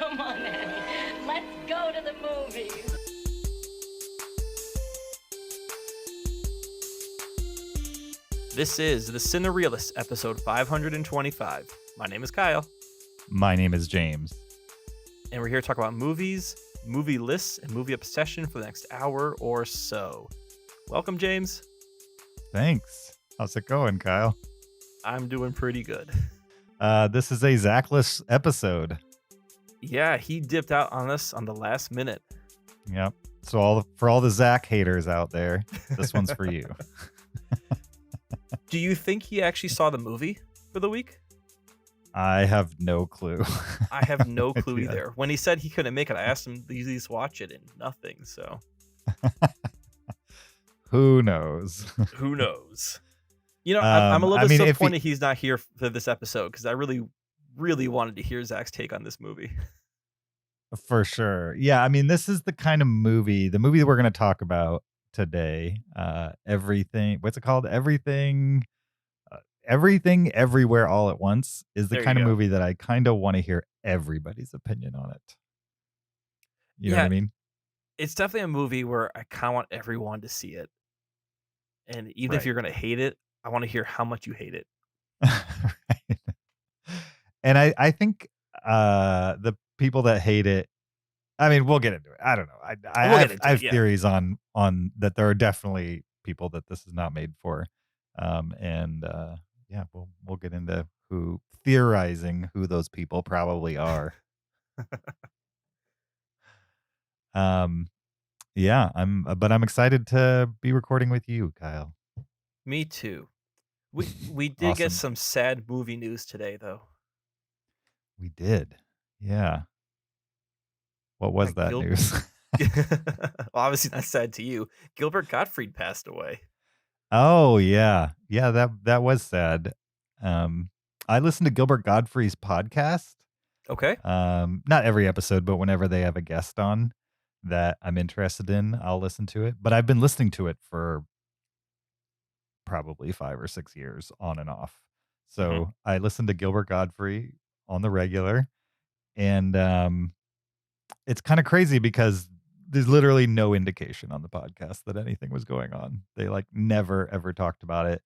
Come on, Annie. Let's go to the movies. This is the Cinereelists, episode 525. My name is Kyle, My name is James. and we're here to talk about movies, movie lists, and movie obsession for the next hour or so. Welcome, James. Thanks. How's it going, Kyle? I'm doing pretty good. This is a Zachless episode. Yeah, he dipped out on us on the last minute. Yep. So for all the Zach haters out there, this one's for you. Do you think he actually saw the movie for the week? I have no clue. I have no clue Yeah. either. When he said he couldn't make it, I asked him to at least watch it, and nothing. So Who knows? who knows? You know, I'm a little I mean, disappointed he's not here for this episode because I really, really wanted to hear Zach's take on this movie. For sure. Yeah, I mean, this is the kind of movie, the movie we're going to talk about today. Everything, what's it called? Everything, Everywhere, All at Once is the There you kind of go. movie that I kind of want to hear everybody's opinion on it. You know what I Yeah. mean? It's definitely a movie where I kind of want everyone to see it. And even if Right. you're going to hate it, I want to hear how much you hate it. Right. And I think the people that hate it, I mean, we'll get into it. I don't know. We'll get into I have it, yeah. theories on that there are definitely people that this is not made for. Yeah, we'll get into theorizing who those people probably are. Yeah, I'm excited to be recording with you, Kyle. Me too. We did get Awesome. some sad movie news today, though. We did. Yeah. What was that Gil- news? Well, obviously not sad to you. Gilbert Gottfried passed away. Oh yeah. Yeah, that was sad. I listened to Gilbert Godfrey's podcast. Okay. Not every episode, but whenever they have a guest on that I'm interested in, I'll listen to it. But I've been listening to it for probably 5 or 6 years on and off. So I listened to Gilbert Godfrey on the regular, and it's kind of crazy because there's literally no indication on the podcast that anything was going on. They like never ever talked about it.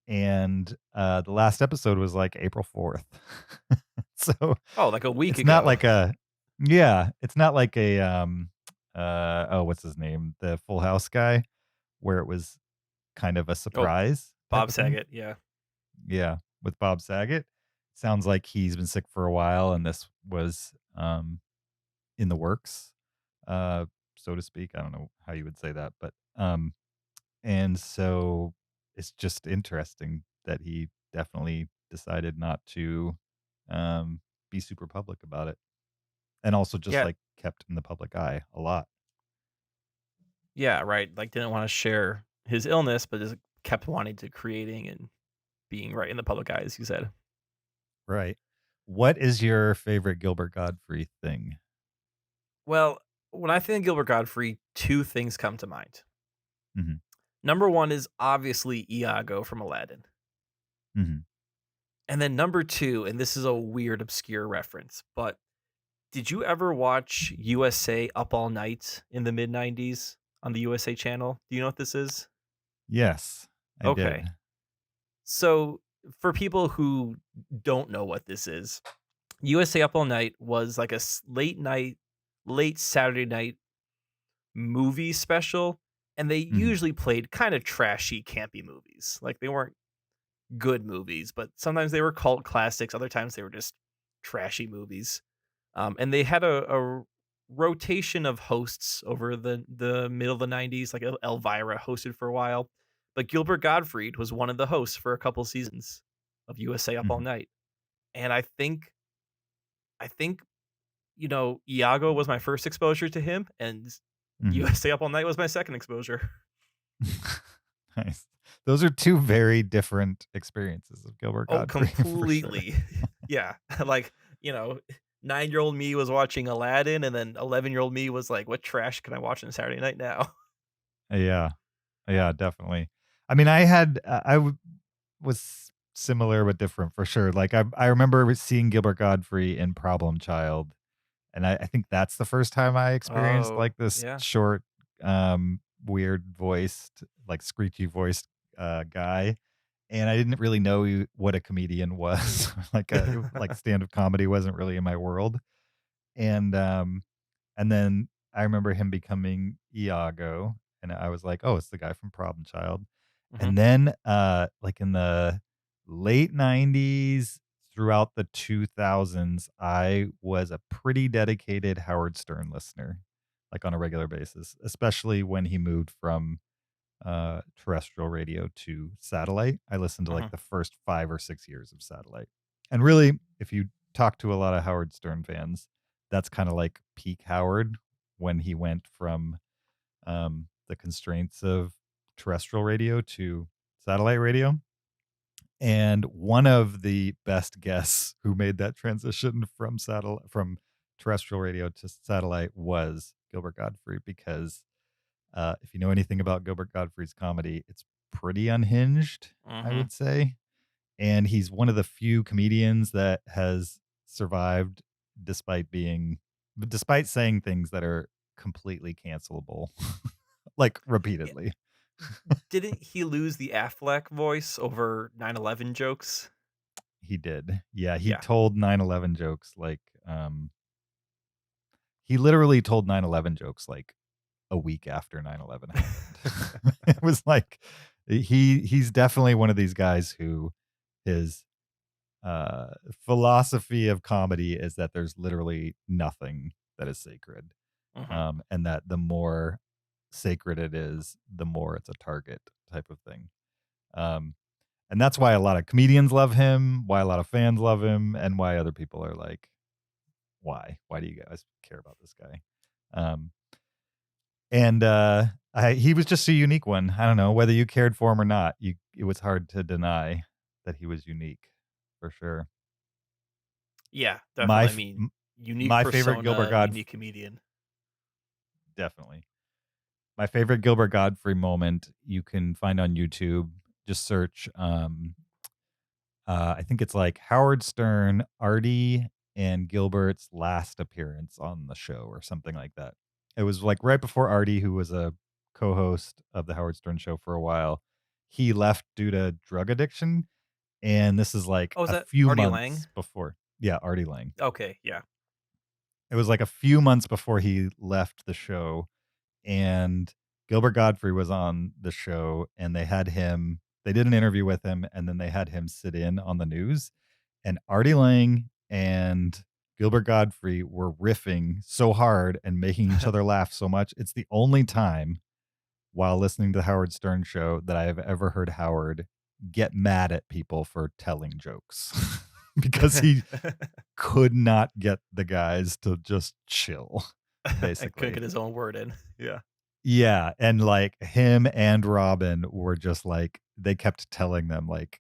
And the last episode was like April 4th. So Oh, like a week it's ago. not like it's not like a what's his name? The Full House guy, where it was kind of a surprise. type Bob of thing. Saget. Yeah. Yeah, with Bob Saget. Sounds like he's been sick for a while and this was in the works, so to speak. I don't know how you would say that, but and so it's just interesting that he definitely decided not to be super public about it. And also just Yeah. like kept in the public eye a lot. Yeah, right. Like didn't want to share his illness, but just kept wanting to creating and being right in the public eye, as you said. Right. What is your favorite Gilbert Godfrey thing? Well, when I think of Gilbert Gottfried, two things come to mind. Mhm. Number one is obviously Iago from Aladdin. Mhm. And then number two, and this is a weird, obscure reference, but did you ever watch USA Up All Night in the mid 90s on the USA channel? Do you know what this is? Yes, I Okay. did. So, for people who don't know what this is, USA Up All Night was like a late Saturday night movie special, and they Mhm. usually played kind of trashy, campy movies. Like they weren't good movies, but sometimes they were cult classics. Other times they were just trashy movies. And they had a rotation of hosts over the middle of the 90s. Like Elvira hosted for a while, but Gilbert Gottfried was one of the hosts for a couple seasons of USA Up All Mhm. Night. And I think Iago was my first exposure to him, and Mhm. USA Up All Night was my second exposure. Nice. Those are two very different experiences of Gilbert Oh, Godfrey. for sure. completely. Yeah. Like, 9-year-old me was watching Aladdin, and then 11-year-old me was like, what trash can I watch on Saturday night now? Yeah. Yeah, definitely. I mean, was similar but different for sure. Like I remember seeing Gilbert Godfrey in Problem Child And I think that's the first time I experienced Oh, like this yeah. short, weird voiced, like screechy voiced guy. And I didn't really know what a comedian was. Like stand-up comedy wasn't really in my world. And and then I remember him becoming Iago, and I was like, "Oh, it's the guy from Problem Child." Mhm, And then, like in the late '90s throughout the 2000s, I was a pretty dedicated Howard Stern listener, like on a regular basis, especially when he moved from terrestrial radio to satellite. I listened to like mhm. the first 5 or 6 years of satellite. And really, if you talk to a lot of Howard Stern fans, that's kind of like peak Howard when he went from the constraints of terrestrial radio to satellite radio. And one of the best guests who made that transition from terrestrial radio to satellite was Gilbert Gottfried, because if you know anything about Gilbert Gottfried's comedy, it's pretty unhinged, I Mhm. would say. And he's one of the few comedians that has survived despite despite saying things that are completely cancelable, like Yeah, repeatedly. didn't he lose the Affleck voice over 9/11 jokes? He did. Yeah, he Yeah. told 9/11 jokes like he literally told 9/11 jokes like a week after 9/11 happened. It was like he's definitely one of these guys who his philosophy of comedy is that there's literally nothing that is sacred. Mhm. And that the more sacred it is, the more it's a target type of thing. Um, and that's why a lot of comedians love him, why a lot of fans love him, and why other people are like, why? Why do you guys care about this guy? Um, And, he was just a unique one. I don't know, whether you cared for him or not, it was hard to deny that he was unique, for sure. Yeah, My definitely. I f mean, m unique my favorite Gilbert persona, Godf unique comedian. definitely. My favorite Gilbert Godfrey moment you can find on YouTube. Just search, I think it's like Howard Stern, Artie, and Gilbert's last appearance on the show or something like that. It was like right before Artie, who was a co-host of the Howard Stern show for a while, he left due to drug addiction, and this is like Oh, is a that few Artie Lang? months before. Yeah, Artie Lang. Okay, yeah. It was like a few months before he left the show, and Gilbert Godfrey was on the show, and they did an interview with him, and then they had him sit in on the news, and Artie Lang and Gilbert Godfrey were riffing so hard and making each other laugh so much. It's the only time while listening to the Howard Stern show that I have ever heard Howard get mad at people for telling jokes because he could not get the guys to just chill, I couldn't basically. get his own word in. Yeah. Yeah, and, like, him and Robin were just, like they kept telling them, like,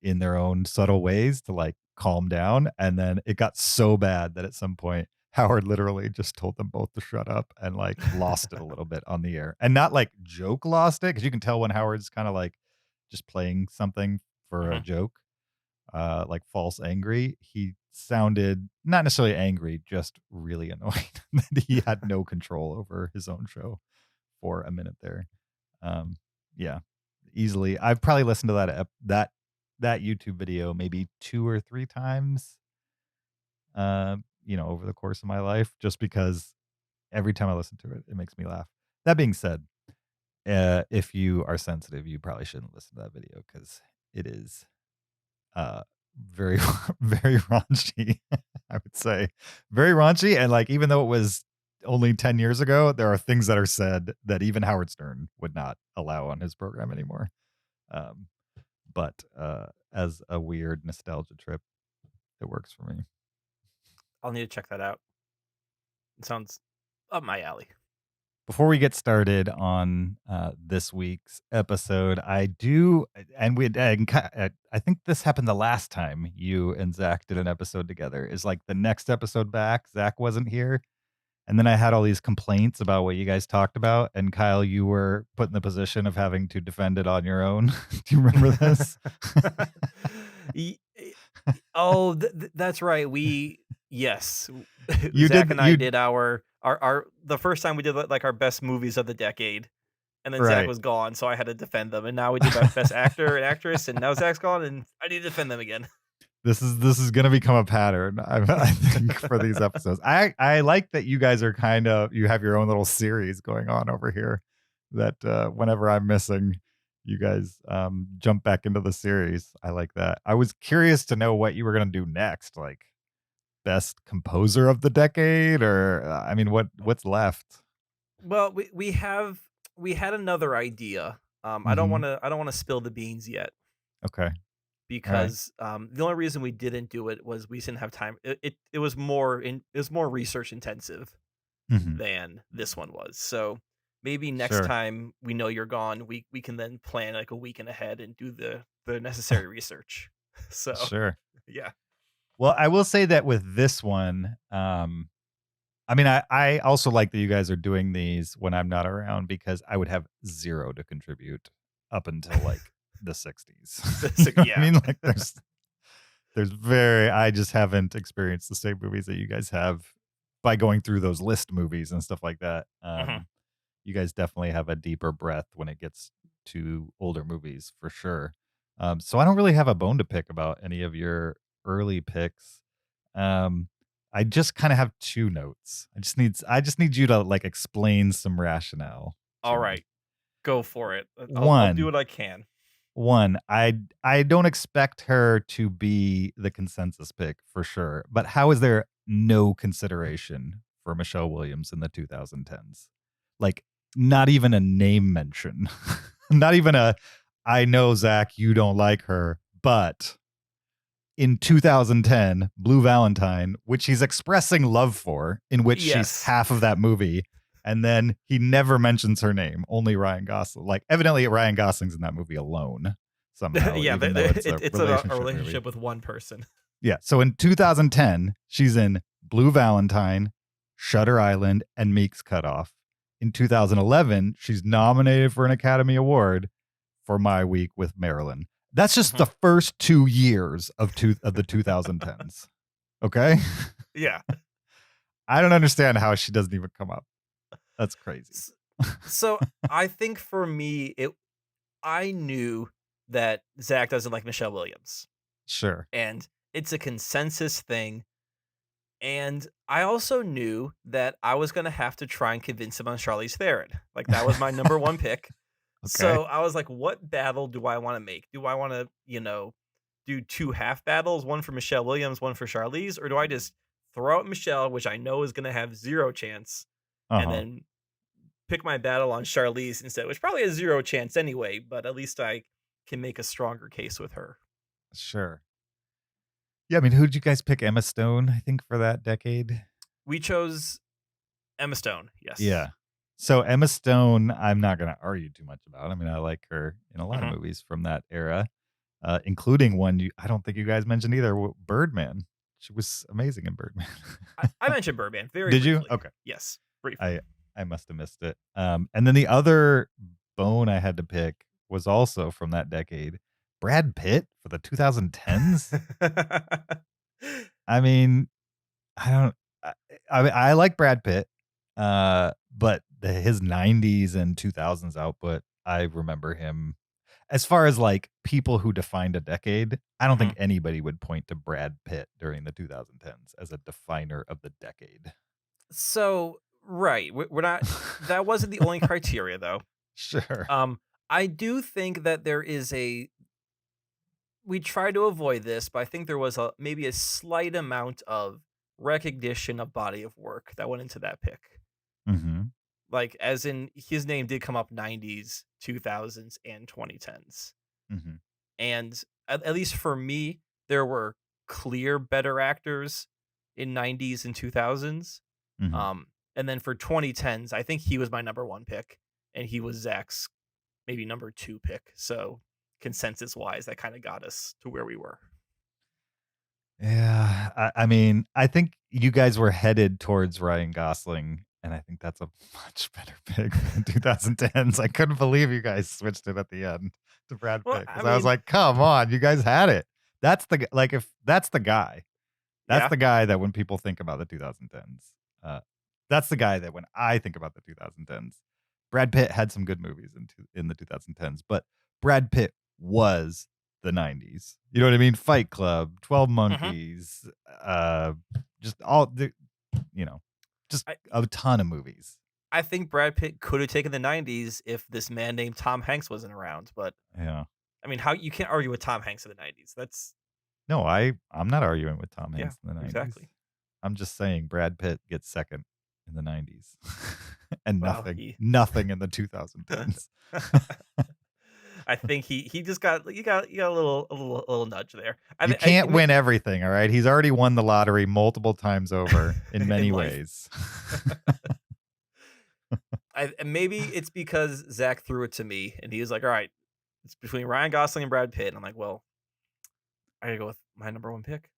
in their own subtle ways to, like, calm down, and then it got so bad that at some point, Howard literally just told them both to shut up and, like, lost it a little bit on the air. And not, like, joke lost it, because you can tell when Howard's kinda, like, just playing something for a Mhm. joke, like, false angry. He sounded not necessarily angry, just really annoyed that he had no control over his own show for a minute there. Um, yeah, easily. I've probably listened to that YouTube video maybe 2 or 3 times, over the course of my life, just because every time I listen to it, it makes me laugh. That being said, if you are sensitive, you probably shouldn't listen to that video because it is uh very very raunchy. I would say very raunchy, and like even though it was only 10 years ago, there are things that are said that even Howard Stern would not allow on his program anymore. um but as a weird nostalgia trip, it works for me. I'll need to check that out. It sounds up my alley. Before we get started on this week's episode, I do, and I think this happened the last time you and Zach did an episode together. Is like the next episode back, Zach wasn't here, and then I had all these complaints about what you guys talked about, and Kyle, you were put in the position of having to defend it on your own. Do you remember this? Ye- eh, oh, that's right. We yes, You Zach did and I you did our the first time we did like our best movies of the decade, and then Zach right. was gone, so I had to defend them. And now we did best actor and actress, and now Zach's gone, and I need to defend them again. This is gonna become a pattern, I think, for these episodes. I like that you guys are you have your own little series going on over here. That whenever I'm missing, you guys jump back into the series. I like that. I was curious to know what you were gonna do next, like best composer of the decade, or I mean, what's left? Well, we had another idea. Hmm. I don't want to spill the beans yet Okay. All right. because the only reason we didn't do it was we didn't have time. It was it was more research intensive Hmm. than this one was. So maybe next Sure. time we know you're gone, we can then plan like a weekend ahead and do the necessary research. So Sure. yeah. Well, I will say that with this one, I mean, I also like that you guys are doing these when I'm not around because I would have zero to contribute up until like the 60s. So, You know what I yeah. mean? Like I just haven't experienced the same movies that you guys have by going through those list movies and stuff like that. Mhm. You guys definitely have a deeper breadth when it gets to older movies for sure. So I don't really have a bone to pick about any of your early picks. Um, I just kind of have two notes. I just need you to like explain some rationale All to me. right. Go for it. I'll do One, what I can. I don't expect her to be the consensus pick for sure, but how is there no consideration for Michelle Williams in the 2010s? Like, not even a name mention, not even a. I know Zach, you don't like her, but in 2010, Blue Valentine, which he's expressing love for, in which she's Yes. half of that movie. And then he never mentions her name, only Ryan Gosling. Like, evidently, Ryan Gosling's in that movie alone somehow, Yeah, even though it's a it's a relationship movie. relationship with one person. Yeah. So in 2010, she's in Blue Valentine, Shutter Island, and Meek's Cutoff. In 2011, she's nominated for an Academy Award for My Week with Marilyn. That's just Mhm. the first 2 years of the 2010s. Okay? Yeah. I don't understand how she doesn't even come up. That's crazy. S- So I think for me, it I knew that Zach doesn't like Michelle Williams, Sure. and it's a consensus thing. And I also knew that I was gonna have to try and convince him on Charlize Theron. Like that was my number one pick. Okay. So I was like, what battle do I want to make? Do I want to, do two half battles, one for Michelle Williams, one for Charlize, or do I just throw out Michelle, which I know is gonna have zero chance, and Uh-huh. then pick my battle on Charlize instead, which probably has zero chance anyway, but at least I can make a stronger case with her. Sure. Yeah, I mean, who'd you guys pick? Emma Stone, I think, for that decade? We chose Emma Stone. Yes. Yeah. So Emma Stone, I'm not going to argue too much about. I mean, I like her in a lot of Mhm. movies from that era, including one I don't think you guys mentioned either, Birdman. She was amazing in Birdman. I mentioned Birdman very Did you? briefly. Okay. Yes, briefly. I must have missed it. And then the other bone I had to pick was also from that decade. Brad Pitt for the 2010s. I mean, I don't. I, I like Brad Pitt, but his '90s and 2000s output, I remember him. As far as like people who defined a decade, I don't think Mhm. anybody would point to Brad Pitt during the 2010s as a definer of the decade. So, right, we're not that wasn't the only criteria, though. Sure. Um, I do think that there is a we try to avoid this, but I think there was maybe a slight amount of recognition of body of work that went into that pick. Hmm. Like, as in, his name did come up 90s, 2000s, and 2010s. Hmm. And at least for me, there were clear better actors in 90s and 2000s. Hmm. Um, and then for 2010s, I think he was my number one pick, and he was Zach's maybe number two pick. So consensus wise, that kind of got us to where we were. Yeah, I mean, I think you guys were headed towards Ryan Gosling, and I think that's a much better pick than 2010s. I couldn't believe you guys switched it at the end to Brad Well, Pitt I because I was mean, like, "Come on, you guys had it." That's the like if that's the guy. That's Yeah. the guy that when people think about the 2010s, that's the guy that when I think about the 2010s, Brad Pitt had some good movies in the 2010s, but Brad Pitt was the 90s. You know what I mean? Fight Club, 12 hmm Monkeys, just all the, just I a ton of movies. I think Brad Pitt could have taken the '90s if this man named Tom Hanks wasn't around. But Yeah. I mean, how you can't argue with Tom Hanks in the '90s. That's No, I'm not arguing with Tom yeah, Hanks in the 90s. exactly. I'm just saying Brad Pitt gets second in the 90s and Well, nothing in the 2010s. I think he just got you got a little nudge there. You can't win everything, all right? He's already won the lottery multiple times over in many in life. ways. And maybe it's because Zach threw it to me and he was like, "All right, it's between Ryan Gosling and Brad Pitt." And I'm like, "Well, I gotta go with my number one pick."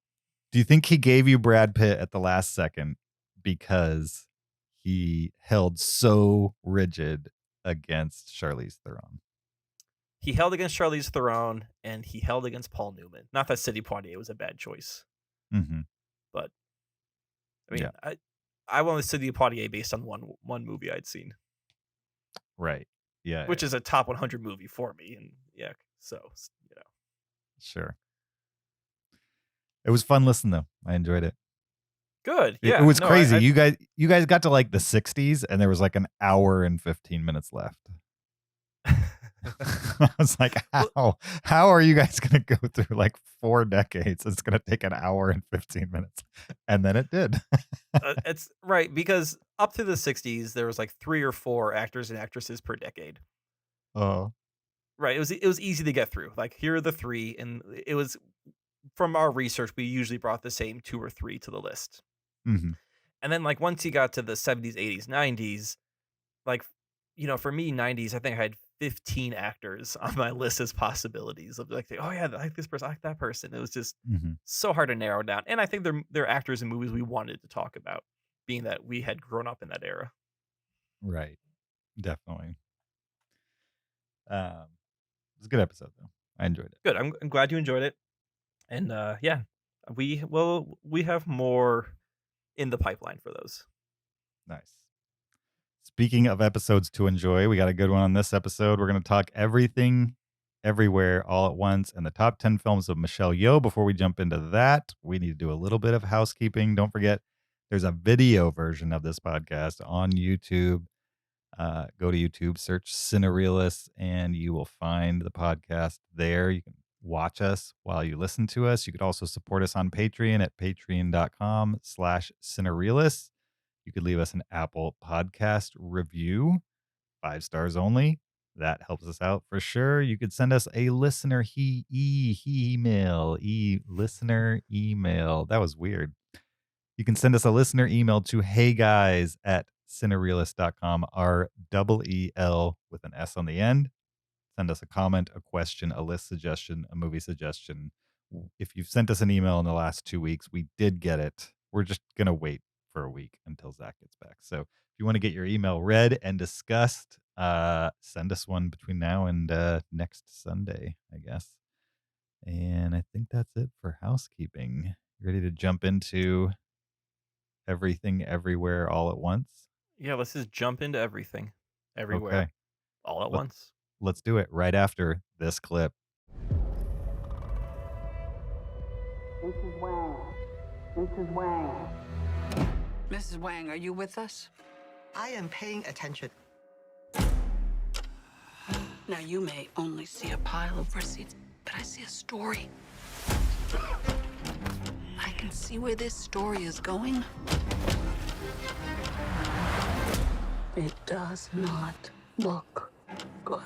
Do you think he gave you Brad Pitt at the last second because he held so rigid against Charlize Theron? He held against Charlize Theron and he held against Paul Newman. Not that Sidney Poitier was a bad choice, Mm-hmm. but I mean, Yeah. I went with Sidney Poitier based on one movie I'd seen, Right. Yeah. which is a top 100 movie for me. And yeah, so Sure. It was fun listening though. I enjoyed it. good. It Yeah, was no, crazy. You guys got to like the 60s and there was like an hour and 15 minutes left. I was like, how are you guys going to go through like 4 decades? It's going to take an hour and 15 minutes. And then it did. It's right because up to the 60s there was like 3 or 4 actors and actresses per decade. Oh. Right, it was easy to get through. Like here are the 3, and it was from our research we usually brought the same 2 or 3 to the list. Mhm. And then like once you got to the 70s, 80s, 90s, like for me 90s, I think I had 15 actors on my list as possibilities of like, oh yeah, I like this person, I like that person. It was just Mhm. so hard to narrow down. And I think they're actors in movies we wanted to talk about, being that we had grown up in that era. Right. Definitely. It was a good episode though. I enjoyed it. Good. I'm glad you enjoyed it. And yeah, we have more in the pipeline for those. Nice. Speaking of episodes to enjoy, we got a good one on this episode. We're going to talk everything, everywhere, all at once, and the top 10 films of Michelle Yeoh. Before we jump into that, we need to do a little bit of housekeeping. Don't forget, there's a video version of this podcast on YouTube. Go to YouTube, search Cinereelists, and you will find the podcast there. You can watch us while you listen to us. You could also support us on Patreon at patreon.com/Cinereelists. You could leave us an Apple podcast review, 5 stars only. That helps us out for sure. You could send us a listener email. Listener email. That was weird. You can send us a listener email to heyguys@cinereelist.com, REEL with an S on the end. Send us a comment, a question, a list suggestion, a movie suggestion. If you've sent us an email in the last 2 weeks, we did get it. We're just going to wait for a week until Zach gets back. So if you want to get your email read and discussed, send us one between now and next Sunday, I guess. And I think that's it for housekeeping. Ready to jump into everything, everywhere, all at once? Yeah, let's just jump into everything, everywhere, Okay. all at Let- once. Let's do it right after this clip. Mrs. Wang. Mrs. Wang. Mrs. Wang, are you with us? I am paying attention. Now, you may only see a pile of receipts, but I see a story. I can see where this story is going. It does not look good.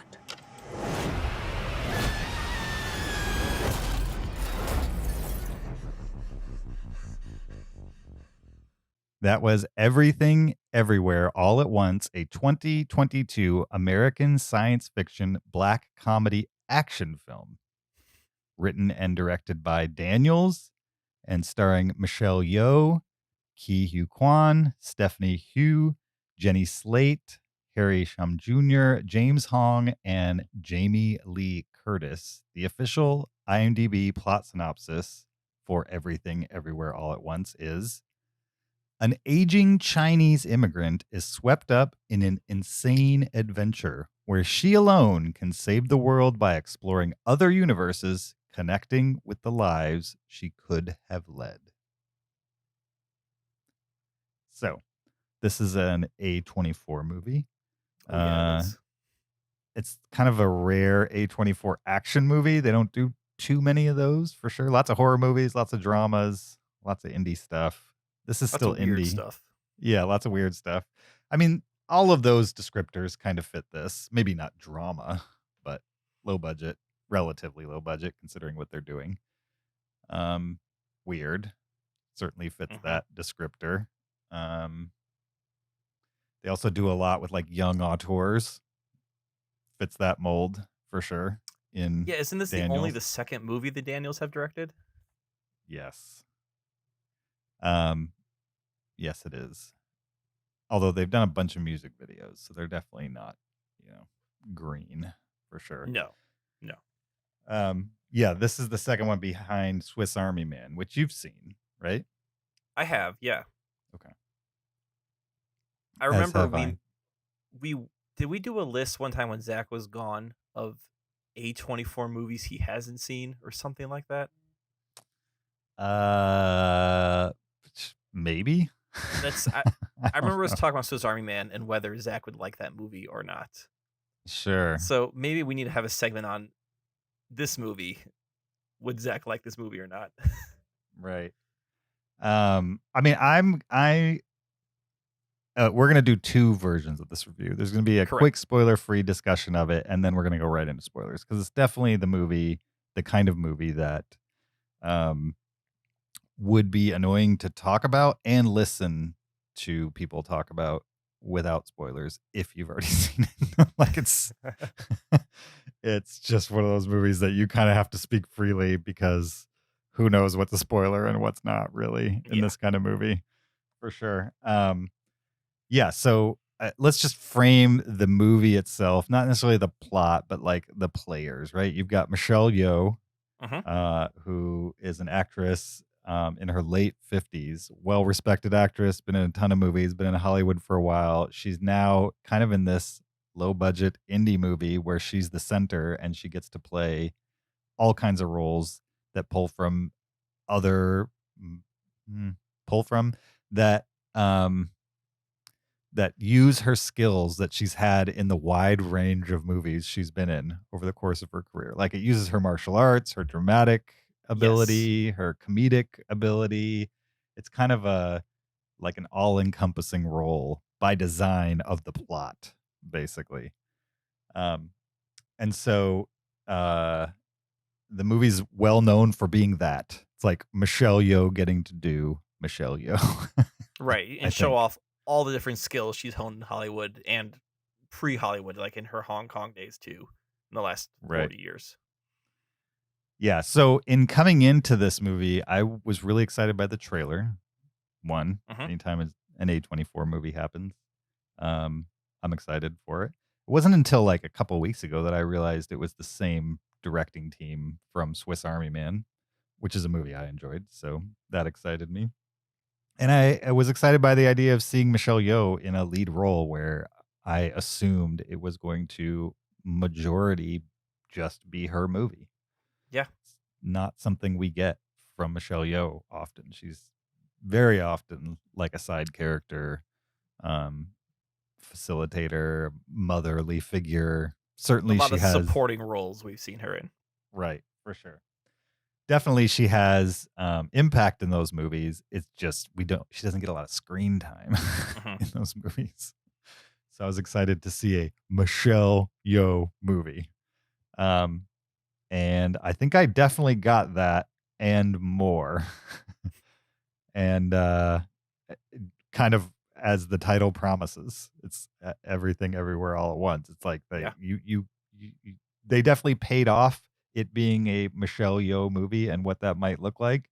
That was Everything, Everywhere, All at Once, a 2022 American science fiction black comedy action film. Written and directed by Daniels and starring Michelle Yeoh, Ki Hu Kwan, Stephanie Hu, Jenny Slate, Harry Shum Jr., James Hong, and Jamie Lee Curtis. The official IMDb plot synopsis for Everything Everywhere All at Once is an aging Chinese immigrant is swept up in an insane adventure where she alone can save the world by exploring other universes, connecting with the lives she could have led. So, this is an A24 movie. Oh, yeah, it is. It's kind of a rare A24 action movie. They don't do too many of those for sure. Lots of horror movies, lots of dramas, lots of indie stuff. This is Lots still of weird indie. stuff. Yeah, lots of weird stuff. I mean, all of those descriptors kind of fit this. Maybe not drama, but low budget, relatively low budget considering what they're doing. Weird certainly fits that descriptor. They also do a lot with like young auteurs. Fits that mold for sure. Yeah, isn't this only Daniels. the second movie the Daniels have directed? Yes. Yes, it is. Although they've done a bunch of music videos, so they're definitely not, green for sure. No. Yeah, this is the second one behind Swiss Army Man, which you've seen, right? I have, yeah. Okay. I As remember have I. we did we do a list one time when Zach was gone of A24 movies he hasn't seen or something like that? Maybe. I remember us talking about Swiss Army Man and whether Zach would like that movie or not. Sure. So maybe we need to have a segment on this movie. Would Zach like this movie or not? Right. I mean, we're gonna do two versions of this review. There's gonna be a Correct. quick spoiler-free discussion of it, and then we're gonna go right into spoilers because it's definitely the kind of movie that would be annoying to talk about and listen to people talk about without spoilers if you've already seen it. Like it's just one of those movies that you kind of have to speak freely because who knows what's a spoiler and what's not really in this kind of movie for sure. Yeah, so let's just frame the movie itself, not necessarily the plot, but like the players, right? You've got Michelle Yeoh, who is an actress in her late 50s, well-respected actress, been in a ton of movies, been in Hollywood for a while. She's now kind of in this low-budget indie movie where she's the center and she gets to play all kinds of roles that pull from that that use her skills that she's had in the wide range of movies she's been in over the course of her career. Like it uses her martial arts, her dramatic ability, her comedic ability. It's kind of like an all-encompassing role by design of the plot, basically. And so the movie's well known for being that. It's like Michelle Yeoh getting to do Michelle Yeoh. Right, and show off all the different skills she's honed in Hollywood and pre-Hollywood, like in her Hong Kong days too, in the last 40 years. Yeah, so in coming into this movie, I was really excited by the trailer. Anytime an A24 movie happens, I'm excited for it. It wasn't until like a couple weeks ago that I realized it was the same directing team from Swiss Army Man, which is a movie I enjoyed, so that excited me. And I was excited by the idea of seeing Michelle Yeoh in a lead role where I assumed it was going to majority just be her movie. Yeah. It's not something we get from Michelle Yeoh often. She's very often like a side character, facilitator, motherly figure. Certainly a lot she of has supporting roles we've seen her in. Right, for sure. Definitely she has impact in those movies. It's just she doesn't get a lot of screen time in those movies. So I was excited to see a Michelle Yeoh movie. And I think I definitely got that and more. And kind of as the title promises, it's Everything Everywhere All at Once. It's like they definitely paid off it being a Michelle Yeoh movie and what that might look like,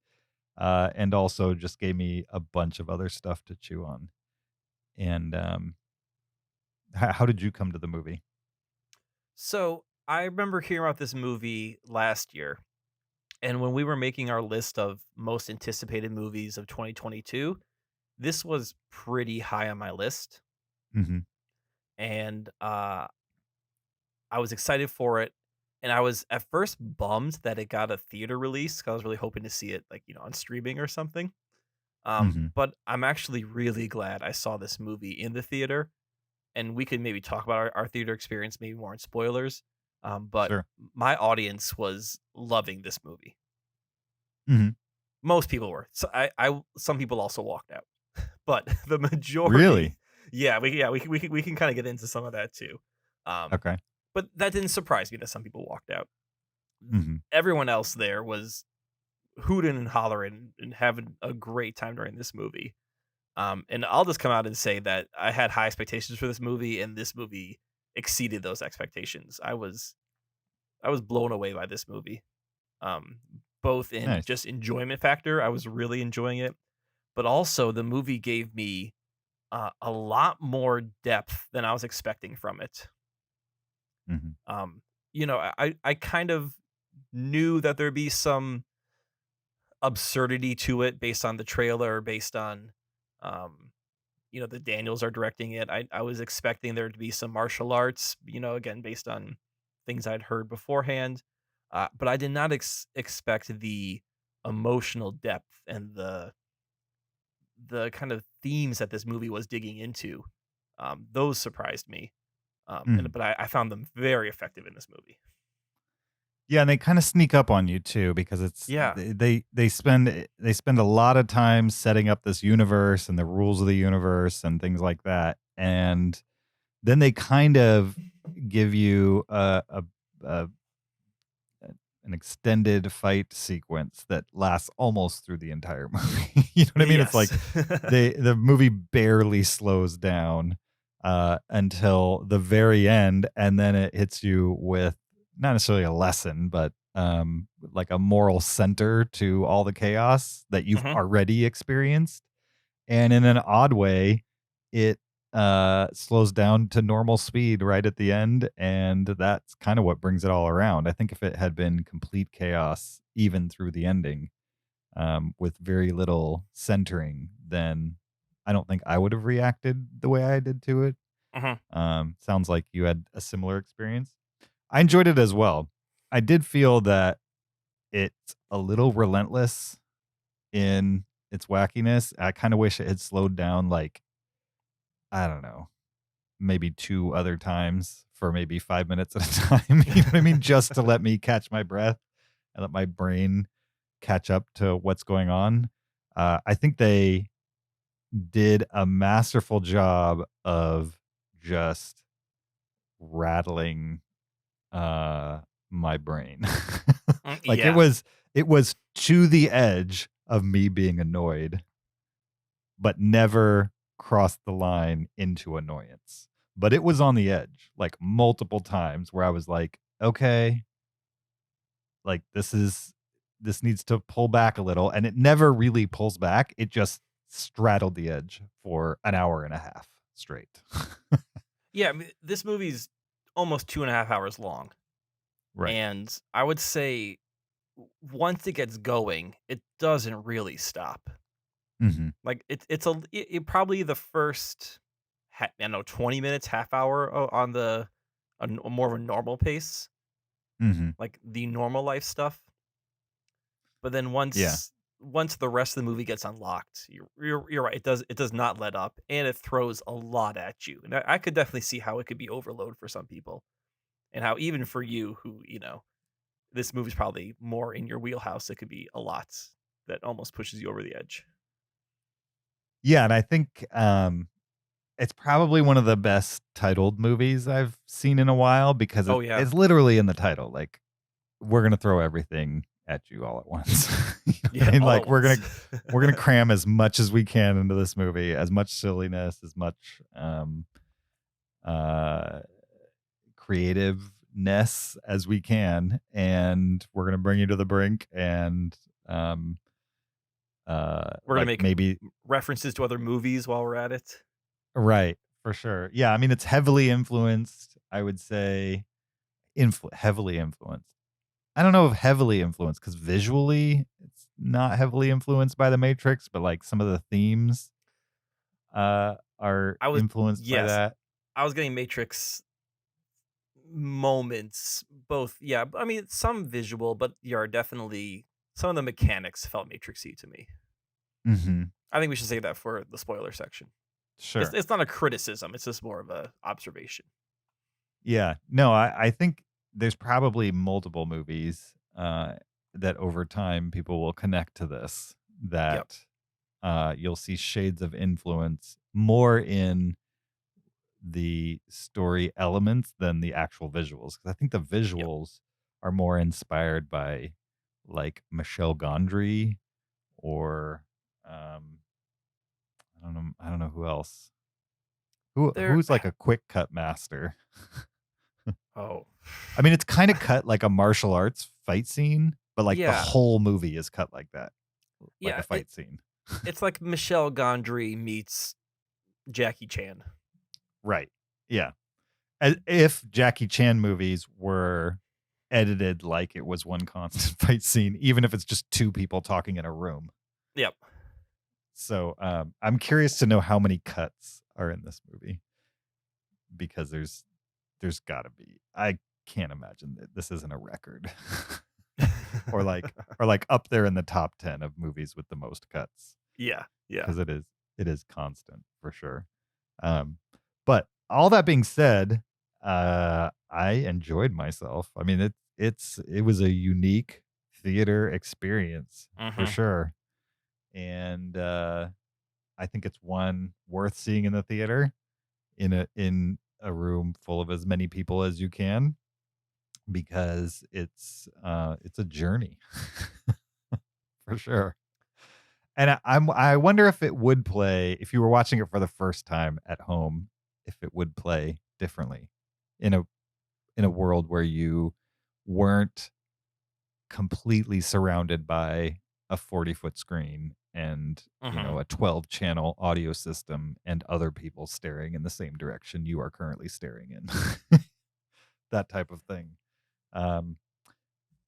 and also just gave me a bunch of other stuff to chew on. And how did you come to the movie? So I remember hearing about this movie last year, And when we were making our list of most anticipated movies of 2022, this was pretty high on my list. Mm-hmm. And I was excited for it. And I was at first bummed that it got a theater release 'cause I was really hoping to see it like, on streaming or something. Mm-hmm. But I'm actually really glad I saw this movie in the theater, and we could maybe talk about our theater experience, maybe more in spoilers. But Sure. my audience was loving this movie. Mm-hmm. Most people were. So some people also walked out, but the Really? majority, we can kind of get into some of that too. Um, Okay. but that didn't surprise me that some people walked out. Mm-hmm. Everyone else there was hooting and hollering and having a great time during this movie. And I'll just come out and say that I had high expectations for this movie, and this movie exceeded those expectations. I was blown away by this movie. Um, Both in Nice. just enjoyment factor, I was really enjoying it, but also the movie gave me a lot more depth than I was expecting from it. Mm-hmm. I kind of knew that there'd be some absurdity to it based on the trailer, based on um the Daniels are directing it. I was expecting there to be some martial arts, again based on things I'd heard beforehand. But I did not expect the emotional depth and the kind of themes that this movie was digging into. Those surprised me. Mm-hmm. But I found them very effective in this movie. Yeah, and they kind of sneak up on you too because it's Yeah. they spend a lot of time setting up this universe and the rules of the universe and things like that, and then they kind of give you a an extended fight sequence that lasts almost through the entire movie. You know what I mean? It's like Yes. the movie barely slows down until the very end, and then it hits you with not necessarily a lesson, but like a moral center to all the chaos that you've Mhm. already experienced. And in an odd way, it slows down to normal speed right at the end, and that's kind of what brings it all around. I think if it had been complete chaos even through the ending, with very little centering, then I don't think I would have reacted the way I did to it. Mhm. Sounds like you had a similar experience. I enjoyed it as well. I did feel that it's a little relentless in its wackiness. I kind of wish it had slowed down, like, I don't know, maybe 2 other times for maybe 5 minutes at a time. You know what I mean? Just to let me catch my breath and let my brain catch up to what's going on. I think they did a masterful job of just rattling my brain. Like Yeah. it was to the edge of me being annoyed, but never crossed the line into annoyance. But it was on the edge, like multiple times where I was like, okay, like this needs to pull back a little. And it never really pulls back. It just straddled the edge for an hour and a half straight. Yeah, I mean, this movie's almost 2.5 hours long, Right. and I would say once it gets going, it doesn't really stop. Hmm. Like it probably the first, I don't know, 20 minutes, half hour on a more of a normal pace, Hmm. like the normal life stuff. But then Yeah. once the rest of the movie gets unlocked, you're right. It does not let up, and it throws a lot at you. And I could definitely see how it could be overload for some people, and how even for you, who this movie's probably more in your wheelhouse, it could be a lot that almost pushes you over the edge. Yeah. And I think it's probably one of the best titled movies I've seen in a while because Oh yeah, it's literally in the title. Like, we're gonna throw everything at you all at once. You know what I yeah, mean? all Like at once. we're gonna cram as much as we can into this movie, as much silliness, as much uh creativeness as we can, and we're gonna bring you to the brink and We're gonna like make maybe references to other movies while we're at it. right, for sure. Yeah, I mean it's heavily influenced, I would say heavily influenced I don't know if heavily influenced, because visually it's not heavily influenced by the Matrix, but like some of the themes are I was influenced by yes, that. I was getting Matrix moments, both. Yeah, I mean some visual, but yeah, definitely some of the mechanics felt Matrixy to me. Hmm. I think we should say that for the spoiler section. It's Sure. it's not a criticism. It's just more of a observation. Yeah. No, I think there's probably multiple movies that over time people will connect to this, Yep. that you'll see shades of influence more in the story elements than the actual visuals. Because I think the Yep. visuals are more inspired by like Michelle Gondry or um, I don't know who else. There. Who's like a quick cut master? Oh. I mean, it's kind of cut like a martial arts fight scene, but like the Yeah. whole movie is cut like that, like a Yeah. fight scene. It's like Michelle Gondry meets Jackie Chan. Right. Yeah. As if Jackie Chan movies were edited like it was one constant fight scene, even if it's just two people talking in a room. Yep. So I'm curious to know how many cuts are in this movie, because there's got to be. I can't imagine that this isn't a record, or like up there in the top 10 of movies with the most cuts, Yeah. Yeah. because it is constant for sure. Um, but all that being said, I enjoyed myself. I mean, it was a unique theater experience for Hmm. sure, and I think it's one worth seeing in the theater, in a room full of as many people as you can, because it's a journey for sure. And I wonder if it would play, if you were watching it for the first time at home, if it would play differently in a world where you weren't completely surrounded by a 40-foot screen and Hmm. a 12 channel audio system and other people staring in the same direction you are currently staring in. That type of thing. Um,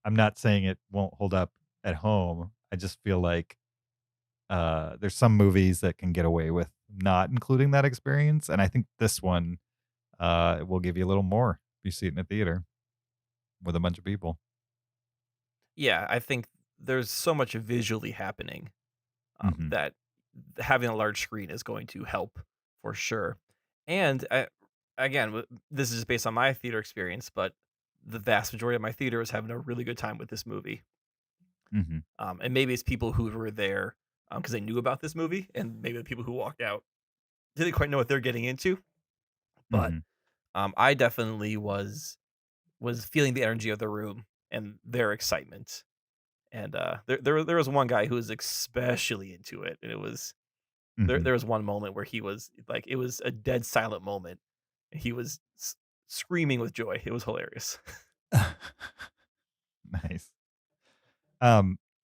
I'm not saying it won't hold up at home. I just feel like there's some movies that can get away with not including that experience, and I think this one will give you a little more if you see it in a theater with a bunch of people. Yeah. I think there's so much visually happening Hmm. that having a large screen is going to help for sure. And again, this is based on my theater experience, but the vast majority of my theater was having a really good time with this movie. Hmm. And maybe it's people who were there because they knew about this movie, and maybe the people who walked out didn't quite know what they're getting into. But Hmm. I definitely was feeling the energy of the room and their excitement. And there was one guy who was especially into it, and it was Hmm. there was one moment where he was like, it was a dead silent moment, and he was screaming with joy. It was hilarious. Nice.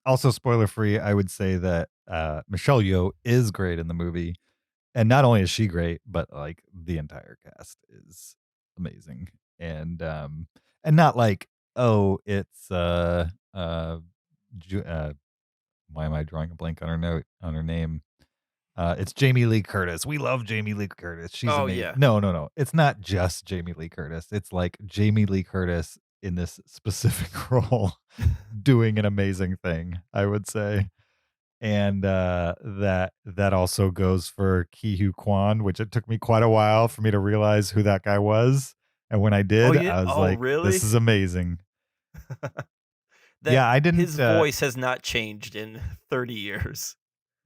Also, spoiler free, I would say that Michelle Yeoh is great in the movie, and not only is she great, but like the entire cast is amazing, and not like, oh, it's Ju- uh why am I drawing a blank on her note on her name? It's Jamie Lee Curtis. We love Jamie Lee Curtis. She's Oh amazing. yeah. No, no, no. It's not just Jamie Lee Curtis. It's like Jamie Lee Curtis in this specific role doing an amazing thing, I would say. And that also goes for Ki Hu Kwan, which it took me quite a while for me to realize who that guy was. And when I Oh did, yeah. I was Oh like, this really? is amazing. That Yeah, I didn't his voice has not changed in 30 years.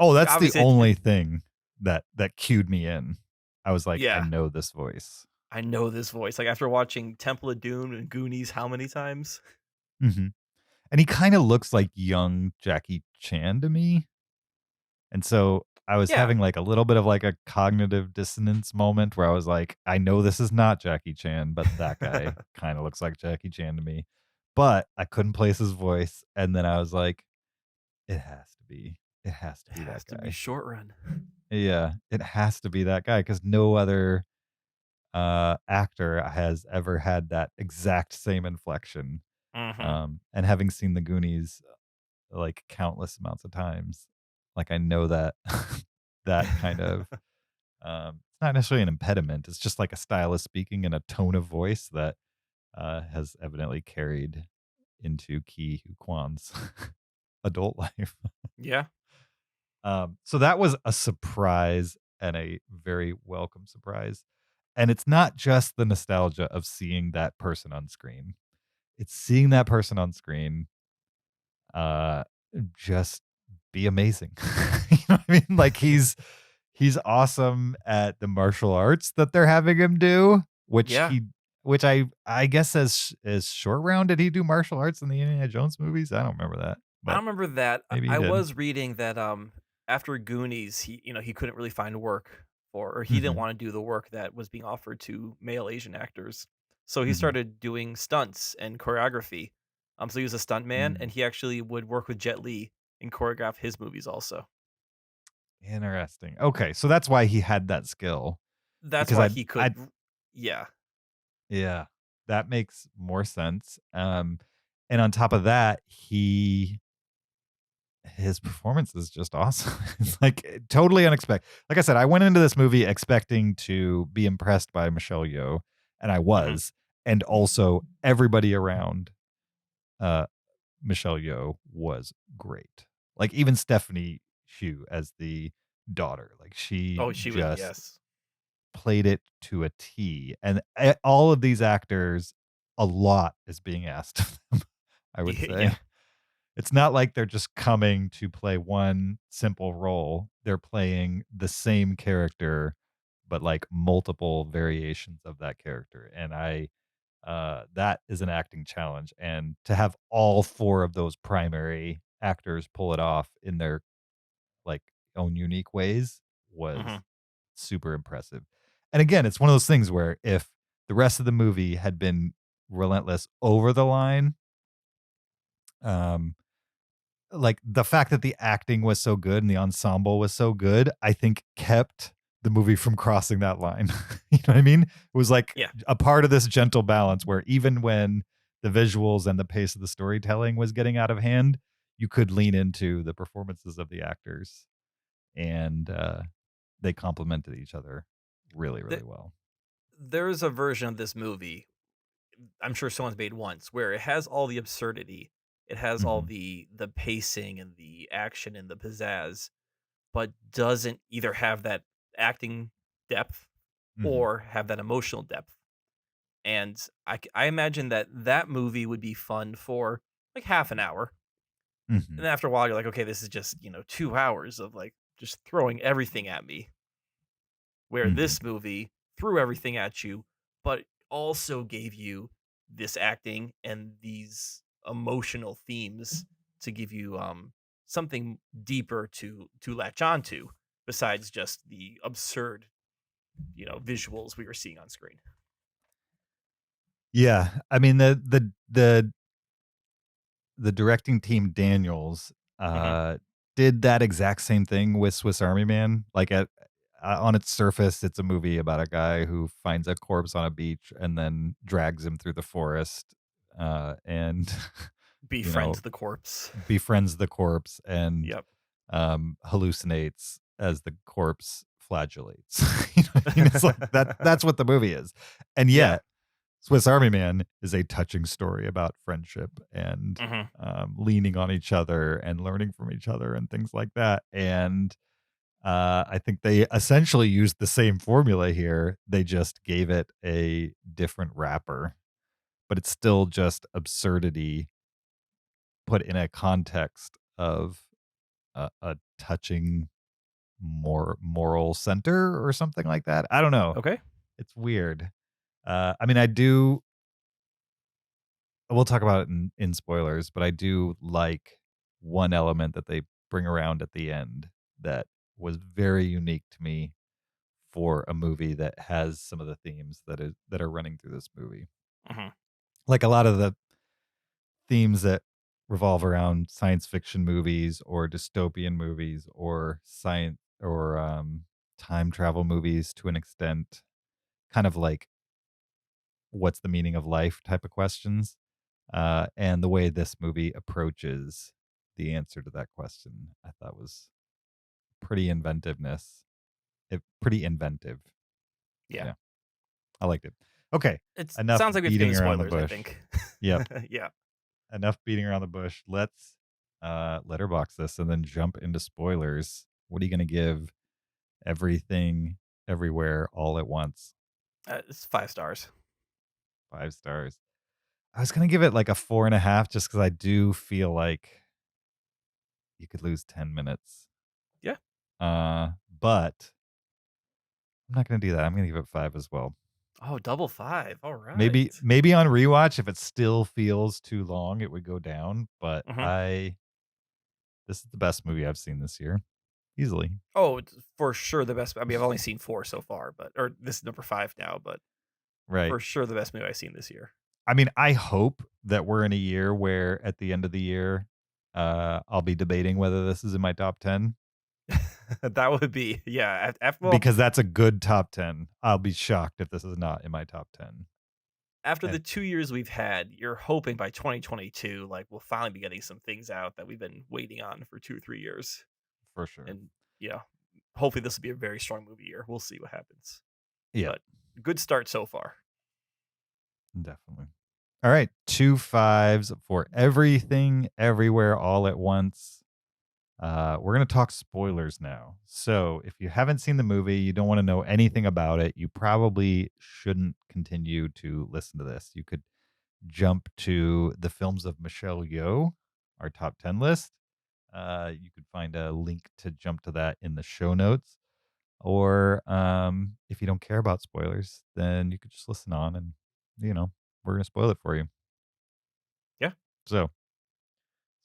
oh, that's the Obviously, only thing that cued me in. I was like, I yeah, know this voice. I know this voice. Like after watching Temple of Doom and Goonies, how many times? Hmm. And he kind of looks like young Jackie Chan to me. And so I was Yeah. having like a little bit of like a cognitive dissonance moment where I was like, I know this is not Jackie Chan, but that guy kind of looks like Jackie Chan to me. But I couldn't place his voice. And then I was like, it has to be. It has to It be that has to be guy. short run. Yeah, it has to be that guy, because no other actor has ever had that exact same inflection. Hmm. And having seen the Goonies like countless amounts of times, like I know that that kind of it's not necessarily an impediment. It's just like a style of speaking and a tone of voice that has evidently carried into Ki Hu Kwan's adult life. Yeah. So that was a surprise and a very welcome surprise. And it's not just the nostalgia of seeing that person on screen. It's seeing that person on screen uh just be amazing. You know what I mean? Like he's awesome at the martial arts that they're having him do, Yeah. which I guess as Short Round, did he do martial arts in the Indiana Jones movies? I don't remember that, I but don't remember that. maybe he I did. was reading that after Goonies, he couldn't really find work or he didn't Mhm. want to do the work that was being offered to male Asian actors. So he Mhm. started doing stunts and choreography. So he was a stunt man and Mm. he actually would work with Jet Li and choreograph his movies also. Interesting. Okay, so that's why he had that skill That's because why he could I yeah. yeah, that makes more sense. And on top of that, his performance is just awesome. It's like totally unexpected. Like I said, I went into this movie expecting to be impressed by Michelle Yeoh, and I Mhm. was, and also everybody around uh Michelle Yeoh was great. Like even Stephanie Hsu as the daughter, like she Oh, she was just yes. played it to a T. And all of these actors, a lot is being asked of them, I would Yeah. say. It's not like they're just coming to play one simple role. They're playing the same character, but like multiple variations of that character. And that is an acting challenge. And to have all four of those primary actors pull it off in their like own unique ways was Mhm. super impressive. And again, it's one of those things where if the rest of the movie had been relentless over the line, um, like the fact that the acting was so good and the ensemble was so good, I think kept the movie from crossing that line. You know what I mean? It was like Yeah. a part of this gentle balance where even when the visuals and the pace of the storytelling was getting out of hand, you could lean into the performances of the actors and they complemented each other really, really Th- well. there's a version of this movie I'm sure someone's made once where it has all the absurdity, it has all Mhm. the pacing and the action and the pizzazz, but doesn't either have that acting depth Mhm. or have that emotional depth. And I imagine that that movie would be fun for like half an hour, Mhm. and after a while you're like, okay, this is just 2 hours of like just throwing everything at me. Where Mhm. this movie threw everything at you, but also gave you this acting and these emotional themes to give you something deeper to latch onto besides just the absurd, visuals we were seeing on screen. Yeah, I mean the directing team Daniels Hmm. did that exact same thing with Swiss Army Man. Like on its surface, it's a movie about a guy who finds a corpse on a beach and then drags him through the forest, and you know Befriends the corpse. befriends the corpse and Yep. hallucinates as the corpse flagellates. You know what I mean? It's like that's what the movie is. And Yeah. yet, Swiss Army Man is a touching story about friendship and Hmm. leaning on each other and learning from each other and things like that. And I think they essentially used the same formula here. They just gave it a different wrapper, but it's still just absurdity put in a context of a touching more moral center or something like that. I don't know. Okay. It's weird. I mean, I do. We'll talk about it in spoilers, but I do like one element that they bring around at the end that was very unique to me for a movie that has some of the themes that are running through this movie. Hmm. Like a lot of the themes that revolve around science fiction movies or dystopian movies or science or time travel movies to an extent, kind of like what's the meaning of life type of questions. And the way this movie approaches the answer to that question, I thought was pretty pretty inventive. Yeah. Yeah, I liked it. Okay, It enough sounds like we have to get beating into around the spoilers, I bush. think. Yep, Yeah. enough beating around the bush. Let's letterbox this and then jump into spoilers. What are you going to give Everything, Everywhere, All at Once? It's 5 stars. 5 stars. I was going to give it like a 4.5 just because I do feel like you could lose 10 minutes. Yeah. But I'm not going to do that. I'm going to give it 5 as well. Oh, double 5. All right. Maybe on rewatch, if it still feels too long, it would go down. But Mhm. this is the best movie I've seen this year, easily. Oh, it's for sure the best. I mean, I've only seen 4 so far, or this is number 5 now, but Right. for sure the best movie I've seen this year. I mean, I hope that we're in a year where at the end of the year, I'll be debating whether this is in my top 10 That would be, yeah. After, well, because that's a good top 10. I'll be shocked if this is not in my top 10. after the And 2 years we've had, you're hoping by 2022, like we'll finally be getting some things out that we've been waiting on for 2 or 3 years. for sure. And yeah, hopefully this will be a very strong movie year. We'll see what happens. Yeah, But good start so far. definitely. All right. 2 5s for Everything, Everywhere, All at Once. We're going to talk spoilers now. So if you haven't seen the movie, you don't want to know anything about it, you probably shouldn't continue to listen to this. You could jump to the films of Michelle Yeoh, our top 10 list. You could find a link to jump to that in the show notes. Or if you don't care about spoilers, then you could just listen on and, we're going to spoil it for you. Yeah. So,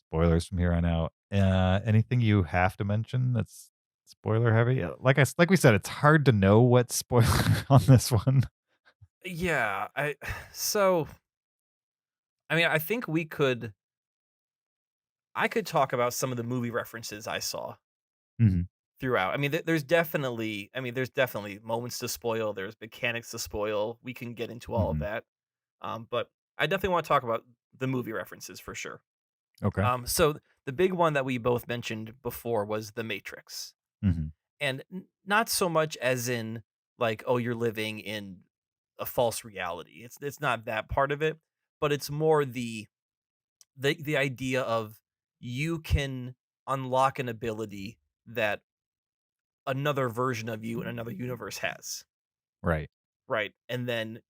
spoilers from here on out. Anything you have to mention that's spoiler heavy? Like we said, it's hard to know what's spoiler on this one. Yeah, so I mean, I could talk about some of the movie references I saw Mhm. throughout. I mean, there's definitely moments to spoil, there's mechanics to spoil. We can get into all of Mhm. that. But I definitely want to talk about the movie references for sure. Okay. So the big one that we both mentioned before was The Matrix. Mhm. And not so much as in like, oh, you're living in a false reality. It's not that part of it, but it's more the idea of you can unlock an ability that another version of you in another universe has. Right. Right. And then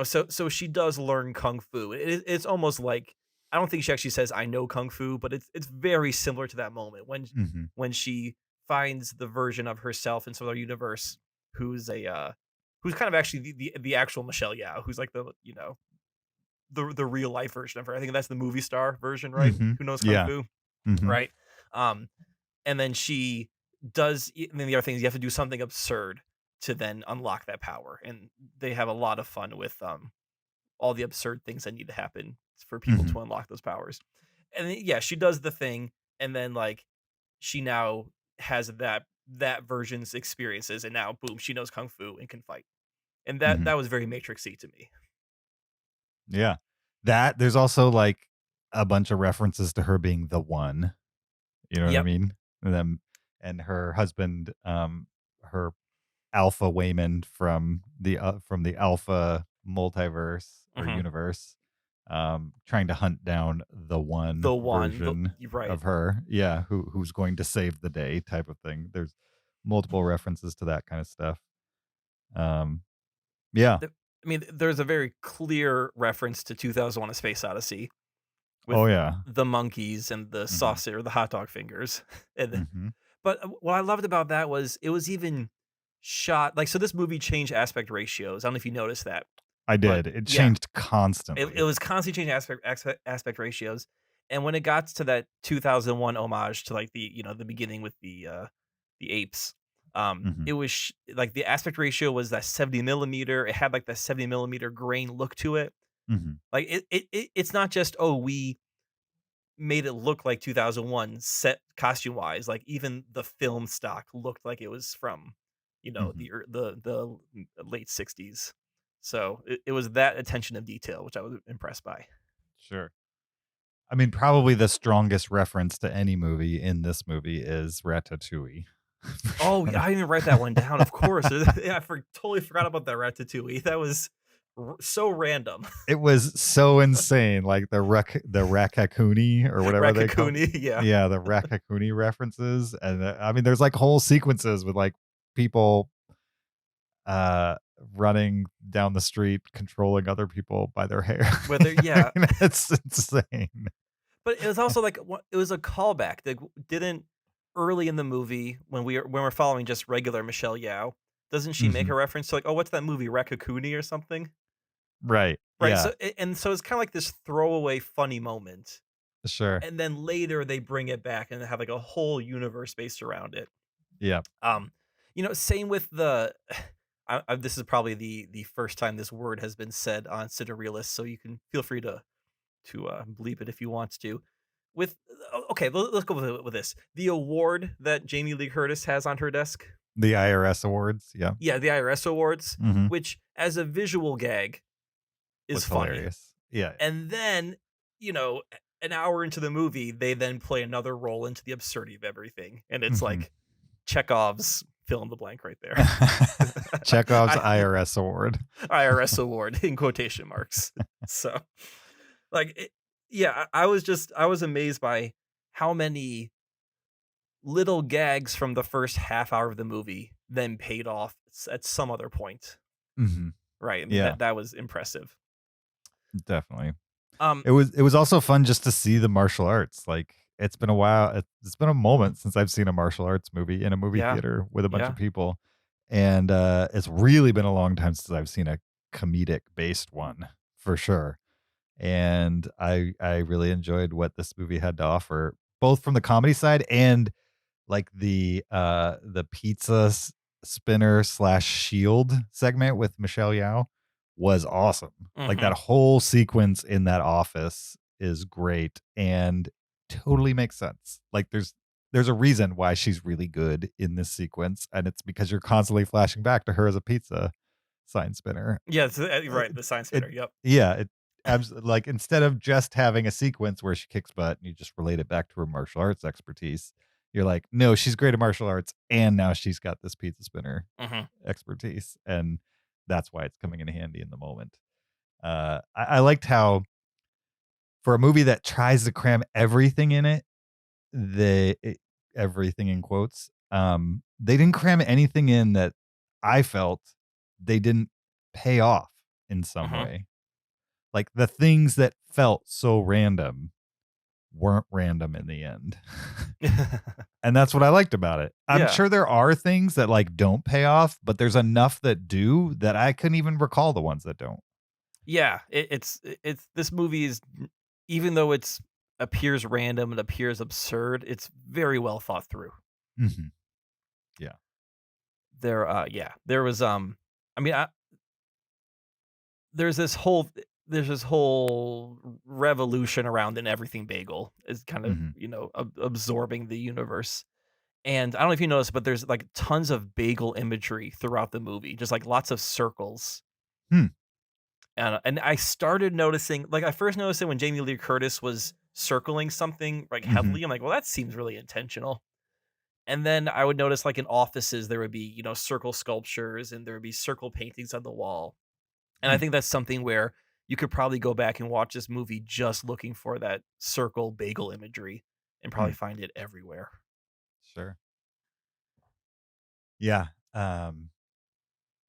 so she does learn kung fu. It's almost like, I don't think she actually says I know kung fu, but it's very similar to that moment Mhm. when she finds the version of herself in some other universe who's who's kind of actually the actual Michelle Yeoh, who's like the real life version of her. I think that's the movie star version, right? Mhm. Who knows kung Yeah. fu, Mhm. right? Um and then and then the other thing is you have to do something absurd to then unlock that power. And they have a lot of fun with all the absurd things that need to happen for people Mhm. to unlock those powers. And then, yeah, she does the thing, and then like she now has that version's experiences, and now boom, she knows kung fu and can fight. And that Mhm. was very Matrixy to me. Yeah. There's also like a bunch of references to her being the one. You know what I Yep. mean? And her husband, her Alpha Wayman from the Alpha multiverse or Hmm. universe, trying to hunt down the one The one, version you're right. of her. Yeah, who's going to save the day type of thing. There's multiple references to that kind of stuff. Um, yeah. I mean, there's a very clear reference to 2001: A Space Odyssey Oh with yeah. the monkeys and the Hmm. sausage or the hot dog fingers. And Hmm. but what I loved about that was it was even shot like, so this movie changed aspect ratios. I don't know if you noticed that, I but did. It yeah, changed it constantly. was constantly changing aspect ratios. And when it got to that 2001 homage to like the beginning with the apes, Hmm. it was like the aspect ratio was that 70 millimeter. It had like that 70 millimeter grain look to it. Hmm. Like it's not just, oh, we made it look like 2001 set costume wise. Like even the film stock looked like it was from Hmm. the late 60s. So it was that attention of detail which I was impressed by. Sure. I mean, probably the strongest reference to any movie in this movie is Ratatouille. For Oh, sure. I didn't even write that one down. Of course, yeah, totally forgot about that Ratatouille. That was so random. It was so insane, like the Rakakuni or whatever they call it. Raccacoonie, yeah. Yeah, the Rakakuni references, and I mean, there's like whole sequences with like people uh running down the street controlling other people by their hair. Whether yeah, I mean, it's insane. but it was also like it was a callback. Like, didn't early in the movie when we're following just regular Michelle Yeoh, doesn't she make Mhm. a reference to like, oh, what's that movie Raccacoonie or something? Right. Right. Yeah. So and so it's kind of like this throwaway funny moment, Sure. and then later they bring it back and have like a whole universe based around it. Yeah. Um, same with the. This is probably the first time this word has been said on Cinereelists, so you can feel free to bleep it if you want to. With okay, let's go with this. The award that Jamie Lee Curtis has on her desk, The IRS awards. Yeah. yeah, the IRS awards, Mhm. which as a visual gag is Was funny. hilarious. Yeah. And then, an hour into the movie, they then play another role into the absurdity of everything, and it's Mhm. like Chekhov's fill in the blank right there. Chekhov's I- IRS award. IRS award in quotation marks. So, yeah, I was amazed by how many little gags from the first half hour of the movie then paid off at some other point. Mhm. Right. I mean, Yeah. that was impressive. Definitely. Um, It was also fun just to see the martial arts. Like it's been a while. It's been a moment since I've seen a martial arts movie in a movie Yeah. theater with a bunch Yeah. of people. And it's really been a long time since I've seen a comedic based one for sure. And I really enjoyed what this movie had to offer, both from the comedy side and like the pizza spinner / shield segment with Michelle Yeoh was awesome. Like that whole sequence in that office is great and totally makes sense. Like there's a reason why she's really good in this sequence, and it's because you're constantly flashing back to her as a pizza sign spinner. yeah, right. The science It, spinner. Yep. yeah, it like instead of just having a sequence where she kicks butt and you just relate it back to her martial arts expertise, you're like, no, she's great at martial arts, and now she's got this pizza spinner expertise, and that's why it's coming in handy in the moment. I liked how for a movie that tries to cram everything in it, everything in quotes, they didn't cram anything in that I felt they didn't pay off in some way. Like the things that felt so random weren't random in the end. And that's what I liked about it. I'm Yeah. sure there are things that like don't pay off, but there's enough that do that I couldn't even recall the ones that don't. Yeah, it's this movie is, even though it's appears random and appears absurd, it's very well thought through. Mhm. Yeah. There was I mean, there's this whole revolution around an everything bagel is kind of, Mhm. absorbing the universe. And I don't know if you noticed, but there's like tons of bagel imagery throughout the movie, just like lots of circles. Hmm. And I started noticing, like I first noticed it when Jamie Lee Curtis was circling something like heavily. I'm like, well, that seems really intentional. And then I would notice like in offices there would be, circle sculptures and there would be circle paintings on the wall. And I Hmm. think that's something where you could probably go back and watch this movie just looking for that circle bagel imagery and probably find it everywhere. Sure. Yeah.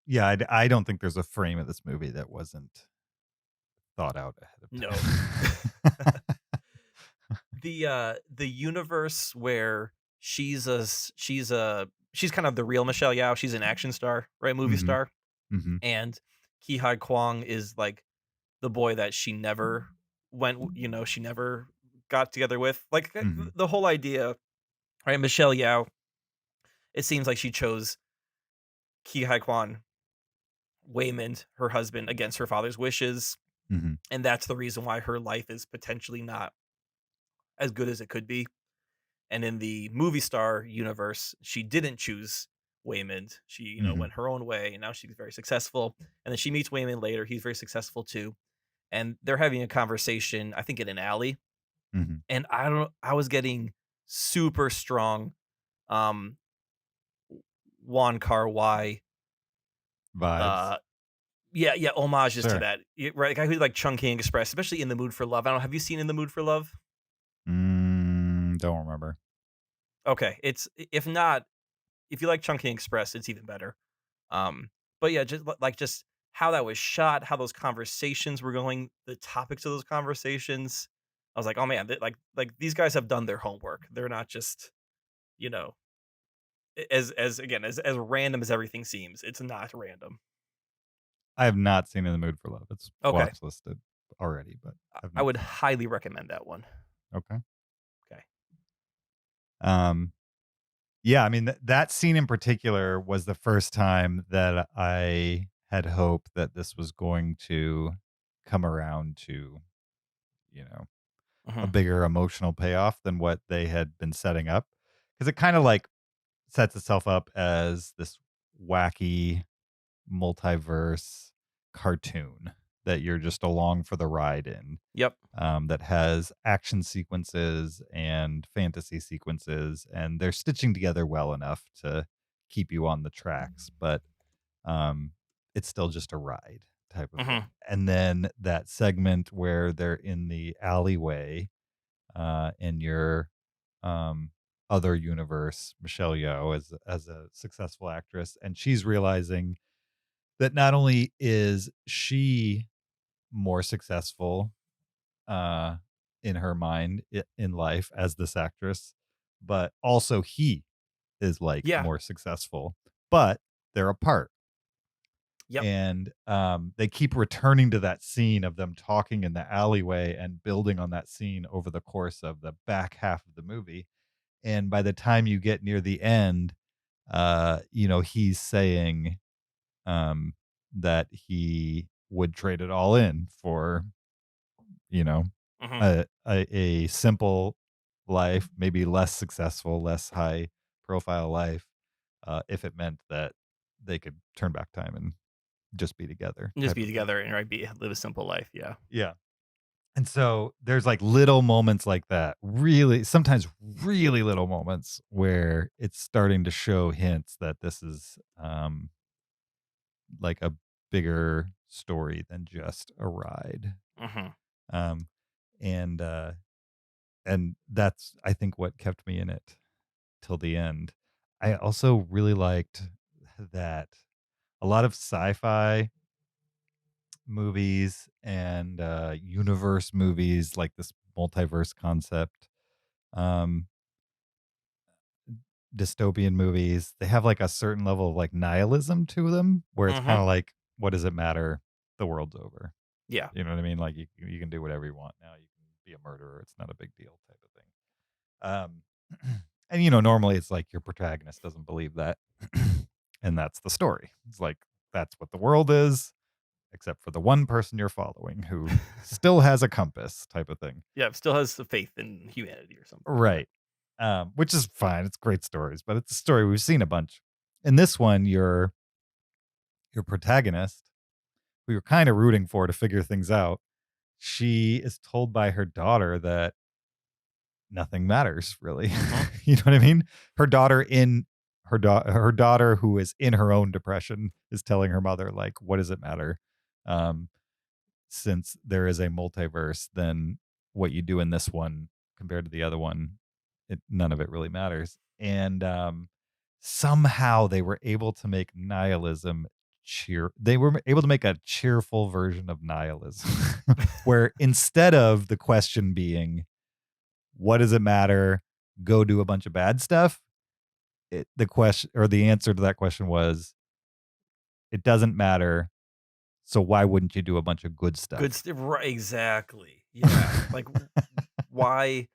Yeah, I don't think there's a frame of this movie that wasn't thought out ahead of No. time. The universe where she's kind of the real Michelle Yeoh. She's an action star, right? Movie Mhm. star. Mhm. And Ki Hai Kwong is like the boy that she never she never got together with. Like Mhm. the whole idea, right? Michelle Yeoh, it seems like she chose Ki Hai Kwan Waymond, her husband, against her father's wishes. Mhm. And that's the reason why her life is potentially not as good as it could be. And in the movie star universe, she didn't choose Waymond. She, Mhm. went her own way, and now she's very successful. And then she meets Waymond later. He's very successful too. and they're having a conversation, I think in an alley, Mhm. and I was getting super strong um Wong Kar-wai Vibes. uh yeah, homages to Sure. that. Right, the guy who did, like, Chungking Express, especially In the Mood for Love. I don't know, have you seen In the Mood for Love? Don't remember. Okay, it's if not, if you like Chungking Express, it's even better. Um, but yeah, just like just how that was shot, how those conversations were going, the topics of those conversations. I was like, oh man, like these guys have done their homework. They're not just, you know, as again as random as everything seems. It's not random. I have not seen In the Mood for Love. It's Okay, watch listed already, but I've I not would seen highly recommend that one. it. Okay. Okay. Um, yeah, I mean that scene in particular was the first time that I had hope that this was going to come around to, you know, a Hmm. bigger emotional payoff than what they had been setting up. Because it kind of like sets itself up as this wacky multiverse cartoon that you're just along for the ride in. Yep. That has action sequences and fantasy sequences, and they're stitching together well enough to keep you on the tracks, but um, it's still just a ride type of Hmm. thing. And then that segment where they're in the alleyway in your um, other universe, Michelle Yeoh as a successful actress, and she's realizing that not only is she more successful uh, in her mind in life as this actress, but also he is like Yeah. more successful, but they're apart. Yep. And they keep returning to that scene of them talking in the alleyway and building on that scene over the course of the back half of the movie. And by the time you get near the end, he's saying um, that he would trade it all in for, you know, Hmm. a simple life, maybe less successful, less high profile life, if it meant that they could turn back time and just be together, Just type be of thing. together and right, be live a simple life. Yeah. Yeah. And so there's like little moments like that, really, sometimes really little moments where it's starting to show hints that this is like a bigger story than just a ride. Hmm. Um, and that's I think what kept me in it till the end. I also really liked that a lot of sci-fi movies and universe movies, like this multiverse concept, um, dystopian movies, they have like a certain level of like nihilism to them, where it's kind Hmm. of like, what does it matter? The world's over. Yeah. You know what I mean? Like you can do whatever you want now. You can be a murderer. It's not a big deal, type of thing. And normally it's like your protagonist doesn't believe that, and that's the story. It's like that's what the world is, except for the one person you're following who still has a compass, type of thing. Yeah. Still has the faith in humanity or something like that. Right. Which is fine. It's great stories, but it's a story we've seen a bunch. In this one, your protagonist, who you're kind of rooting for to figure things out, she is told by her daughter that nothing matters really. Hmm. You know what I mean? Her daughter in her daughter who is in her own depression is telling her mother like, what does it matter? Um, since there is a multiverse, then what you do in this one compared to the other one, none of it really matters. And somehow they were able to make nihilism they were able to make a cheerful version of nihilism where instead of the question being what does it matter, go do a bunch of bad stuff, the question or the answer to that question was it doesn't matter, so why wouldn't you do a bunch of good stuff? Right, exactly. Yeah. Like why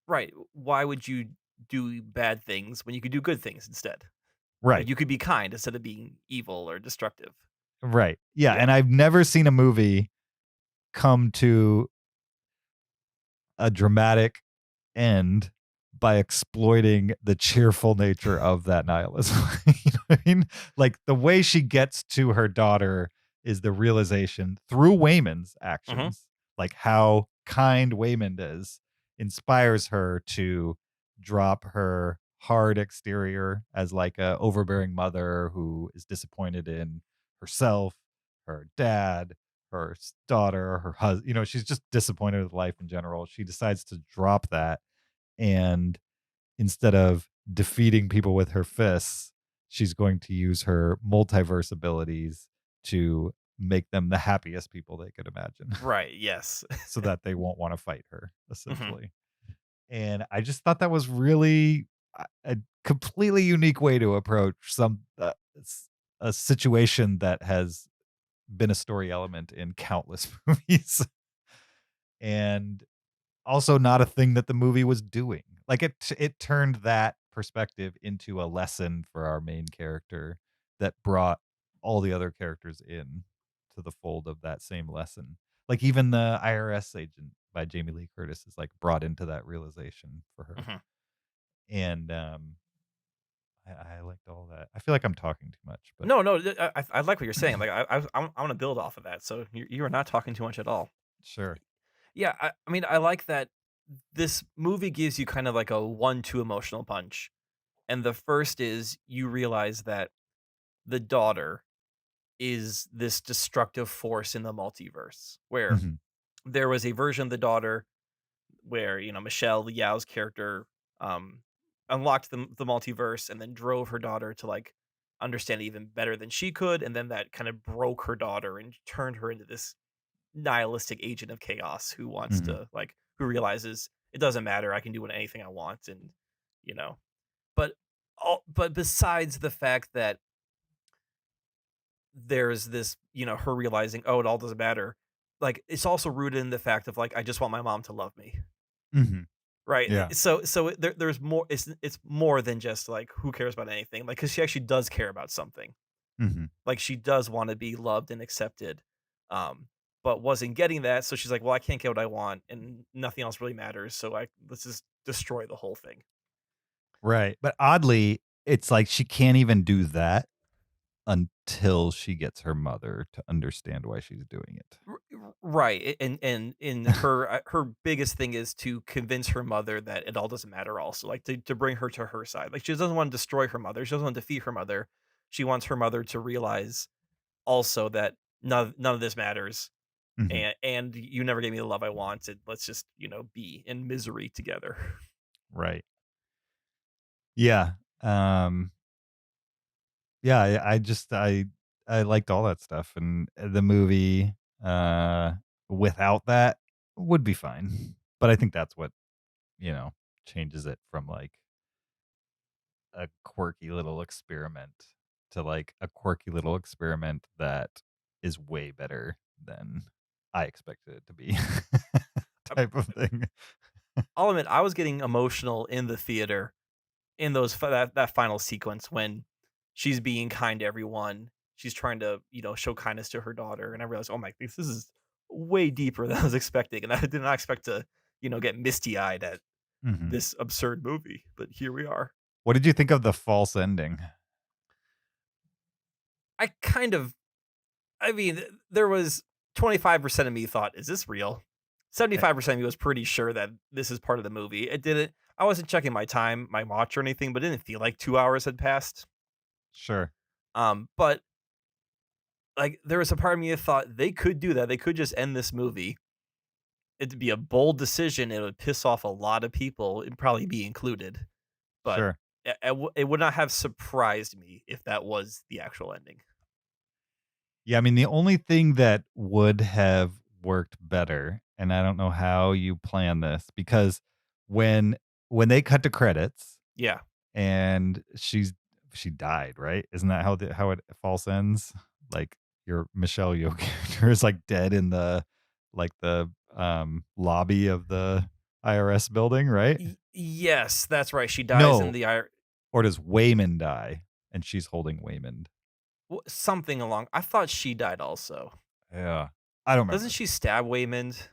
right, why would you do bad things when you could do good things instead? Like Right. you could be kind instead of being evil or destructive. Right. Yeah, Yeah. and I've never seen a movie come to a dramatic end by exploiting the cheerful nature of that nihilism. You know what I mean? Like the way she gets to her daughter is the realization through Waymond's Mhm. actions, like how kind Waymond is, inspires her to drop her hard exterior as like a overbearing mother who is disappointed in herself, her dad, her daughter, her husband. You know, she's just disappointed with life in general. She decides to drop that, and instead of defeating people with her fists, she's going to use her multiverse abilities to make them the happiest people they could imagine Right. Yes. so that they won't want to fight her, Mhm. essentially. And I just thought that was really a completely unique way to approach a situation that has been a story element in countless movies, and also not a thing that the movie was doing. Like it turned that perspective into a lesson for our main character that brought all the other characters in to the fold of that same lesson. Like even the IRS agent by Jamie Lee Curtis is like brought into that realization for her. Mhm. And I liked all that. I feel like I'm talking too much, but No, no, I like what you're saying. Like I want to build off of that. So you are not talking too much at all. sure. Yeah, I mean, I like that this movie gives you kind of like a 1-2 emotional punch. And the first is you realize that the daughter is this destructive force in the multiverse, where Mhm. there was a version of the daughter where, Michelle Yeoh's character um unlocked the multiverse and then drove her daughter to like understand it even better than she could, and then that kind of broke her daughter and turned her into this nihilistic agent of chaos who wants Mhm. to like who realizes it doesn't matter, I can do anything I want. And you know but but besides the fact that there's this, her realizing, oh, it all doesn't matter, like it's also rooted in the fact of like, I just want my mom to love me. Mhm. Right. Yeah. There's more. It's more than just like who cares about anything. Like, because she actually does care about something. Mhm. Like she does want to be loved and accepted, but wasn't getting that. So she's like, well, I can't get what I want, and nothing else really matters. So let's just destroy the whole thing. Right. But oddly, it's like she can't even do that until she gets her mother to understand why she's doing it. Right. And in her biggest thing is to convince her mother that it all doesn't matter. Also, like to bring her to her side. Like she doesn't want to destroy her mother. She doesn't want to defeat her mother. She wants her mother to realize also that none of this matters, Mhm. and you never gave me the love I wanted. Let's just, be in misery together. Right. Yeah. Um, yeah, I liked all that stuff, and the movie, uh, without that would be fine. But I think that's what, you know, changes it from, like, a quirky little experiment to, like, a quirky little experiment that is way better than I expected it to be Uh, type of thing. I'll admit, I was getting emotional in the theater in that final sequence when she's being kind to everyone. She's trying to, show kindness to her daughter, and I realized, oh my, this is way deeper than I was expecting, and I did not expect to, get misty eyed at Mhm. this absurd movie. But here we are. What did you think of the false ending? I kind of I mean, there was 25% of me thought, "Is this real?" Eh, 75% of me was pretty sure that this is part of the movie. It didn't I wasn't checking my watch or anything, but it didn't feel like 2 hours had passed. sure. But, like, there was a part of me that thought they could do that. They could just end this movie. It'd be a bold decision. It would piss off a lot of people, and probably be included. But Sure. it would not have surprised me if that was the actual ending. Yeah, I mean, the only thing that would have worked better, and I don't know how you plan this, because when when they cut to credits Yeah. and she died, right? Isn't that how it false ends? Like your Michelle Yeoh character is like dead in the lobby of the IRS building, right? Yes, that's right. She dies in No, the or does Waymond die and she's holding Waymond? something along. I thought she died also. Yeah. I don't Doesn't remember. she stab Waymond?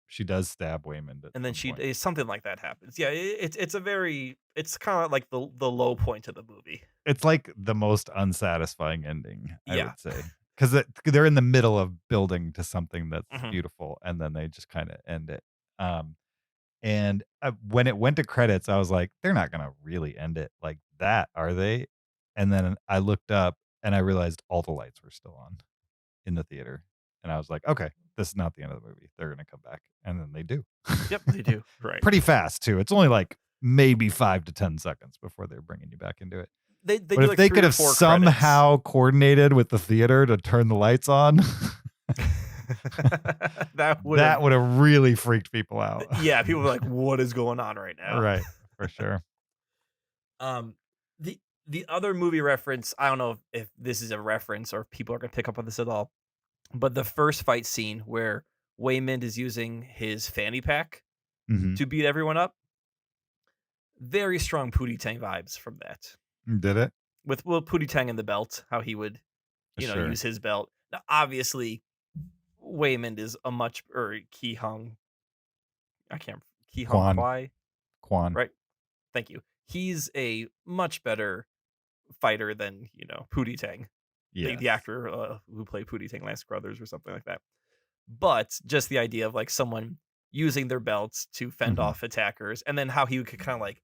She does stab Waymond at And then some point. something like that happens. Yeah, it's kind of like the low point of the movie. It's like the most unsatisfying ending, I Yeah. would say. because they're in the middle of building to something that's Mhm. beautiful, and then they just kind of end it. And when it went to credits, I was like, they're not gonna really end it like that, are they? And then I looked up and I realized all the lights were still on in the theater, and I was like, okay, this is not the end of the movie. They're gonna come back, and then they do. Yep, they do. Right. Pretty fast too. It's only like maybe 5 to 10 seconds before they're bringing you back into it. They But do if like they 3 could or have 4 credits. somehow coordinated with the theater to turn the lights on, that would that would have really freaked people out. Yeah, people were like, "What is going on right now?" Right, for sure. The other movie reference, I don't know if this is a reference or if people are gonna pick up on this at all, but the first fight scene where Waymond is using his fanny pack Mhm. to beat everyone up, very strong Pootie Tang vibes from that. Did it? With Pootie Tang and the belt, how he would, Sure. use his belt. Now, obviously, Waymond is a much or Ki Hong. I can't Ki Hong Quan. Kwai, Quan. right? Thank you. He's a much better fighter than Pootie Tang, Yes. the actor who played Pootie Tang Lance Brothers or something like that. But just the idea of like someone using their belts to fend Mhm. off attackers, and then how he could kind of like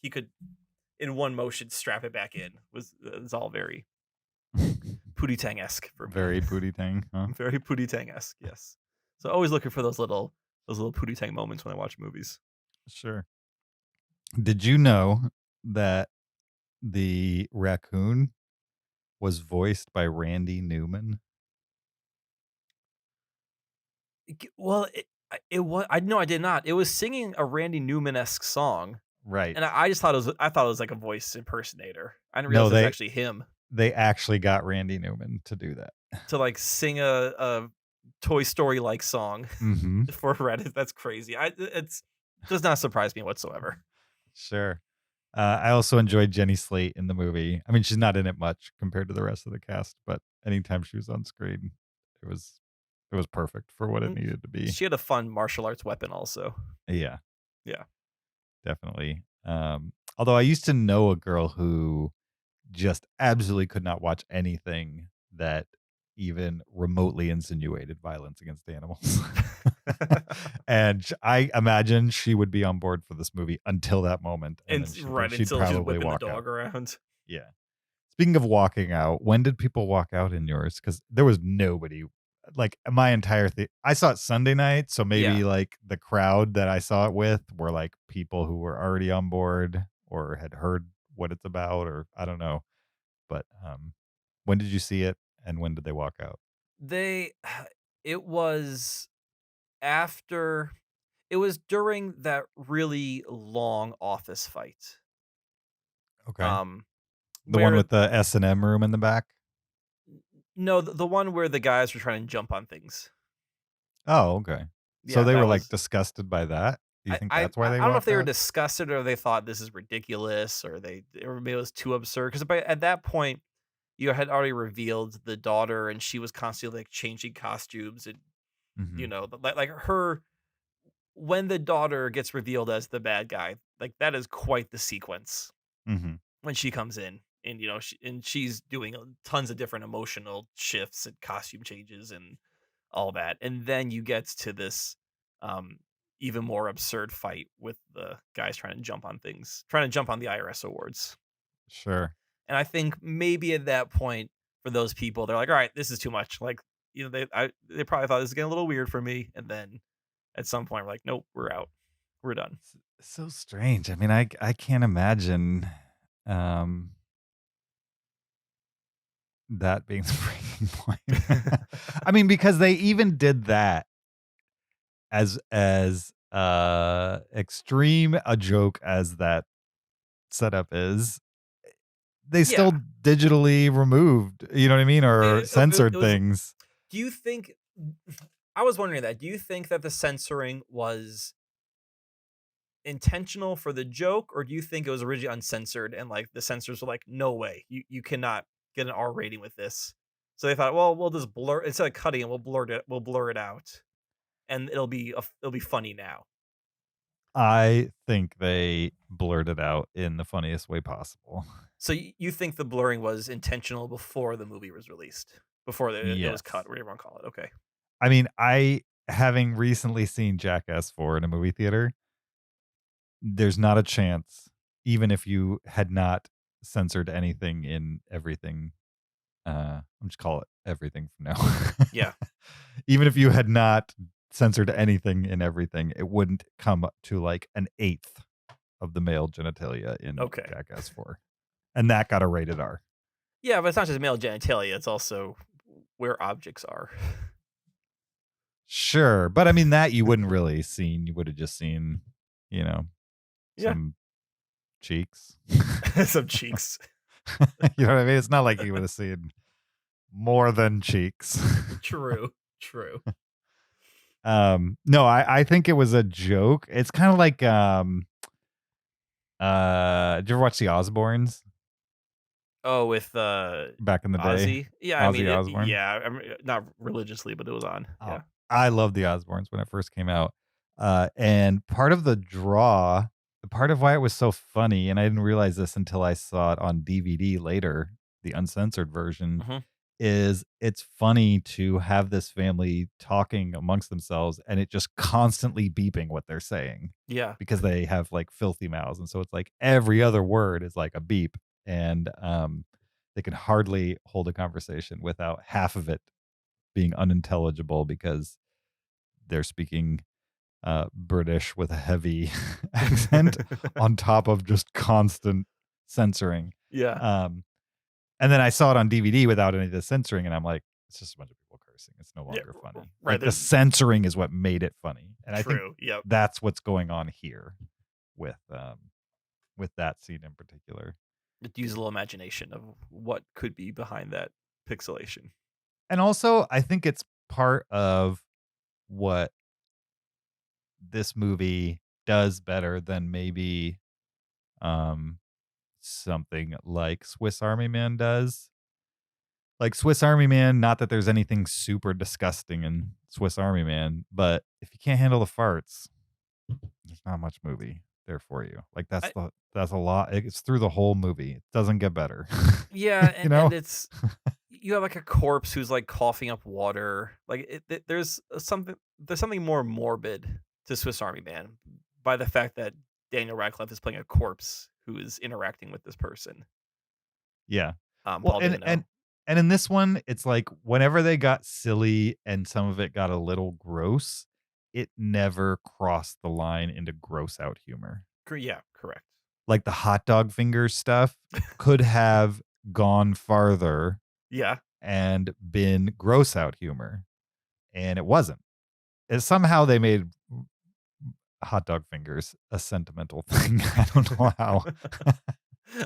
he could in one motion strap it back in was all very Pootie Tang esque for me. Very Pootie Tang, huh? Very Pootie Tang esque, yes. So always looking for those little Pootie Tang moments when I watch movies. Sure. Did you know that the raccoon was voiced by Randy Newman? Well, it was. I no, I did not. It was singing a Randy Newman esque song, Right. and I just thought it was. I thought it was like a voice impersonator. I didn't No, realize it was actually him They actually got Randy Newman to do that. to like sing a Toy Story like song Mhm. for Reddit. That's crazy. It's does not surprise me whatsoever. Sure. I also enjoyed Jenny Slate in the movie. I mean, she's not in it much compared to the rest of the cast, but anytime she was on screen, it was perfect for what it Mm, needed to be. She had a fun martial arts weapon, also. Yeah. Yeah. Definitely. Although I used to know a girl who just absolutely could not watch anything that even remotely insinuated violence against animals. And I imagine she would be on board for this movie until that moment. And then she'd until she's probably whipping the walk dog out. around. Yeah. Speaking of walking out, when did people walk out in yours? Because there was nobody. Like my entire thing, I saw it Sunday night, so maybe Yeah. like the crowd that I saw it with were like people who were already on board or had heard what it's about, or I don't know. But when did you see it, and when did they walk out? They it was after it was during that really long office fight. Okay, Um the one where with the S&M room in the back. no, the one where the guys were trying to jump on things. Oh, okay. So Yeah, they that were like was disgusted by that. Do you think that's why I they don't know if walked they were out? disgusted or they thought this is ridiculous or maybe it was too absurd because at that point you had already revealed the daughter and she was constantly like changing costumes and Hmm. like her when the daughter gets revealed as the bad guy, like that is quite the sequence Hmm. when she comes in and she's doing tons of different emotional shifts and costume changes and all that. And then you get to this um even more absurd fight with the guys trying to jump on things, trying to jump on the IRS awards. Sure. And I think maybe at that point for those people, they're like, all right, this is too much. Like, they probably thought this was getting a little weird for me. And then at some point we're like, nope, we're out. We're done. So strange. I mean, I can't imagine um that being the breaking point. I mean, because they even did that as extreme a joke as that setup is, they Yeah. still digitally removed, you know what I mean, or It censored was, things. do you think, I was wondering that, do you think that the censoring was intentional for the joke, or do you think it was originally uncensored and like the censors were like, no way, you cannot get an R rating with this? So they thought, well, we'll just blur instead of cutting it, we'll blur it out, and it'll be funny now. I think they blurred it out in the funniest way possible. So you think the blurring was intentional before the movie was released? before it was Yes. cut, whatever you want to call it. Okay. I mean, having recently seen Jackass 4 in a movie theater, there's not a chance, even if you had not censored anything in everything. I'm just call it everything from now. Yeah. Even if you had not censored anything in everything, it wouldn't come up to like an eighth of the male genitalia in Okay. Jackass 4. And that got a rated R. Yeah, but it's not just male genitalia, it's also where objects are. Sure. But I mean, that you wouldn't really seen. You would have just seen, you know, Yeah. some cheeks. Some cheeks. You know what I mean? It's not like you would have seen more than cheeks. True. No, I think it was a joke. It's kind of like did you ever watch the Osbournes Oh, with back in the day? Ozzy? Yeah, I mean, Ozzy Osbourne? I mean, not religiously, but it was on. Oh, Yeah. I love the Osbournes when it first came out. And part of the draw, part of why it was so funny, and I didn't realize this until I saw it on DVD later, the uncensored version, Mhm. is it's funny to have this family talking amongst themselves and it just constantly beeping what they're saying Yeah. because they have like filthy mouths. And so it's like every other word is like a beep. And they can hardly hold a conversation without half of it being unintelligible because they're speaking British with a heavy accent on top of just constant censoring. Yeah. And then I saw it on DVD without any of the censoring, and I'm like, it's just a bunch of people cursing. It's no longer funny. right, Like the there's- censoring is what made it funny, and I think True. Yep. that's what's going on here with that scene in particular. Use a little imagination of what could be behind that pixelation. And also, I think it's part of what this movie does better than maybe something like Swiss Army Man does. Like Swiss Army Man, not that there's anything super disgusting in Swiss Army Man, but if you can't handle the farts, there's not much movie there for you. Like that's a lot. It's through the whole movie. It doesn't get better. Yeah, You know? and it's you have like a corpse who's like coughing up water. Like there's something more morbid to Swiss Army Man by the fact that Daniel Radcliffe is playing a corpse who is interacting with this person. Yeah. Well, Paul Dano. and in this one, it's like whenever they got silly and some of it got a little gross, it never crossed the line into gross out humor. Yeah, correct. Like the hot dog fingers stuff could have gone farther Yeah. and been gross out humor, and it wasn't. And somehow they made hot dog fingers a sentimental thing. I don't know how.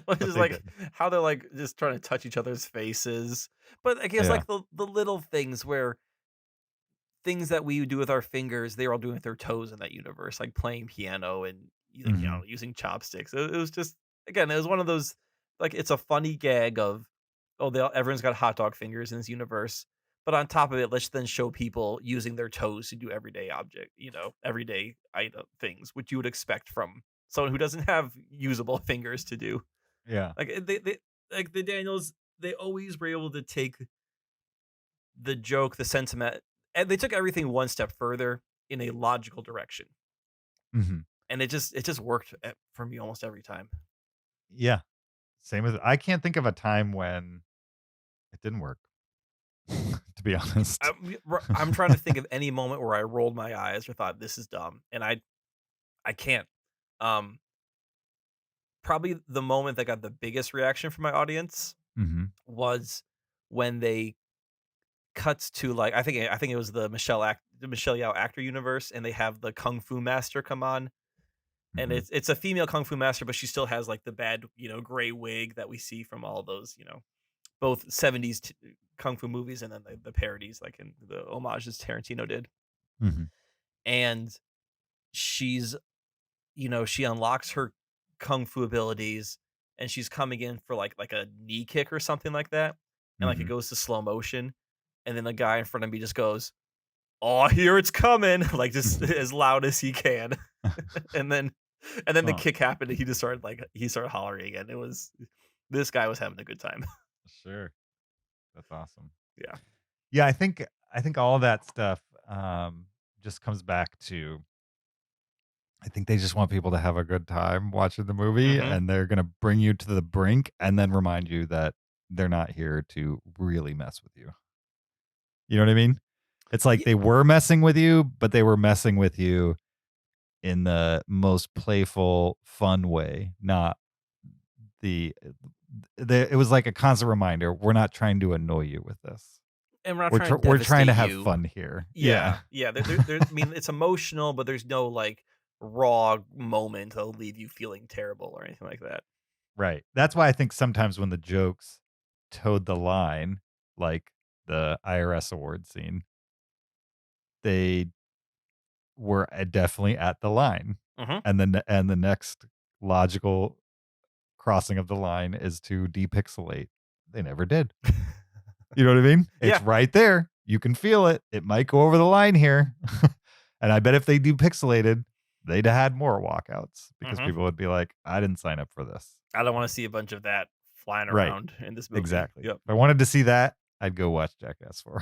Which is they like did. how they're like just trying to touch each other's faces. But I guess Yeah. like the little things where things that we do with our fingers, they're all doing with their toes in that universe, like playing piano and Mhm. using chopsticks. It was just again, it was one of those like it's a funny gag of everyone's got hot dog fingers in this universe. But on top of it, let's then show people using their toes to do everyday item things, which you would expect from someone who doesn't have usable fingers to do. Yeah. Like they like the Daniels, they always were able to take the joke, the sentiment, and they took everything one step further in a logical direction, Mhm. and it just worked for me almost every time. Yeah. Same as I can't think of a time when it didn't work. To be honest. I'm trying to think of any moment where I rolled my eyes or thought this is dumb, and I can't. Um, Probably the moment that got the biggest reaction from my audience Mhm. was when they cuts to like I think it was the Michelle Yeoh actor universe, and they have the kung fu master come on, and Mhm. it's a female kung fu master, but she still has like the bad gray wig that we see from all those both 70s kung fu movies and then the parodies like in the homages Tarantino did, Mhm. and she's she unlocks her kung fu abilities and she's coming in for like a knee kick or something like that, and like it Mhm. goes to slow motion, and then the guy in front of me just goes, "Oh, here it's coming!" like just as loud as he can, and then the Huh. kick happened, and he started hollering again. This guy was having a good time. Sure. That's awesome. Yeah. Yeah, I think all that stuff just comes back to I think they just want people to have a good time watching the movie, Mhm. and they're going to bring you to the brink and then remind you that they're not here to really mess with you. You know what I mean? It's like Ye they were messing with you, but they were messing with you in the most playful, fun way, not the it was like a constant reminder, we're not trying to annoy you with this. and we're not We're trying to we're trying to devastate have you. fun here. Yeah. Yeah. Yeah, there I mean, it's emotional, but there's no, like, raw moment that'll leave you feeling terrible or anything like that. Right. That's why I think sometimes when the jokes towed the line, like the IRS award scene, they were definitely at the line. Mhm. And the next logical crossing of the line is to depixelate. They never did. You know what I mean? It's Yeah. right there. You can feel it. It might go over the line here. And I bet if they depixelated, they'd have had more walkouts because Mhm. people would be like, I didn't sign up for this. I don't wanna see a bunch of that flying Right. around in this movie. Exactly. Yep. If I wanted to see that, I'd go watch Jackass 4.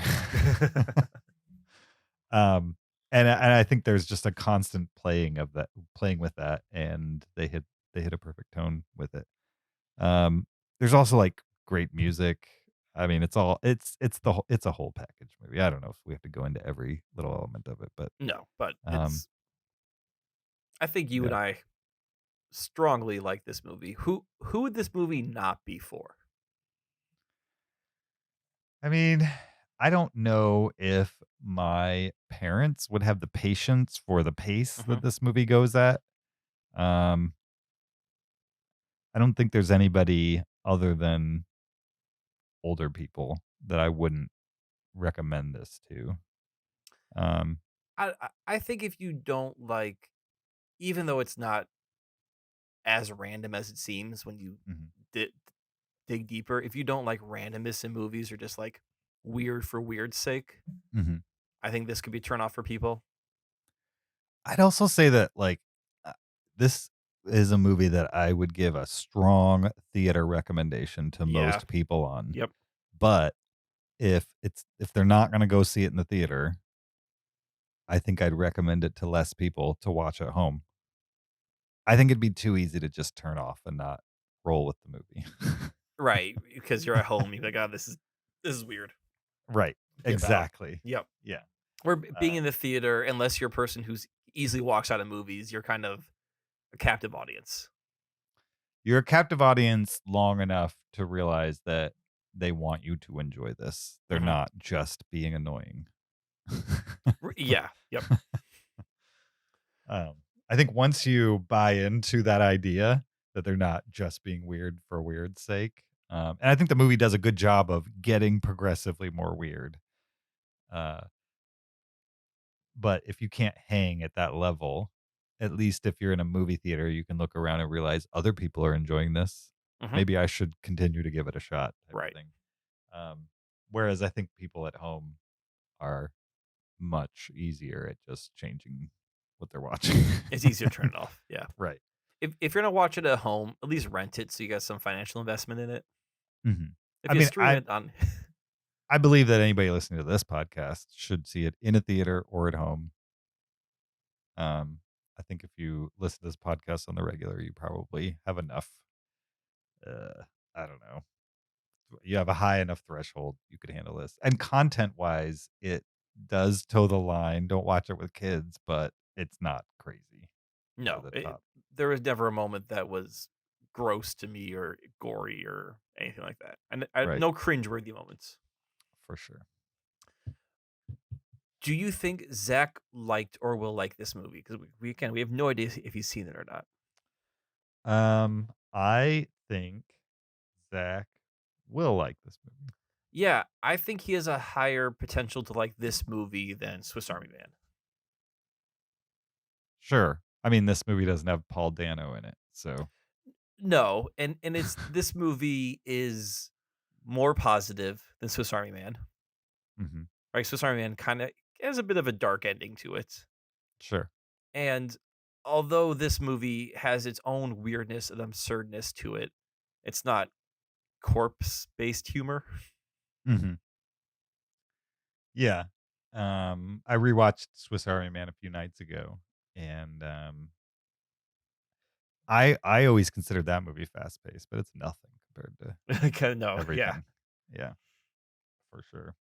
um, and I think there's just a constant playing with that, and they hit a perfect tone with it. Um, there's also like great music. I mean, it's a whole package movie. I don't know if we have to go into every little element of it, but No, but um, I think you and yeah. I strongly like this movie. Who would this movie not be for? I mean, I don't know if my parents would have the patience for the pace that Mhm. this movie goes at. Um, I don't think there's anybody other than older people that I wouldn't recommend this to. Um, I think if you don't like, even though it's not as random as it seems when you mhm, di dig deeper, if you don't like randomness in movies or just like weird for weird's sake, mhm. I think this could be a turn off for people. I'd also say that like uh, this is a movie that I would give a strong theater recommendation to Yeah. most people on. Yep. But if they're not going to go see it in the theater, I think I'd recommend it to less people to watch at home. I think it'd be too easy to just turn off and not roll with the movie. Right, because you're at home, you're like, "Oh, this is weird. Right. Dip out." Exactly. Yep. Yeah. Where being Um, in the theater, unless you're a person who's easily walks out of movies, you're kind of a captive audience. you're a captive audience long enough to realize that they want you to enjoy this. They're Mhm. not just being annoying. Yeah. Yep. um, I think once you buy into that idea that they're not just being weird for weird's sake, and I think the movie does a good job of getting progressively more weird. Uh, but if you can't hang at that level, at least if you're in a movie theater, you can look around and realize other people are enjoying this. Mhm. Maybe I should continue to give it a shot, type of Right. thing. Um, whereas I think people at home are much easier at just changing what they're watching. It's easier to turn it off. Yeah. Right. If you're gonna watch it at home, at least rent it so you got some financial investment in it. Mhm. If I you mean, stream it on I believe that anybody listening to this podcast should see it in a theater or at home. I think if you listen to this podcast on the regular, you probably have enough. I don't know. You have a high enough threshold you could handle this. And content wise, it does toe the line. Don't watch it with kids, but it's not crazy over no, the it, top there was never a moment that was gross to me or gory or anything like that. And right no cringeworthy moments. for sure. Do you think Zach liked or will like this movie? Because we have no idea if he's seen it or not. I think Zach will like this movie. Yeah, I think he has a higher potential to like this movie than Swiss Army Man. Sure. I mean, this movie doesn't have Paul Dano in it, so No, and it's this movie is more positive than Swiss Army Man. mhm, Right? Swiss Army Man kind of has a bit of a dark ending to it. sure. And although this movie has its own weirdness and absurdness to it, it's not corpse based humor. Mhm. Yeah. I rewatched Swiss Army Man a few nights ago, and I always considered that movie fast paced, but it's nothing compared to No, yeah. everything. Yeah, for sure.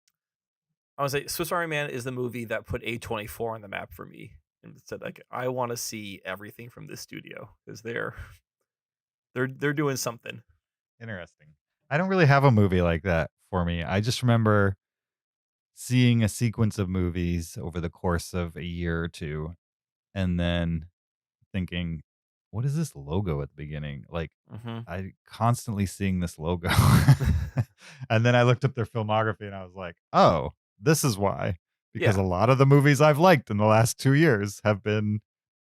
I would say Swiss Army Man is the movie that put A24 on the map for me and said like I want to see everything from this studio because they're doing something. Interesting. I don't really have a movie like that for me. I just remember seeing a sequence of movies over the course of a year or two, and then thinking, "What is this logo at the beginning?" Like, Hmm. I constantly seeing this logo. And then I looked up their filmography and I was like, "Oh, this is why." Because Yeah, a lot of the movies I've liked in the last 2 years have been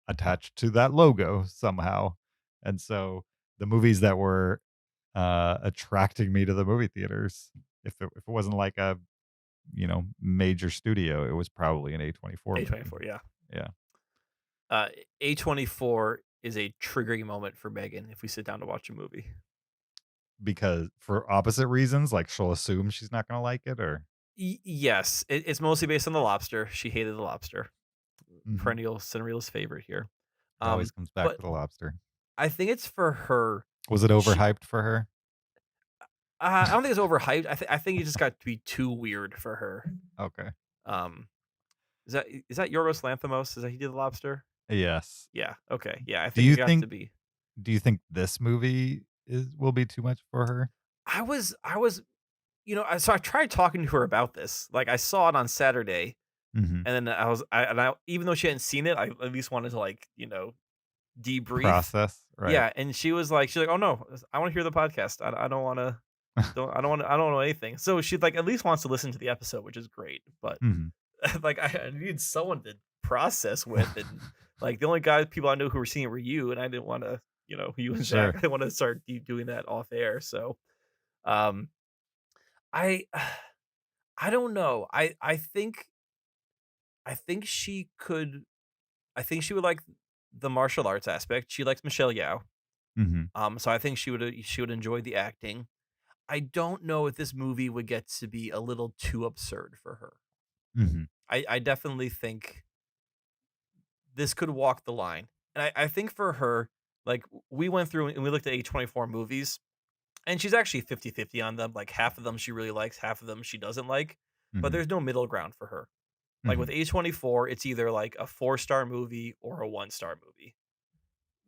attached to that logo somehow. And so the movies that were attracting me to the movie theaters, if it wasn't like a, major studio, it was probably an A24 movie. A24. Yeah, Yeah. uh, A24 is a triggering moment for Megan if we sit down to watch a movie. Because for opposite reasons, like she'll assume she's not gonna like it or Yes, it's mostly based on the lobster. She hated the lobster. Mhm. Perennial Cinereelists favorite here. It always comes back But to the lobster. I think it's for her. Was it She, overhyped for her? I don't think it's overhyped. I think it just got to be too weird for her. Okay. Um, is that Yorgos Lanthimos? Is that he did the lobster? Yes. Yeah. Okay. Yeah. I Do think it you got to think be. do you think this movie will be too much for her? I was, so I tried talking to her about this. Like I saw it on Saturday, Mhm. and then I even though she hadn't seen it, I at least wanted to like debrief. Process, right. Yeah, and she's like, oh no, I want to hear the podcast. I don't want to. I don't know anything. So she like at least wants to listen to the episode, which is great. But Mhm. like I need someone to process with, and like the only people I knew who were seeing it were you, and I didn't want to, you and Zach. I Sure. didn't want to start doing that off air. So, um, I I don't know. I think she could. I think she would like the martial arts aspect. She likes Michelle Yeoh. Mhm. So I think she would enjoy the acting. I don't know if this movie would get to be a little too absurd for her. Mhm. I definitely think this could walk the line. And I think for her, like we went through and we looked at A24 movies, and she's actually 50-50 on them. Like half of them she really likes, half of them she doesn't like. But Mhm. there's no middle ground for her. Like with Mhm. A24, it's either like a 4-star movie or a 1-star movie.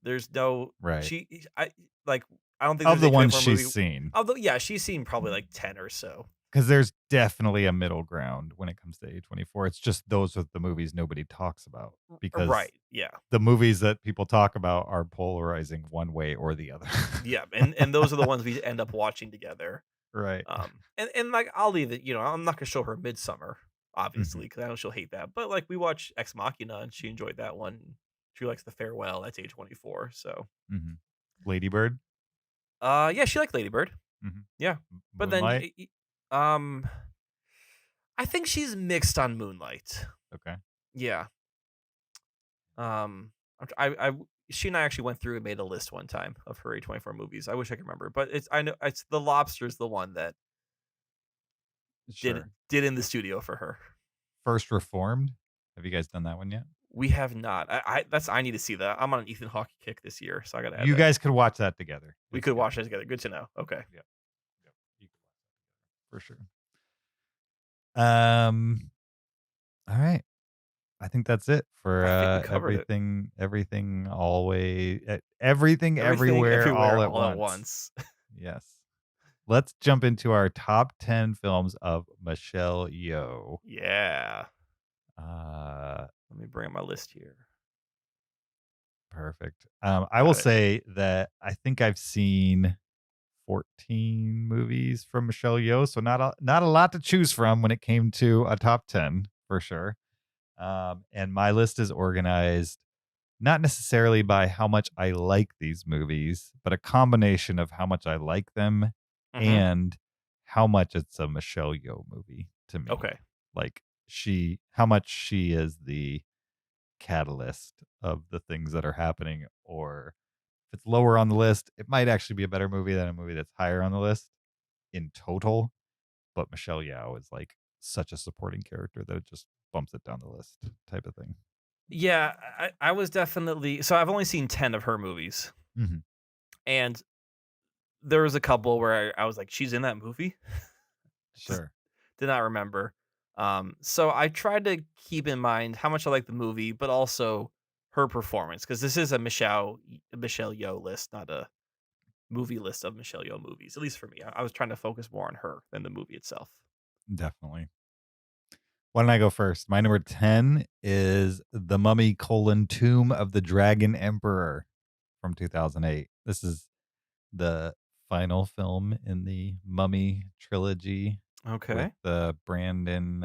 There's no Right. she I like I don't think Of there's the a ones 24 she's movie. seen. Although yeah, she's seen probably like 10 or so. 'Cause there's definitely a middle ground when it comes to A24. It's just those are the movies nobody talks about because Right. Yeah. the movies that people talk about are polarizing one way or the other. Yeah. And those are the ones we end up watching together. Right. And like I'll leave it, I'm not gonna show her Midsummer, Mhm. obviously, because I know she'll hate that. But like we watched Ex Machina and she enjoyed that one. She likes The Farewell, that's A24. So Mhm. Lady Bird? yeah, she liked Lady Bird. Mhm. Yeah. But then Moonlight? I think she's mixed on Moonlight. Okay. Yeah. I she and I actually went through and made a list one time of her A24 movies. I wish I could remember, but I know it's The Lobster's the one that did Sure. did in the studio for her. First Reformed? Have you guys done that one yet? We have not. I need to see that. I'm on an Ethan Hawke kick this year, so I gotta add You that. guys could watch that together. We It's could good. watch that together. Good to know. Okay. Yep. Yep. You could watch that together for sure. Um, all right. I think that's it for I think we covered it. everything always everything Everything everywhere everywhere all at all at once. once. Yes. Let's jump into our top 10 films of Michelle Yeoh. Yeah. Uh Let me bring up my list here. Perfect. I will Got it. say that I think I've seen 14 movies from Michelle Yeoh, so not a lot to choose from when it came to a top 10 for sure. And my list is organized not necessarily by how much I like these movies, but a combination of how much I like them Mhm. and how much it's a Michelle Yeoh movie to me. Okay. Like how much she is the catalyst of the things that are happening, or if it's lower on the list, it might actually be a better movie than a movie that's higher on the list in total. But Michelle Yeoh is like such a supporting character that it just bumps it down the list type of thing. Yeah, I was definitely so I've only seen 10 of her movies, Mm-hmm. and there was a couple where I was like, she's in that movie. Just Sure. did not remember. So I tried to keep in mind how much I like the movie, but also her performance, because this is a Michelle Yeoh list, not a movie list of Michelle Yeoh movies. At least for me, I was trying to focus more on her than the movie itself. Definitely. Why don't I go first? My number 10 is The Mummy: Tomb of the Dragon Emperor from 2008. This is the final film in the Mummy trilogy with Okay, Brandon,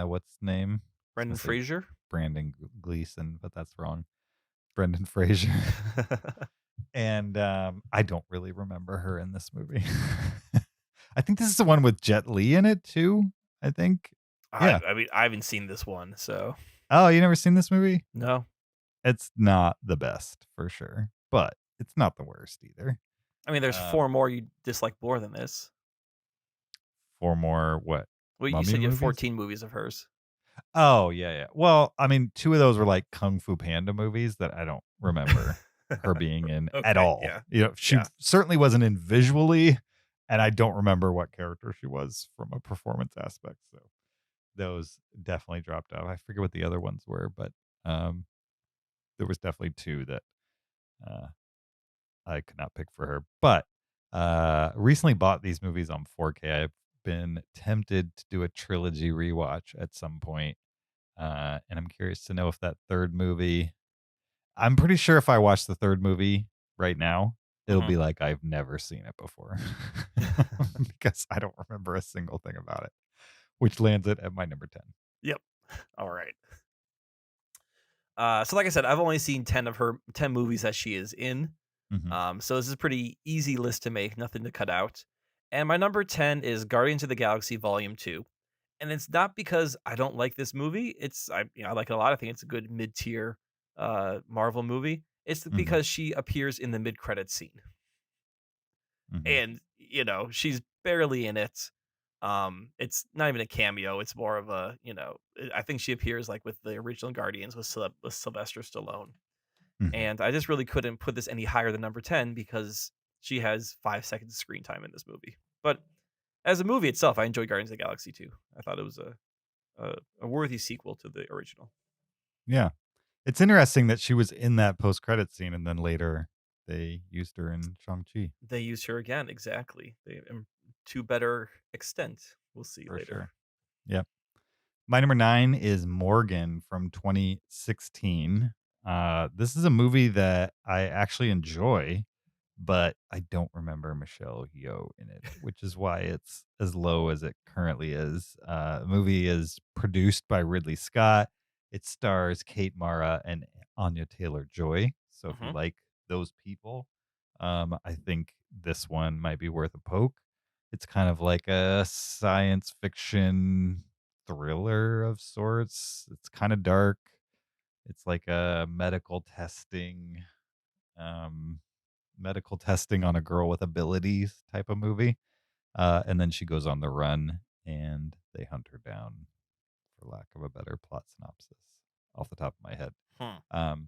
what's his name? I was Brendan gonna say Fraser. Brandon Gleeson, but that's wrong. Brendan Fraser. And I don't really remember her in this movie. I think this is the one with Jet Li in it too. I think. Yeah. I mean, I haven't seen this one, so Oh, you never seen this movie? no. It's not the best for sure, but it's not the worst either. I mean, there's 4 more you dislike more than this. 4 more what? Well, you Mummy said you have movies? 14 movies of hers. Oh, yeah. Well, I mean, 2 of those were like Kung Fu Panda movies that I don't remember her being in at Okay, all. yeah. You know, she Yeah. certainly wasn't in visually, and I don't remember what character she was from a performance aspect. So those definitely dropped out. I forget what the other ones were, but there was definitely 2 that uh, I could not pick for her. But recently bought these movies on 4K. I've been tempted to do a trilogy rewatch at some point. And I'm curious to know if that third movie, I'm pretty sure if I watch the third movie right now, it'll Mhm. be like I've never seen it before because I don't remember a single thing about it, which lands it at my number 10. Yep. All right. So like I said, I've only seen 10 of her 10 movies that she is in. Mm-hmm. So this is a pretty easy list to make, nothing to cut out. And my number 10 is Guardians of the Galaxy Volume 2. And it's not because I don't like this movie. I like it a lot. I think it's a good mid-tier Marvel movie. It's Mm-hmm. because she appears in the mid-credits scene. Mm-hmm. And she's barely in it. It's not even a cameo. It's more of a, I think she appears like with the original Guardians with Sylvester Stallone. Mm-hmm. And I just really couldn't put this any higher than number 10 because she has 5 seconds of screen time in this movie. But as a movie itself, I enjoyed Guardians of the Galaxy too. I thought it was a worthy sequel to the original. Yeah. It's interesting that she was in that post-credit scene and then later they used her in Shang-Chi. They used her again, exactly. To better extent. We'll see For later. sure. Yep. My number 9 is Morgan from 2016. This is a movie that I actually enjoy, but I don't remember Michelle Yeoh in it, which is why it's as low as it currently is. The movie is produced by Ridley Scott. It stars Kate Mara and Anya Taylor-Joy. So if you Mhm. like those people, I think this one might be worth a poke. It's kind of like a science fiction thriller of sorts. It's kind of dark. It's like a um, medical testing on a girl with abilities type of movie. And then she goes on the run and they hunt her down, for lack of a better plot synopsis off the top of my head. Hmm.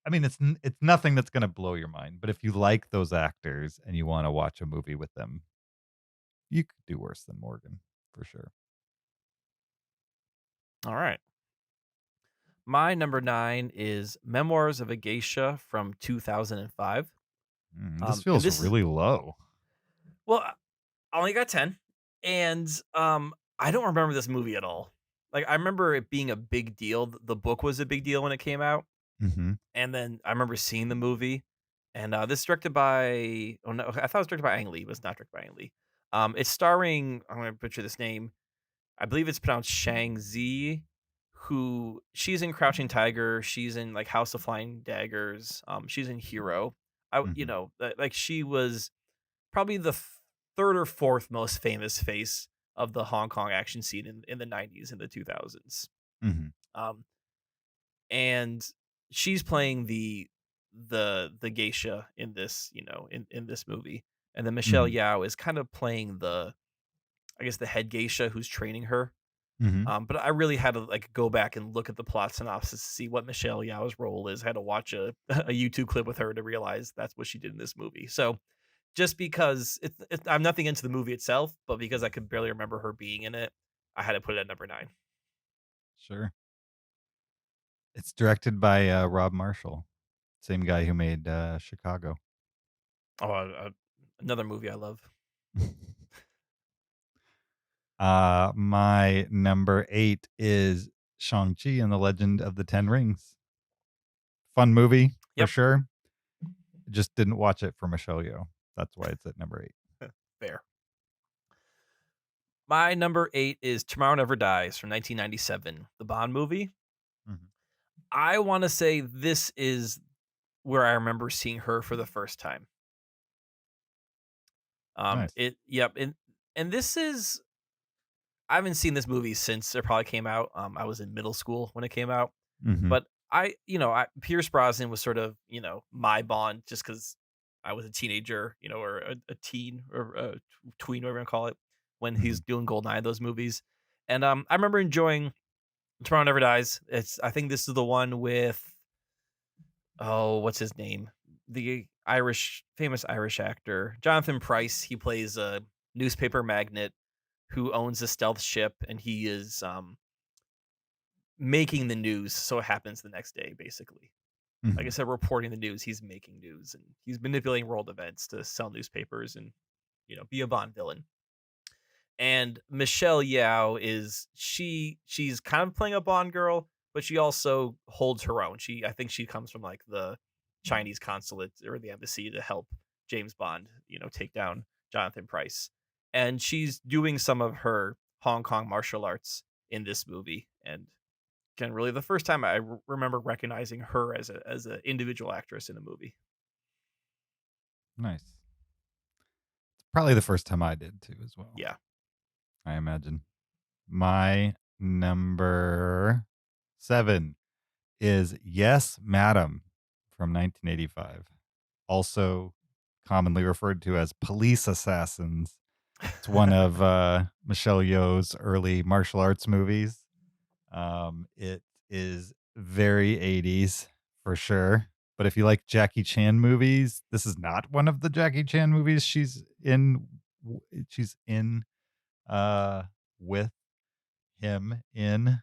I mean, it's nothing that's going to blow your mind, but if you like those actors and you want to watch a movie with them, you could do worse than Morgan for sure. All right. My number 9 is Memoirs of a Geisha from 2005. This And feels this is really low. well, I only got 10, and I don't remember this movie at all. Like I remember it being a big deal. The book was a big deal when it came out, Mm-hmm. and then I remember seeing the movie. And this is directed by I thought it was directed by Ang Lee, but it's not directed by Ang Lee. It's starring, I'm gonna butcher this name. I believe it's pronounced Shang Zi, who she's in Crouching Tiger. She's in like House of Flying Daggers. She's in Hero. Mm-hmm. Like she was probably the third or fourth most famous face of the Hong Kong action scene in the 90s and the 2000s. Mm-hmm. Um, and she's playing the geisha in this, in this movie. And then Michelle Mm-hmm. Yeoh is kind of playing the, I guess, the head geisha who's training her. Mhm. But I really had to like go back and look at the plot synopsis to see what Michelle Yeoh's role is. I had to watch a a YouTube clip with her to realize that's what she did in this movie. So just because I'm nothing into the movie itself, but because I could barely remember her being in it, I had to put it at number 9. Sure. It's directed by Rob Marshall, same guy who made Chicago. Oh, another movie I love. My number 8 is Shang-Chi and the Legend of the Ten Rings. Fun movie for Yep. sure. Just didn't watch it for Michelle Yeoh. That's why it's at number 8. Fair. My number 8 is Tomorrow Never Dies from 1997, the Bond movie. Mhm. I want to say this is where I remember seeing her for the first time. Nice. And this is I haven't seen this movie since it probably came out. I was in middle school when it came out, Mhm. but Pierce Brosnan was sort of, my Bond just because I was a teenager, or a teen or a tween, whatever you want to call it, when he's Mhm. doing Goldeneye, those movies. And I remember enjoying Tomorrow Never Dies. I think this is the one with, oh, what's his name? The famous Irish actor, Jonathan Pryce. He plays a newspaper magnate who owns a stealth ship, and he is making the news so it happens the next day, basically. Like I Mhm. said, reporting the news, he's making news, and he's manipulating world events to sell newspapers and, be a Bond villain. And Michelle Yeoh she's kind of playing a Bond girl, but she also holds her own. I think she comes from like the Chinese consulate or the embassy to help James Bond, take down Jonathan Pryce. And she's doing some of her Hong Kong martial arts in this movie. And again, really the first time I remember recognizing her as an individual actress in a movie. Nice. It's probably the first time I did too as well. Yeah. I imagine. My number 7 is Yes, Madam from 1985. Also commonly referred to as Police Assassins. It's one of Michelle Yeoh's early martial arts movies. It is very 80s for sure. But if you like Jackie Chan movies, this is not one of the Jackie Chan movies she's in. She's in with him in,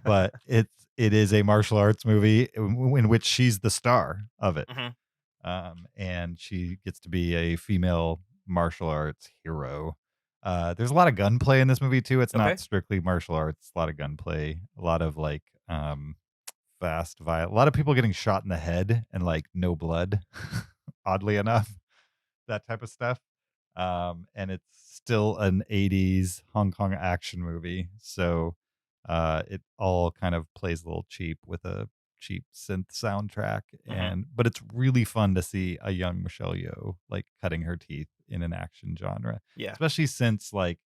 but it is a martial arts movie in which she's the star of it. Mhm. And she gets to be a female martial arts hero. There's a lot of gunplay in this movie too. It's Okay. not strictly martial arts. A lot of gunplay, a lot of like fast violence, a lot of people getting shot in the head and like no blood. Oddly enough, that type of stuff. And it's still an 80s Hong Kong action movie. So it all kind of plays a little cheap with a cheap synth soundtrack. Mhm. But it's really fun to see a young Michelle Yeoh like cutting her teeth in an action genre, Yeah. especially since like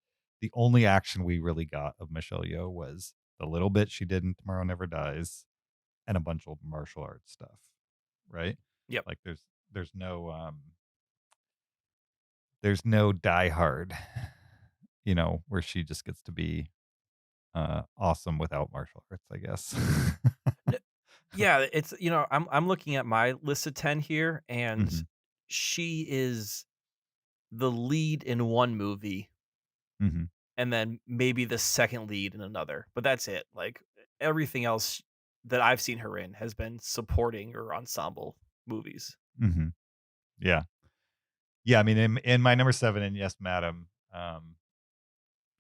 the only action we really got of Michelle Yeoh was the little bit she did in Tomorrow Never Dies and a bunch of martial arts stuff, right? Yep. Like there's no Die Hard, where she just gets to be awesome without martial arts, I guess. Yeah, it's I'm looking at my list of 10 here, and Mhm. she is the lead in one movie Mhm. and then maybe the second lead in another. But that's it. Like everything else that I've seen her in has been supporting or ensemble movies. Mhm. Yeah. Yeah, I mean in my number 7 in Yes Madam,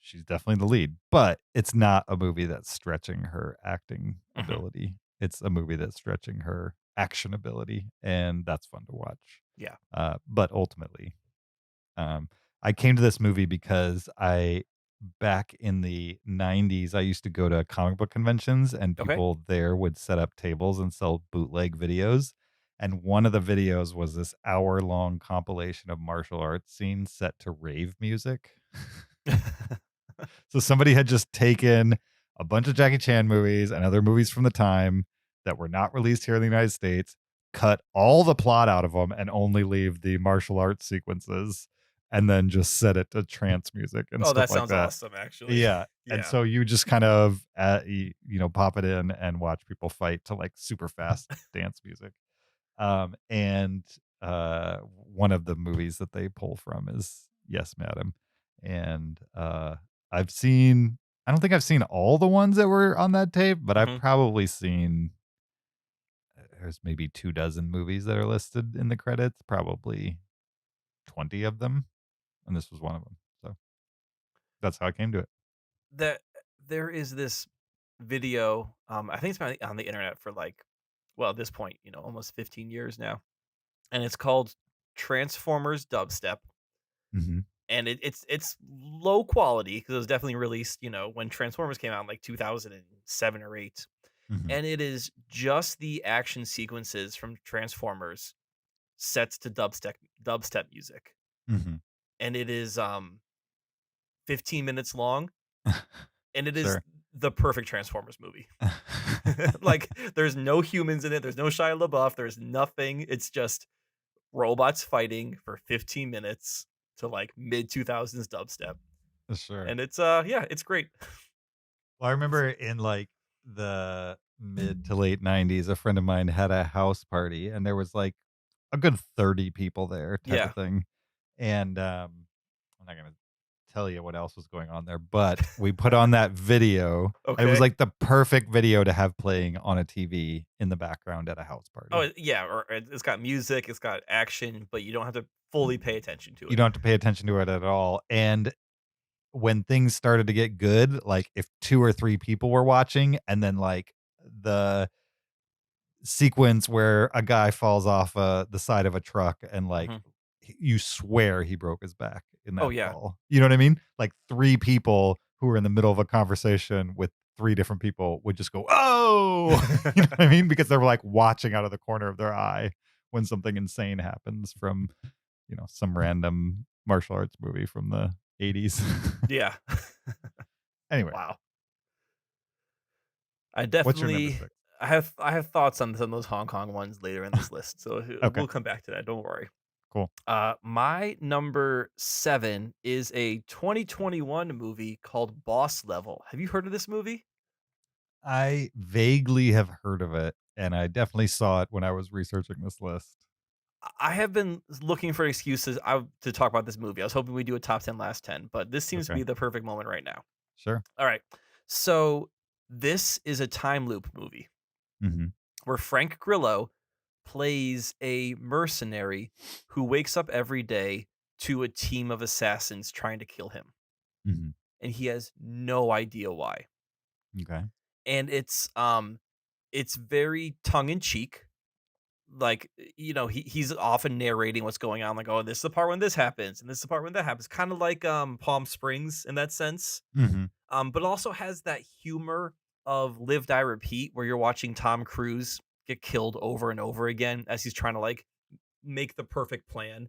she's definitely the lead, but it's not a movie that's stretching her acting Mhm. ability. It's a movie that's stretching her action ability, and that's fun to watch. Yeah. But ultimately, Um, I came to this movie because back in the 90s, I used to go to comic book conventions and Okay. people there would set up tables and sell bootleg videos. And one of the videos was this hour-long compilation of martial arts scenes set to rave music. So somebody had just taken a bunch of Jackie Chan movies and other movies from the time that were not released here in the United States, cut all the plot out of them, and only leave the martial arts sequences and then just set it to trance music and Oh, that stuff like sounds that. awesome, actually. Yeah. And Yeah. so you just kind of, pop it in and watch people fight to like super fast dance music. And one of the movies that they pull from is Yes, Madam. And I've seen, I don't think I've seen all the ones that were on that tape, but I've Mhm. probably seen, there's maybe 24 movies that are listed in the credits, probably 20 of them. And this was one of them. So that's how I came to it. That there is this video, I think it's been on the internet for like, well, at this point, almost 15 years now, and it's called Transformers Dubstep, Mm-hmm. and it's low quality because it was definitely released, when Transformers came out in like 2007 or 8, Mm-hmm. and it is just the action sequences from Transformers sets to dubstep music, Mm-hmm. and it is 15 minutes long, and it is Sure. the perfect Transformers movie. Like, there's no humans in it. There's no Shia LaBeouf. There's nothing. It's just robots fighting for 15 minutes to like mid 2000s dubstep. Sure. And it's yeah, it's great. Well, I remember in like the mid to late 90s, a friend of mine had a house party and there was like a good 30 people there type Yeah. of thing. And I'm not going to tell you what else was going on there, but we put on that video. It was Okay. like the perfect video to have playing on a TV in the background at a house party. Oh yeah, or it's got music, it's got action, but you don't have to fully pay attention to You it. don't have to pay attention to it at all. And when things started to get good, like if 2 or 3 people were watching and then like the sequence where a guy falls off the side of a truck and like Mhm. you swear he broke his back in Oh that yeah. fall. You know what I mean? Like 3 people who were in the middle of a conversation with 3 different people would just go, "Oh!" You know what I mean? Because they were like watching out of the corner of their eye when something insane happens from, some random martial arts movie from the 80s. Yeah. Anyway, Wow. I what's your number definitely 6? I have thoughts on some of those Hong Kong ones later in this list, so Okay, we'll come back to that. Don't worry. cool. My number 7 is a 2021 movie called Boss Level. Have you heard of this movie? I vaguely have heard of it, and I definitely saw it when I was researching this list. I have been looking for excuses to talk about this movie. I was hoping we do a top 10, last 10, but this seems to Okay, be the perfect moment right now. sure. All right. So, this is a time loop movie Mhm, where Frank Grillo plays a mercenary who wakes up every day to a team of assassins trying to kill him, mhm, and he has no idea why. okay. And it's very tongue in cheek. Like, he's often narrating what's going on, like, oh, this is the part when this happens and this is the part when that happens, kind of like Palm Springs in that sense. Mhm, But also has that humor of Live Die Repeat, where you're watching Tom Cruise get killed over and over again as he's trying to like make the perfect plan.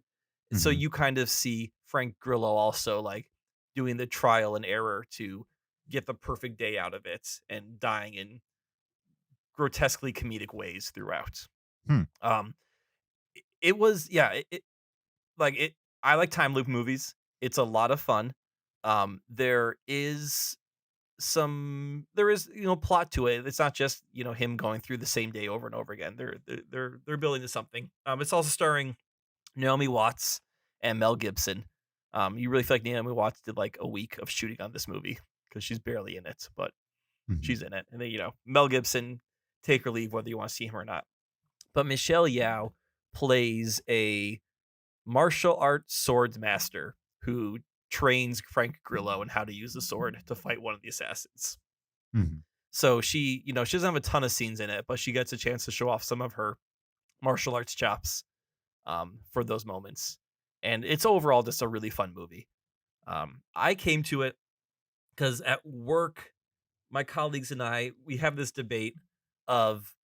So mhm, you kind of see Frank Grillo also like doing the trial and error to get the perfect day out of it and dying in grotesquely comedic ways throughout. hmm, Um, it was, yeah, like it. I like time loop movies. It's a lot of fun. There is plot to it. It's not just him going through the same day over and over again. They're building to something. It's also starring Naomi Watts and Mel Gibson. You really feel like Naomi Watts did like a week of shooting on this movie because she's barely in it, but mhm, she's in it. And then Mel Gibson, take or leave whether you want to see him or not. But Michelle Yeoh plays a martial arts swords master who trains Frank Grillo in how to use the sword to fight one of the assassins. mhm, So she doesn't have a ton of scenes in it, but she gets a chance to show off some of her martial arts chops for those moments. And it's overall just a really fun movie. I came to it because at work, my colleagues and we have this debate of,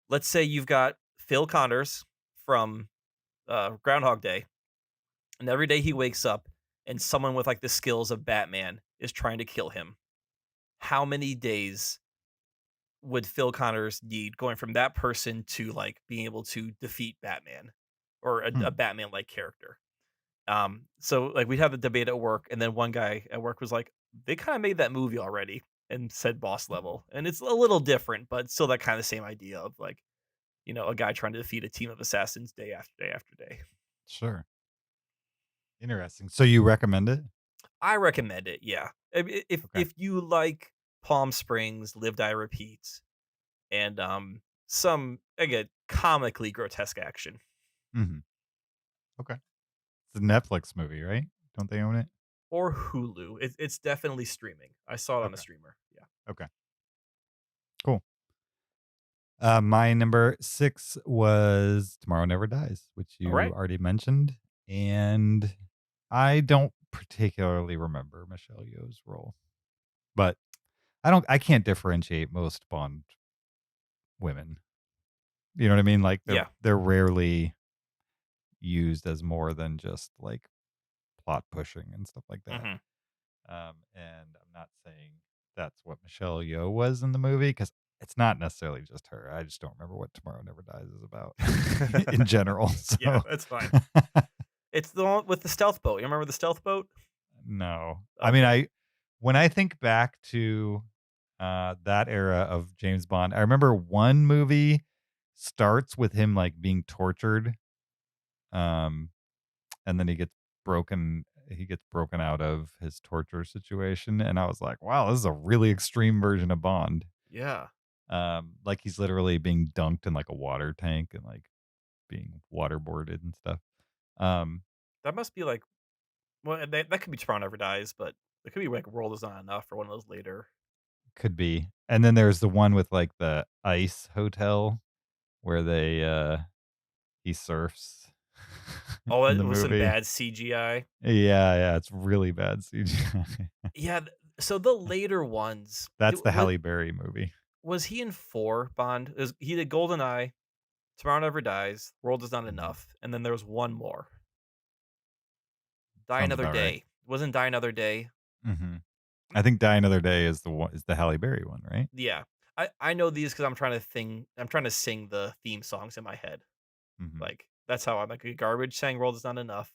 let's say you've got Phil Connors from Groundhog Day, and every day he wakes up and someone with like the skills of Batman is trying to kill him. How many days would Phil Connors need going from that person to like being able to defeat Batman or a hmm. Batman like character? So like we'd have the debate at work, and then one guy at work was like, "They kind of made that movie already," and said boss level, and it's a little different, but still that kind of same idea of like a guy trying to defeat a team of assassins day after day after day. Sure. Interesting. So you recommend it? I recommend it. Yeah, if Okay. if you like Palm Springs, Live Die Repeat, and some again comically grotesque action, Hmm. Okay. It's a Netflix movie, right? Don't they own it? or Hulu, it's definitely streaming. I saw it on a Okay. streamer. Yeah. Okay. Cool. My number 6 was Tomorrow Never Dies, which All you right. already mentioned, and I don't particularly remember Michelle Yeoh's role, but I can't differentiate most Bond women. You know what I mean? Like Yeah. they're rarely used as more than just like plot pushing and stuff like that. Hmm. And I'm not saying that's what Michelle Yeoh was in the movie because it's not necessarily just her. I just don't remember what Tomorrow Never Dies is about in general. Yeah, So that's fine. It's the one with the stealth boat. You remember the stealth boat? no, I mean, Okay. when I think back to that era of James Bond, I remember one movie starts with him like being tortured, um, and then he gets broken out of his torture situation, and I was like, wow, this is a really extreme version of Bond. Yeah. Like he's literally being dunked in like a water tank and like being waterboarded and stuff. Um, That must be like, well, that could be Toronto Never Dies, but it could be like World Is Not Enough or one of those later. could be. And then there's the one with like the ice hotel where he surfs Oh, in it the was some movie. bad CGI. Yeah, it's really bad CGI. Yeah. So the later ones, That's the Halle Berry movie. was he in 4 Bond? He did GoldenEye, Tomorrow Never Dies, World Is Not Mhm. Enough, and then there was one more. Die Sounds Another about right. Day. Wasn't Die Another Day? Mhm. I think Die Another Day is the Halle Berry one, right? Yeah. I know these because I'm trying to sing the theme songs in my head. Mhm. Like, that's how I'm like, Garbage sang World Is Not Enough.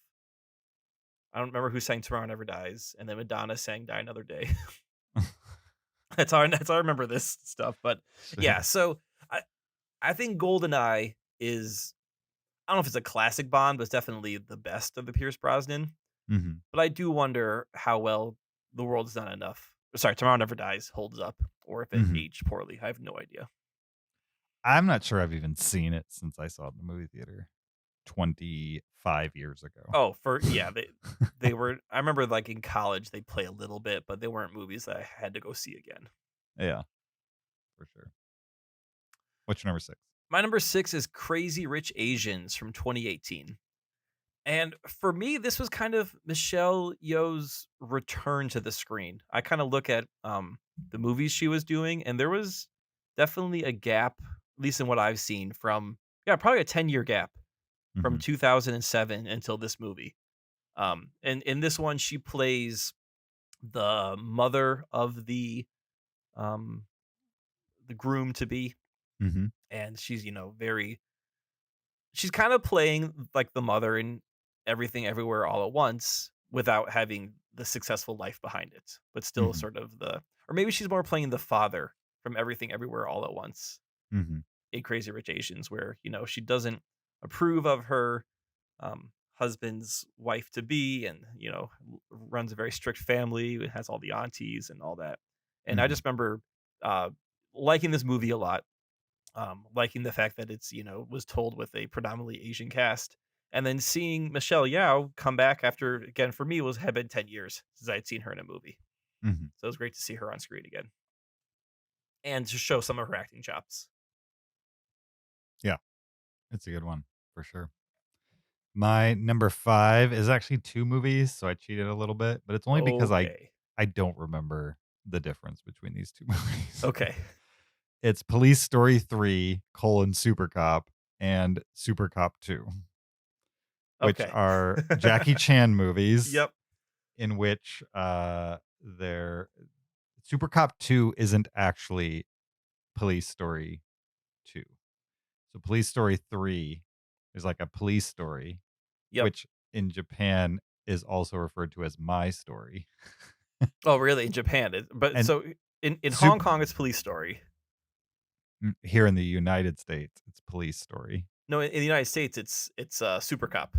I don't remember who sang Tomorrow Never Dies, and then Madonna sang Die Another Day. That's how I remember this stuff. But Sure. yeah, so I I think GoldenEye is, I don't know if it's a classic Bond, but it's definitely the best of the Pierce Brosnan. Mhm. But I do wonder how well The World Is Not Enough. Sorry, Tomorrow Never Dies holds up, or if it Mhm. aged poorly. I have no idea. I'm not sure I've even seen it since I saw it in the movie theater 25 years ago. Oh, yeah, they were. I remember like in college they play a little bit, but they weren't movies that I had to go see again. Yeah, for sure. What's your number 6? My number 6 is Crazy Rich Asians from 2018. And for me, this was kind of Michelle Yeoh's return to the screen. I kind of look at the movies she was doing, and there was definitely a gap, at least in what I've seen, from probably a 10-year gap from Mhm. 2007 until this movie. And in this one, she plays the mother of um the groom to be, Mhm. and she's she's kind of playing like the mother in Everything Everywhere All at Once without having the successful life behind it, but still Mhm. sort of or maybe she's more playing the father from Everything Everywhere All at Once Mhm. in Crazy Rich Asians, where she doesn't approve of her husband's wife to be, and runs a very strict family and has all the aunties and all that. And I Mhm. just remember uh, liking this movie a lot, liking the fact that it's was told with a predominantly Asian cast, and then seeing Michelle Yeoh come back after, again, for me was had been 10 years since I had seen her in a movie, Mhm. so it was great to see her on screen again and to show some of her acting chops. Yeah, it's a good one for sure. My number 5 is actually 2 movies, so I cheated a little bit, but it's only because Okay, I don't remember the difference between these 2 movies. okay, It's Police Story 3: Super Cop and Super Cop 2, which okay. are Jackie Chan movies Yep. in which their Super Cop 2 isn't actually Police Story 2. So Police Story 3 is like a police story, Yep. which in Japan is also referred to as My Story. Oh, really? In Japan, but And so in Hong Sup- Kong, it's Police Story. here in the United States, it's Police Story. No, in the United States, it's Super Cop.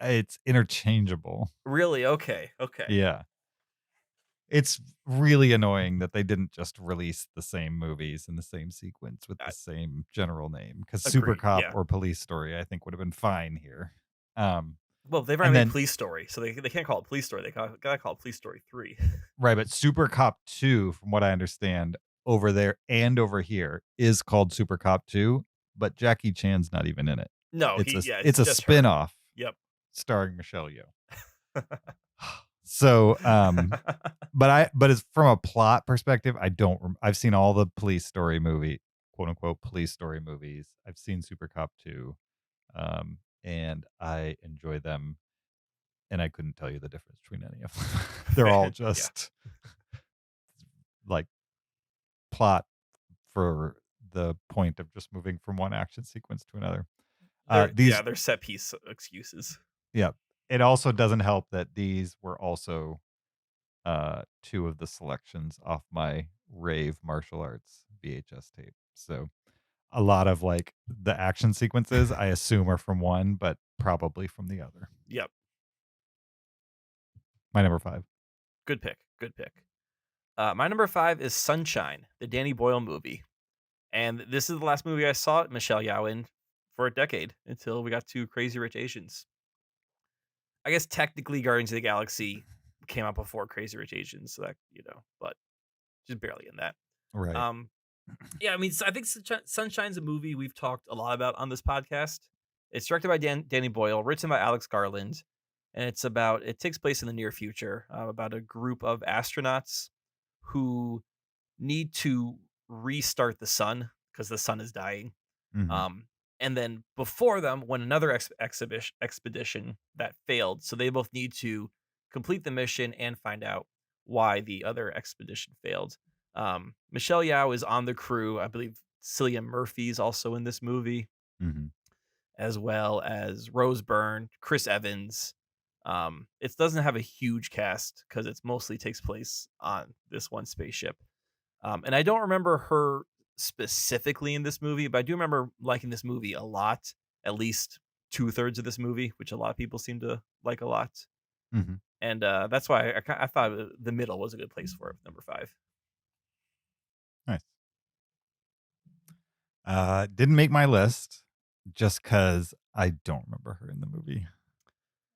It's interchangeable. Really? Okay. Okay. Yeah. It's really annoying that they didn't just release the same movies in the same sequence with I the same general name, because Super agree. Cop Yeah. or Police Story, I think, would have been fine here. Um, Well, they've and already made then Police Story, so they can't call it Police Story. They gotta call it Police Story 3. right, but Super Cop 2, from what I understand, over there and over here is called Super Cop 2, but Jackie Chan's not even in it. No, It's it's a just her. spin-off Yep. starring Michelle Yeoh. So, but it's from a plot perspective, I've seen all the Police Story movie, quote unquote Police Story movies. I've seen Super Cop 2, and I enjoy them, and I couldn't tell you the difference between any of them. They're all Yeah. just like plot for the point of just moving from one action sequence to another. They're set piece excuses. Yeah. It also doesn't help that these were also two of the selections off my rave martial arts VHS tape. So a lot of like the action sequences I assume are from one, but probably from the other. Yep. My number 5. Good pick. Good pick. My number 5 is Sunshine, the Danny Boyle movie. And this is the last movie I saw Michelle Yeoh in for a decade until we got to Crazy Rich Asians. I guess technically Guardians of the Galaxy came out before Crazy Rich Asians, so that, but just barely in that. Right. Yeah, I mean, I think Sunshine's a movie we've talked a lot about on this podcast. It's directed by Danny Boyle, written by Alex Garland, and it takes place in the near future, about a group of astronauts who need to restart the sun because the sun is dying. Mhm. And then before them went another expedition that failed. So they both need to complete the mission and find out why the other expedition failed. Michelle Yeoh is on the crew. I believe Cillian Murphy's also in this movie, Mhm. as well as Rose Byrne, Chris Evans. It doesn't have a huge cast because it mostly takes place on this one spaceship. And I don't remember her specifically in this movie, but I do remember liking this movie a lot, at least 2/3 of this movie, which a lot of people seem to like a lot. Mhm. And that's why I thought the middle was a good place for it, number 5. Nice. Didn't make my list just cuz I don't remember her in the movie.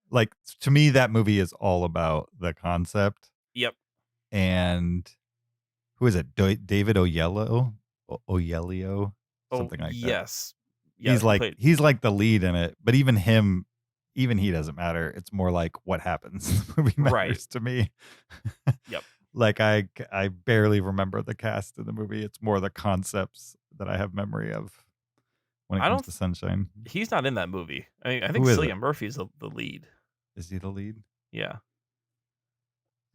Like to me that movie is all about the concept. Yep. And who is it? David Oyelowo? Oyelio? Oh, Something like that. yes. Yeah, He's like the lead in it, but even he doesn't matter. It's more like what happens in the movie Right. matters to me. Yep. Like I barely remember the cast in the movie. It's more the concepts that I have memory of when it comes to Sunshine. He's not in that movie. I think Who is Cillian it? Murphy's the lead. Is he the lead? Yeah.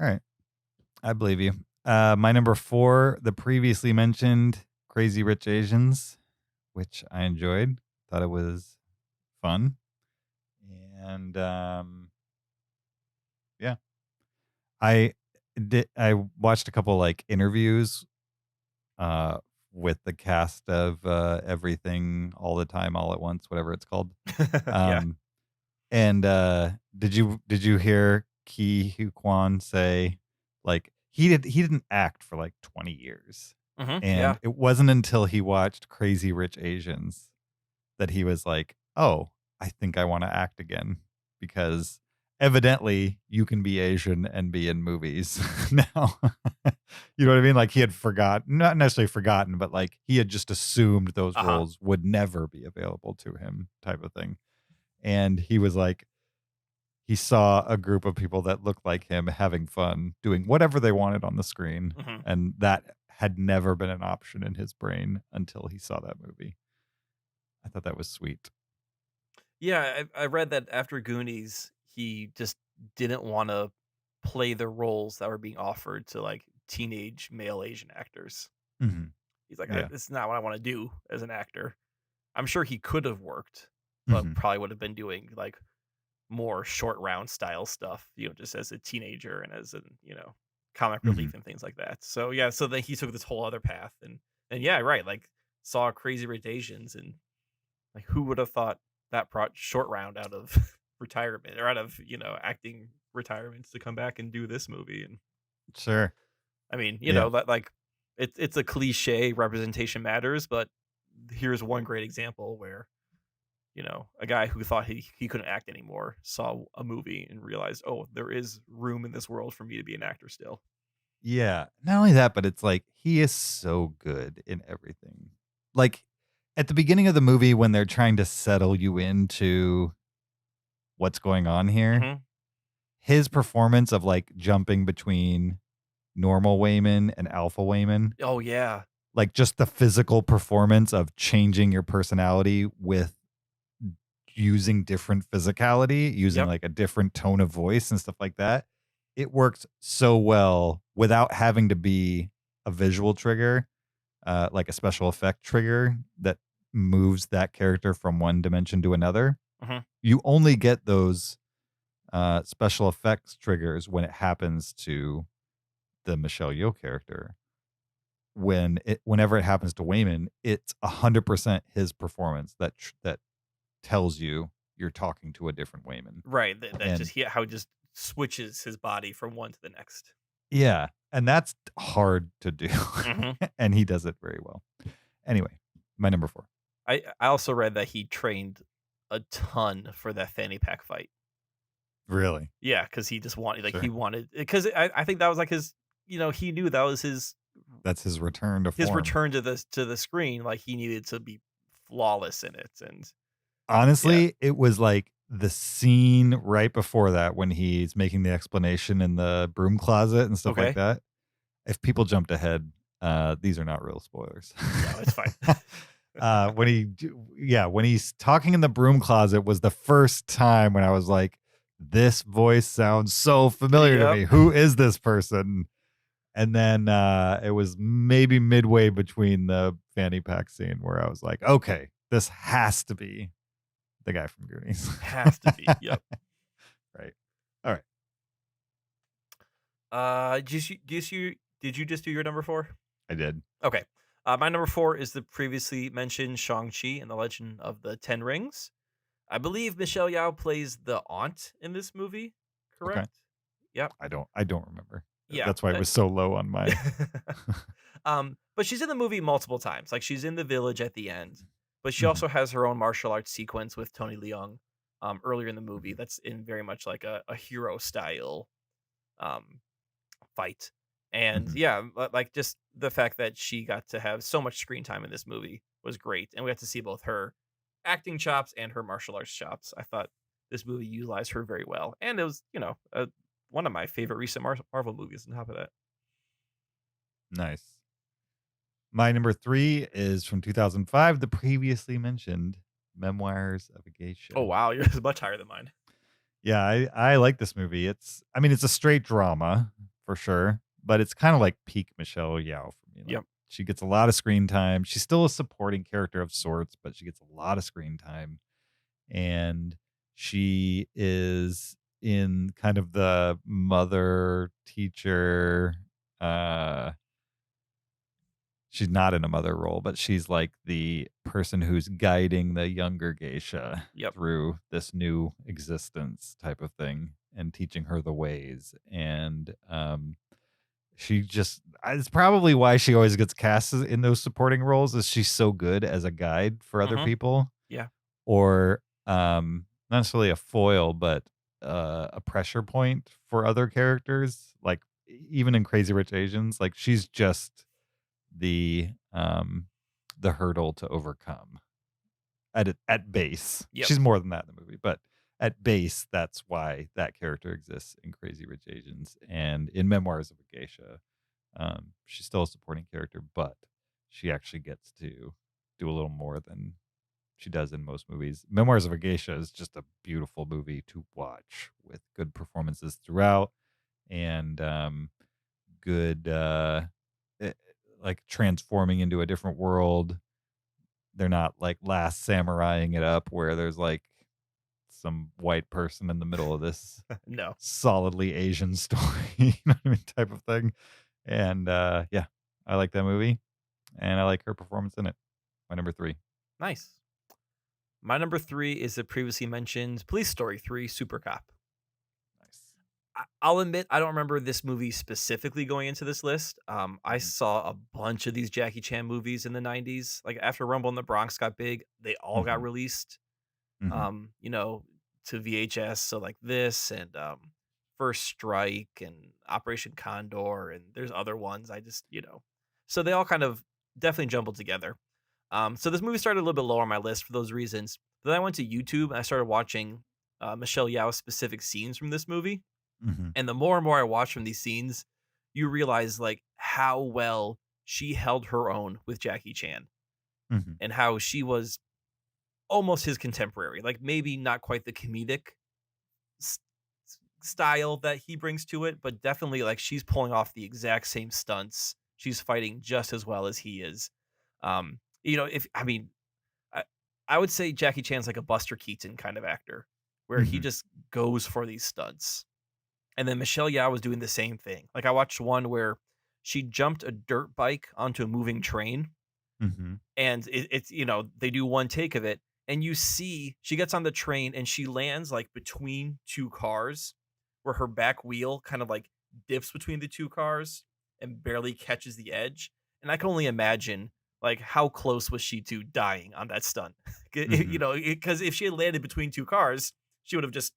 All right. I believe you. My number 4, the previously mentioned Crazy Rich Asians, which I enjoyed. Thought it was fun. And yeah. I watched a couple like interviews with the cast of Everything All the Time All at Once, whatever it's called. Yeah. And did you hear Ki Hu Kwan say like he didn't act for like 20 years. Mhm, And yeah. it wasn't until he watched Crazy Rich Asians that he was like, "Oh, I think I want to act again," because evidently you can be Asian and be in movies now. You know what I mean? Like he had not necessarily forgotten, but like he had just assumed those roles would never be available to him, type of thing. And he was like, he saw a group of people that looked like him having fun doing whatever they wanted on the screen. Mhm. And that had never been an option in his brain until he saw that movie. I thought that was sweet. Yeah, I read that after Goonies, he just didn't want to play the roles that were being offered to like teenage male Asian actors. Mhm. He's like, Yeah. this is not what I want to do as an actor. I'm sure he could have worked, but Mhm. probably would have been doing like more short round style stuff, just as a teenager and as comic Mhm. relief and things like that. So yeah, so then he took this whole other path and yeah, right, like saw Crazy Rich Asians and like who would have thought that brought short round out of retirement or out of, acting retirements to come back and do this movie. And Sure. I mean, Yeah. that like it's a cliche, representation matters, but here's one great example where, a guy who thought he couldn't act anymore saw a movie and realized, oh, there is room in this world for me to be an actor still. Yeah. Not only that, but it's like he is so good in everything. Like at the beginning of the movie when they're trying to settle you into what's going on here, Hmm. his performance of like jumping between normal Wayman and Alpha Wayman, Oh yeah. like just the physical performance of changing your personality with using different physicality, using Yep. like a different tone of voice and stuff like that. It works so well without having to be a visual trigger, like a special effect trigger that moves that character from one dimension to another. Hmm. You only get those special effects triggers when it happens to the Michelle Yeoh character. Whenever it happens to Wayman, it's 100% his performance that tells you you're talking to a different Wayman. Right. That And just how it just switches his body from one to the next. yeah, and that's hard to do. Hmm. And he does it very well. Anyway, my number 4. I also read that he trained a ton for that fanny pack fight. Really? Yeah, because he just wanted, Sure. he wanted, because I think that was like his, he knew that was That's his return to his form. return to the screen. Like he needed to be flawless in it, and yeah, Honestly, it was like the scene right before that when he's making the explanation in the broom closet and stuff like okay, that. If people jumped ahead, these are not real spoilers. no, it's fine. When he's talking in the broom closet was the first time when I was like, this voice sounds so familiar to Yep. me. Who is this person? And then it was maybe midway between the fanny pack scene where I was like, okay, this has to be the guy from Goonies. Has to be. Yep. Right. All right. Did you just do your number 4? I did. Okay. My number 4 is the previously mentioned Shang-Chi and the Legend of the Ten Rings. I believe Michelle Yeoh plays the aunt in this movie, Okay. correct? Yep. I don't remember. Yeah. That's why it was so low on my. But she's in the movie multiple times. Like she's in the village at the end, but she Mhm. also has her own martial arts sequence with Tony Leung earlier in the movie. That's in very much like a hero style um, fight. And Mhm. yeah, like just the fact that she got to have so much screen time in this movie was great. And we got to see both her acting chops and her martial arts chops. I thought this movie utilized her very well. And it was, one of my favorite recent Marvel movies on top of that. Nice. My number 3 is from 2005, the previously mentioned Memoirs of a Geisha. Oh, wow. Yours is much higher than mine. Yeah, I like this movie. It's a straight drama for sure, but it's kind of like peak Michelle Yeoh for me. Like, Yep. she gets a lot of screen time. She's still a supporting character of sorts, but she gets a lot of screen time. And she is in kind of the mother teacher she's not in a mother role, but she's like the person who's guiding the younger geisha Yep. through this new existence type of thing and teaching her the ways. And she just it's probably why she always gets cast in those supporting roles is she's so good as a guide for other Mhm. people. Yeah. Or not necessarily a foil, but a pressure point for other characters. Like even in Crazy Rich Asians, like she's just the hurdle to overcome at base. Yep. She's more than that in the movie, but at base, that's why that character exists in Crazy Rich Asians and in Memoirs of a Geisha. She's still a supporting character, but she actually gets to do a little more than she does in most movies. Memoirs of a Geisha is just a beautiful movie to watch with good performances throughout and good like transforming into a different world. They're not like Last Samuraiing it up where there's like some white person in the middle of this No. solidly Asian story, you know what I mean, type of thing. And yeah, I like that movie, and I like her performance in it. My number 3. Nice. My number 3 is the previously mentioned Police Story 3 Super Cop. Nice. I'll admit I don't remember this movie specifically going into this list. I saw a bunch of these Jackie Chan movies in the 90s. Like after Rumble in the Bronx got big, they all got released. Mhm. You know, to VHS. So like this and First Strike and Operation Condor, and there's other ones. I just, so they all kind of definitely jumbled together. So this movie started a little bit lower on my list for those reasons. Then I went to YouTube and I started watching Michelle Yeoh specific scenes from this movie. Mhm. And the more and more I watch from these scenes, you realize like how well she held her own with Jackie Chan Mhm. and how she was almost his contemporary. Like maybe not quite the comedic s- style that he brings to it, but definitely like she's pulling off the exact same stunts. She's fighting just as well as he is. If I mean, I, I would say Jackie Chan's like a Buster Keaton kind of actor, where he Mhm. just goes for these stunts. And then Michelle Yeoh was doing the same thing. Like I watched one where she jumped a dirt bike onto a moving train, Mhm. and it's they do one take of it, and you see she gets on the train and she lands like between two cars, where her back wheel kind of like dips between the two cars and barely catches the edge. And I can only imagine like how close was she to dying on that stunt. Mhm. Because if she had landed between two cars, she would have just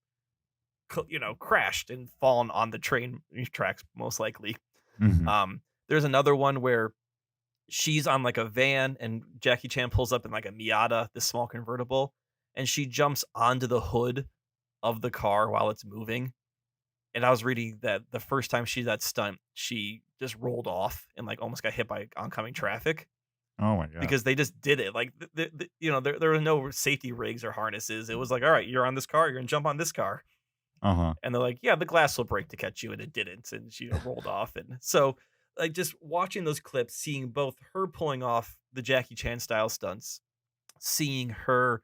crashed and fallen on the train tracks most likely. Mhm. There's another one where she's on like a van and Jackie Chan pulls up in like a Miata, this small convertible, and she jumps onto the hood of the car while it's moving. And I was reading that the first time she did that stunt, she just rolled off and like almost got hit by oncoming traffic Oh my god. because they just did it. Like, there were no safety rigs or harnesses. It was like, all right, you're on this car, you're gonna jump on this car. Uh-huh. And they're like, yeah, the glass will break to catch you. And it didn't. And she rolled off. And so, like, just watching those clips, seeing both her pulling off the Jackie Chan style stunts, seeing her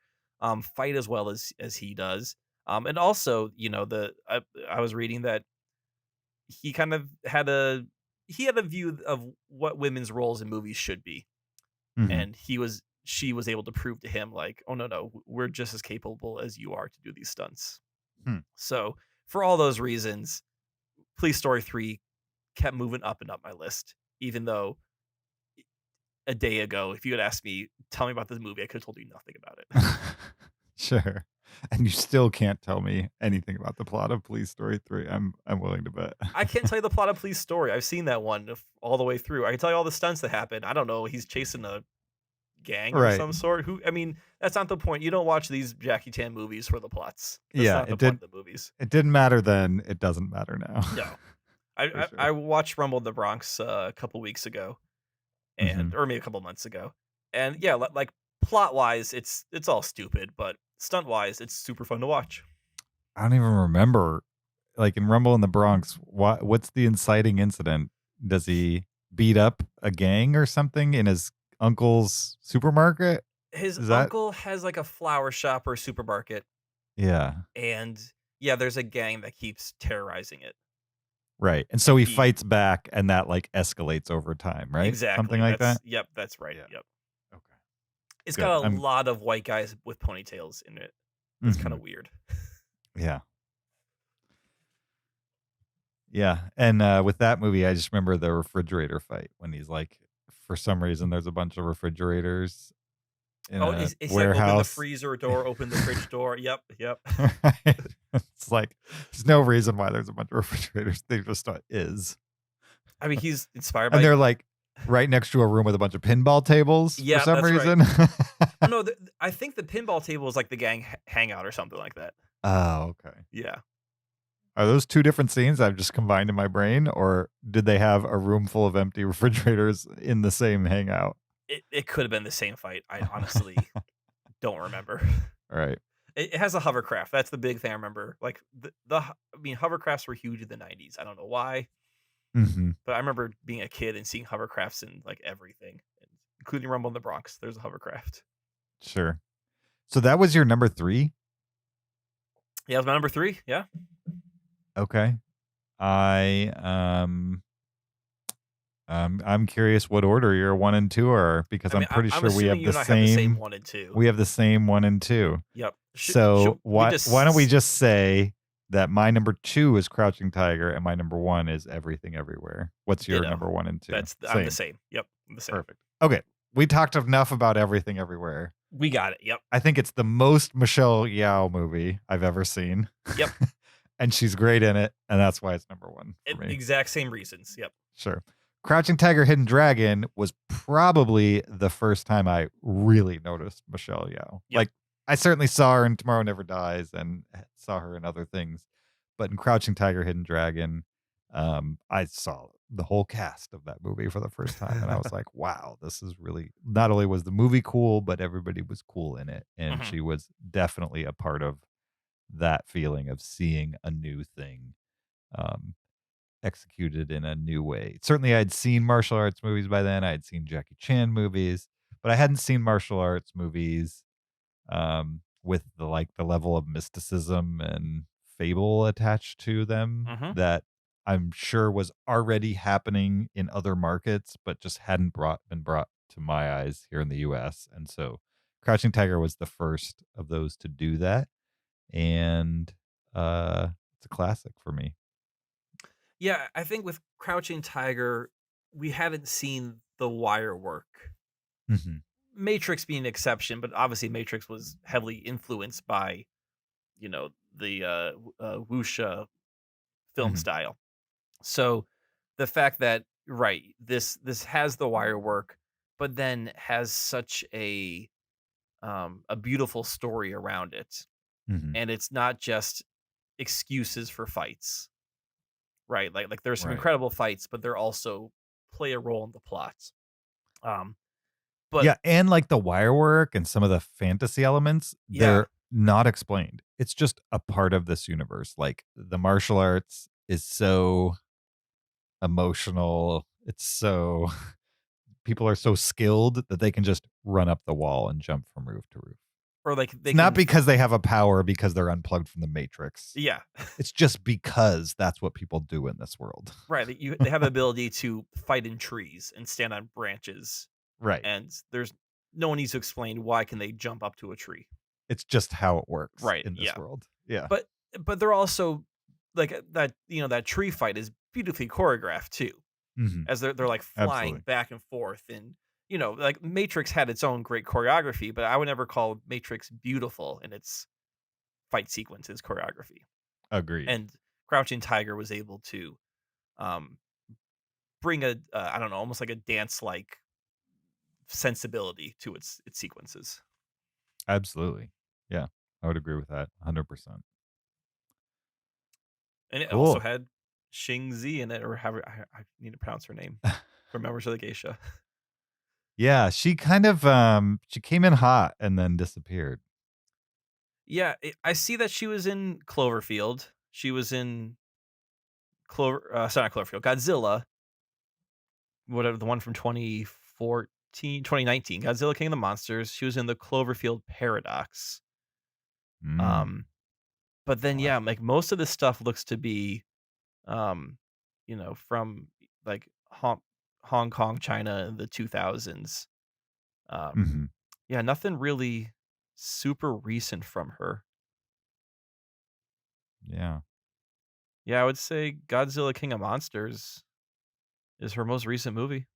fight as well as he does. And also, I was reading that he kind of had a view of what women's roles in movies should be. Mhm. And she was able to prove to him like, oh no, we're just as capable as you are to do these stunts. Hmm. So for all those reasons, Police Story 3 kept moving up and up my list, even though a day ago, if you had asked me, tell me about this movie, I could have told you nothing about it. Sure. And you still can't tell me anything about the plot of Police Story 3. I'm willing to bet. I can't tell you the plot of Police Story. I've seen that one all the way through. I can tell you all the stunts that happen. I don't know. He's chasing a gang of Right. some sort. I mean, that's not the point. You don't watch these Jackie Chan movies for the plots. That's Yeah, not the point of the movies. it didn't matter then, it doesn't matter now. No. For I sure. watched Rumble in the Bronx a couple weeks ago, Mhm. or maybe a couple months ago. And yeah, like plot wise, it's all stupid, but stunt wise, it's super fun to watch. I don't even remember, like, in Rumble in the Bronx, what's the inciting incident? Does he beat up a gang or something in his uncle's supermarket? His Is that uncle has like a flower shop or supermarket, Yeah. and yeah, there's a gang that keeps terrorizing it. Right. And so And he he fights back and that, like, escalates over time, right? Something exactly. like that? Yep, that's right. Yeah. Yep. Okay. It's Good. got a lot of white guys with ponytails in it. It's kind Mhm. of weird. Yeah. Yeah. And with that movie, I just remember the refrigerator fight when he's like, for some reason, there's a bunch of refrigerators in Oh, a it's like open the warehouse. freezer door, open the fridge door. Yep, yep. Right? It's like, there's no reason why there's a bunch of refrigerators. They just is. I mean, he's inspired And by. they're like right next to a room with a bunch of pinball tables for Yeah, some that's right. reason. Oh no, I think the pinball table is like the gang hangout or something like that. Oh, okay. Yeah, Are those two different scenes I've just combined in my brain, or did they have a room full of empty refrigerators in the same hangout? it could have been the same fight. I honestly don't remember. All right. It has a hovercraft. That's the big thing I remember. Like I mean, hovercrafts were huge in the '90s. I don't know why, Mm-hmm. but I remember being a kid and seeing hovercrafts in like everything, including Rumble in the Bronx. There's a hovercraft. Sure. So that was your number 3? Yeah, it was my number 3. Yeah. Okay. I I'm curious what order your 1 and 2 are because I I'm mean, pretty I'm sure we assuming have you the and I have the same same 1 and 2. we have the same 1 and 2. Yep. So we why don't we just just say that my number 2 is Crouching Tiger and my number 1 is Everything Everywhere? What's your ditto? number 1 and 2? I'm the Same. same. Yep, I'm the same. Perfect. Okay. We talked enough about Everything Everywhere. We got it. Yep. I think it's the most Michelle Yeoh movie I've ever seen. Yep. And she's great in it, and that's why it's number 1 for me. Exact same reasons. Yep. Sure. Crouching Tiger, Hidden Dragon was probably the first time I really noticed Michelle Yeoh. Yep. Like, I certainly saw her in Tomorrow Never Dies and saw her in other things, but in Crouching Tiger, Hidden Dragon, I saw the whole cast of that movie for the first time, and I was like, wow, this is really, not only was the movie cool, but everybody was cool in it, and Mhm. she was definitely a part of that feeling of seeing a new thing um, executed in a new way. Certainly, I'd seen martial arts movies by then. I had seen Jackie Chan movies, but I hadn't seen martial arts movies with the level of mysticism and fable attached to them Mhm. that I'm sure was already happening in other markets, but just hadn't been brought to my eyes here in the U.S. And so, Crouching Tiger was the first of those to do that, and it's a classic for me. Yeah, I think with Crouching Tiger, we hadn't seen the wire work. Mhm. Matrix being an exception, but obviously Matrix was heavily influenced by, the wuxia film Mhm. style. So the fact that this has the wire work, but then has such a beautiful story around it, Mhm. and it's not just excuses for fights, right? Like there's some Right. incredible fights, but they're also play a role in the plot. Um, but Yeah, and like the wire work and some of the fantasy elements, yeah, they're not explained. It's just a part of this universe. Like the martial arts is so emotional. It's so people are so skilled that they can just run up the wall and jump from roof to roof. or like It's they not can, because they have a power because they're unplugged from the matrix. yeah, It's just because that's what people do in this world. right. They have the ability to fight in trees and stand on branches, Right. and there's no one needs to explain why can they jump up to a tree, It's just how it works right? in this Yeah, world. Yeah. but they're also like that. That tree fight is beautifully choreographed too, Mhm. as they're like flying Absolutely. back and forth, and like Matrix had its own great choreography, but I would never call Matrix beautiful in its fight sequences choreography. Agreed. And Crouching Tiger was able to um, bring I don't know, almost like a dance like sensibility to its sequences. Absolutely. Yeah, I would agree with that 100%. And it also Cool. had Xing Zi in it, or however I need to pronounce her name from Members of the Geisha. Yeah, she kind of, she came in hot and then disappeared. Yeah, I see that she was in Cloverfield. She was in sorry, not Cloverfield, Godzilla. Whatever, the one from 2014, 2019, Godzilla King of the Monsters. She was in the Cloverfield Paradox. Mm, Um, but then yeah, classic. like most of this stuff looks to be um, from like Hong Kong, China in the 2000s. Um, Mhm. yeah, nothing really super recent from her. Yeah. Yeah, I would say Godzilla King of Monsters is her most recent movie.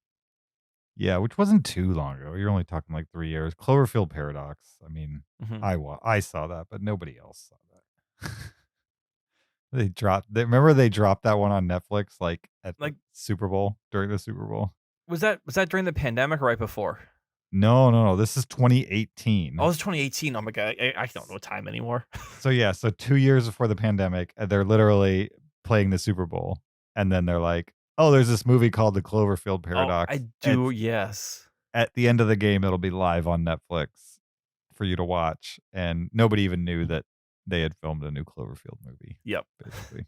Yeah, which wasn't too long ago. You're only talking like 3 years. Cloverfield Paradox. I mean, Hmm. I saw that, but nobody else saw that. Remember they dropped that one on Netflix like at the Like, Super Bowl, during the Super Bowl? was that during the pandemic or right before? No, no, no. This is Oh, it 2018. was 2018. Oh my god, I don't know time anymore. So yeah, so 2 years before the pandemic, they're literally playing the Super Bowl, and then they're like, "Oh, there's this movie called The Cloverfield Oh, Paradox. I do. Yes. At the end of the game, it'll be live on Netflix for you to watch," and nobody even knew that they had filmed a new Cloverfield movie, Yep. basically.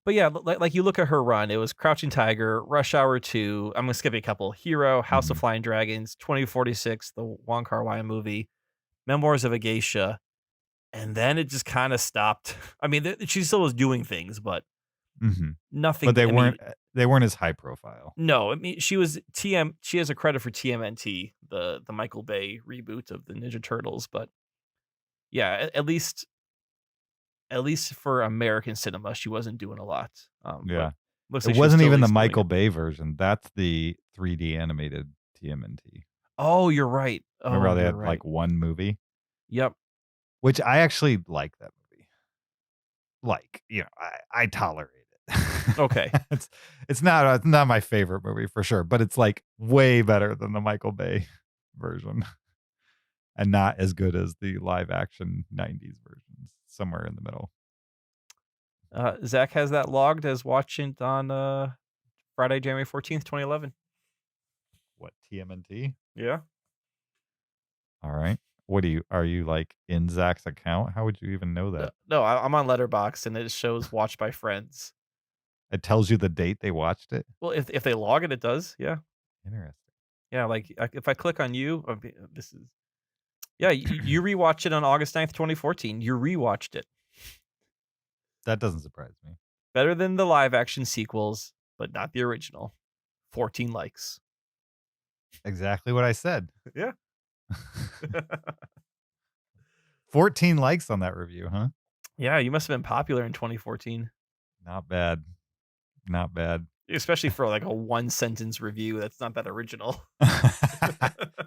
But yeah, like you look at her run, it was Crouching Tiger, Rush Hour 2. I'm gonna skip a couple. Hero, House of Mhm. Flying Dragons, 2046, the Wong Kar-wai movie, Memoirs of a Geisha, And then it just kind of stopped. I mean, she still was doing things, but Hmm. nothing. But they I mean, weren't as high profile. no, I mean, she was TM. She has a credit for TMNT, the Michael Bay reboot of the Ninja Turtles. But yeah, at least for American cinema, she wasn't doing a lot. But Yeah. looks It like she was wasn't still at even the least doing Michael it. Bay version. That's the 3D animated TMNT. Oh, you're right. Remember Oh, how they you're had right. like one movie? Yep. Which I actually like that movie. Like, I tolerate it. Okay. It's not my favorite movie for sure, but it's like way better than the Michael Bay version and not as good as the live action 90s versions. Somewhere in the middle. Zach has that logged as watching it on Friday, January 14th, 2011. What, TMNT? Yeah. All right. Are you like in Zach's account? How would you even know that? No, I'm on Letterboxd and it shows watched by friends. It tells you the date they watched it? Well, if they log it, it does. Yeah. Interesting. Yeah. Like if I click on you, this is. Yeah, you rewatched it on August 9th, 2014. You rewatched it. That doesn't surprise me. Better than the live action sequels, but not the original. 14 likes. Exactly what I said. Yeah. 14 likes on that review, huh? Yeah, you must have been popular in 2014. Not bad. Not bad. Especially for like a one sentence review. That's not that original.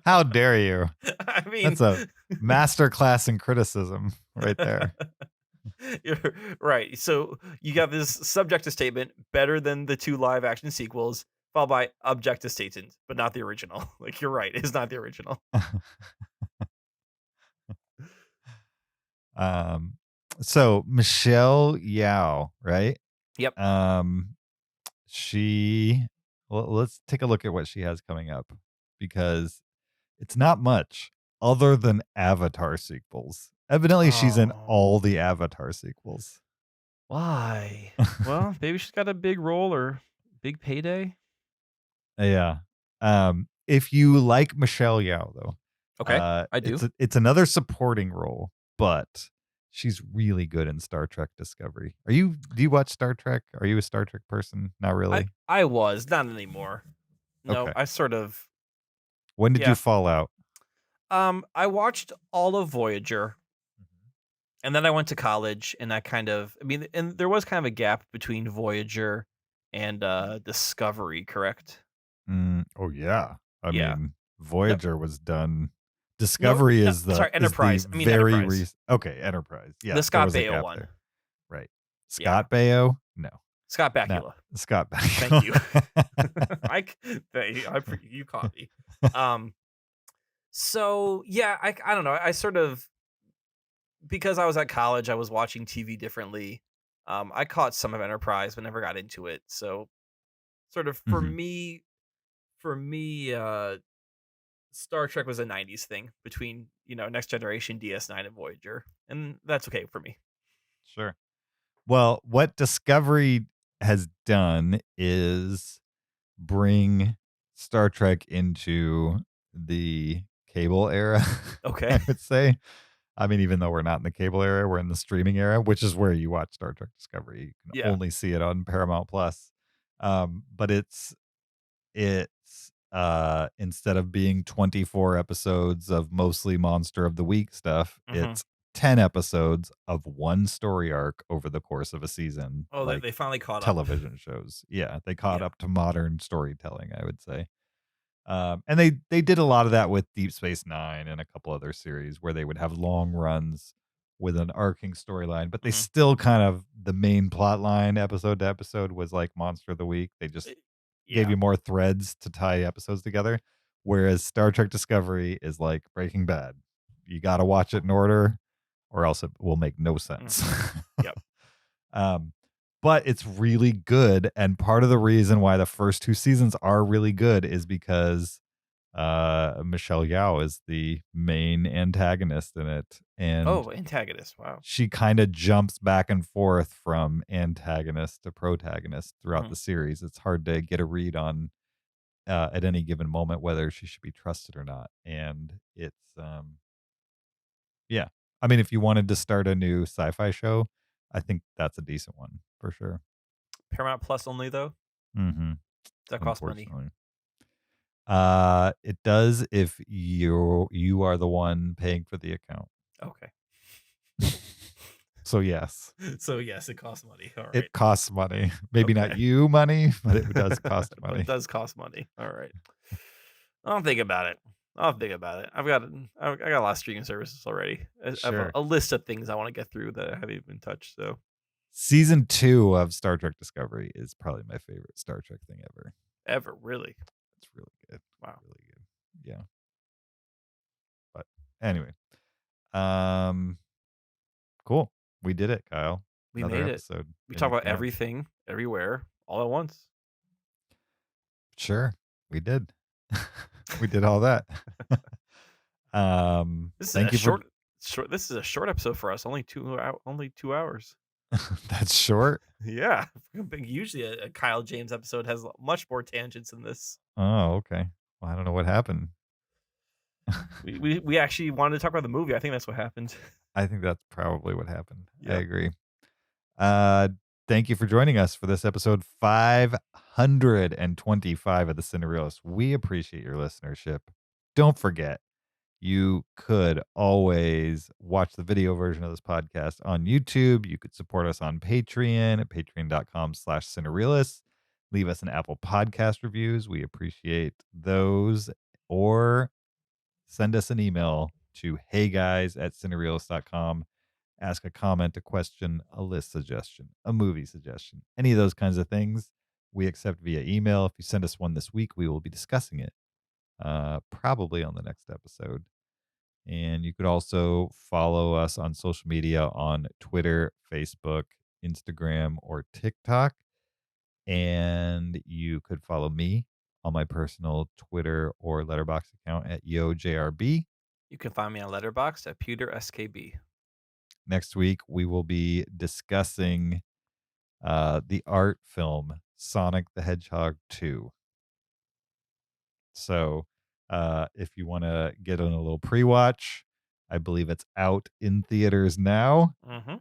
How dare you? I mean, That's a master class in criticism right there. You're right. So you got this subjective statement, better than the 2 live action sequels, followed by objective statement, but not the original. Like, you're right. It's not the original. So Michelle Yeoh, right? Yep. Let's take a look at what she has coming up, because it's not much other than Avatar sequels. Evidently, she's in all the Avatar sequels. Why? Well, maybe she's got a big role or big payday. Yeah. If you like Michelle Yeoh, though, Okay, I do. It's another supporting role, but she's really good in Star Trek Discovery. Do you watch Star Trek? Are you a Star Trek person? Not really. I was, not anymore. No, Okay. I sort of. When did you fall out? I watched all of Voyager, and then I went to college, and and there was kind of a gap between Voyager and Discovery, correct? Oh yeah. I Yeah. mean, Voyager was done. Discovery No, is the sorry, Enterprise. Is I the mean, very Enterprise. okay, Enterprise. Yeah, The Scott there was a Baio gap one. there. Right. Scott Baio? No. Scott Bakula. Scott Bakula. Thank you. You caught me. So yeah, I don't know. I sort of, because I was at college, I was watching TV differently. I caught some of Enterprise, but never got into it. So sort of for Mhm. me, Star Trek was a 90s thing between, Next Generation, DS9, and Voyager. And that's okay for me. Sure. Well, what Discovery has done is bring Star Trek into the cable era. Okay. I would say. I mean, even though we're not in the cable era, we're in the streaming era, which is where you watch Star Trek Discovery. You can Yeah. only see it on Paramount Plus. But it's instead of being 24 episodes of mostly Monster of the Week stuff, it's 10 episodes of one story arc over the course of a season. Oh, like they finally caught up. television shows. Yeah, they caught up to modern storytelling, I would say. And they did a lot of that with Deep Space Nine and a couple other series where they would have long runs with an arcing storyline, but they still kind of, the main plot line episode to episode was like Monster of the Week. They just gave you more threads to tie episodes together. Whereas Star Trek Discovery is like Breaking Bad. You got to watch it in order or else it will make no sense. Yep. But it's really good, and part of the reason why the first 2 seasons are really good is because Michelle Yeoh is the main antagonist in it, and antagonist! Wow. She kind of jumps back and forth from antagonist to protagonist throughout the series. It's hard to get a read on at any given moment whether she should be trusted or not, and it's I mean, if you wanted to start a new sci-fi show, I think that's a decent one for sure. Paramount Plus only though. Mm-hmm. Does that cost money? It does if you are the one paying for the account. Okay. So yes, So yes, it costs money. All right. it costs money. Maybe not Okay. you money, but it does cost But money. it does cost money. All right. I'll think about it. I'll think about it. I got a lot of streaming services already. I have Sure. a list of things I want to get through that I haven't even touched. So Season 2 of Star Trek Discovery is probably my favorite Star Trek thing ever. really. It's really good. Wow. Really good. Yeah. But anyway, cool. We did it, Kyle. We Another made it. episode. We in talk the about can. everything, everywhere, all at once. Sure, we did. We did all that. This is Thank a you short. This is a short episode for us. Only 2 hours. That's short. Yeah. Usually a Kyle James episode has much more tangents than this. Oh, okay. Well, I don't know what happened. We actually wanted to talk about the movie. I think that's what happened. I think that's probably what happened. I Yep. agree. Thank you for joining us for this episode 525 of the Cinereelists. We appreciate your listenership. Don't forget, you could always watch the video version of this podcast on YouTube. You could support us on Patreon at patreon.com/Cinereelists. Leave us an Apple Podcast reviews. We appreciate those. Or send us an email to heyguys@cinereelists.com. Ask a comment, a question, a list suggestion, a movie suggestion, any of those kinds of things we accept via email. If you send us one this week, we will be discussing it probably on the next episode. And you could also follow us on social media on Twitter, Facebook, Instagram, or TikTok. And you could follow me on my personal Twitter or Letterboxd account at YoJRB. You can find me on Letterboxd at PewterSKB. Next week, we will be discussing the art film Sonic the Hedgehog 2. So if you want to get on a little pre-watch, I believe it's out in theaters now. Mm-hmm.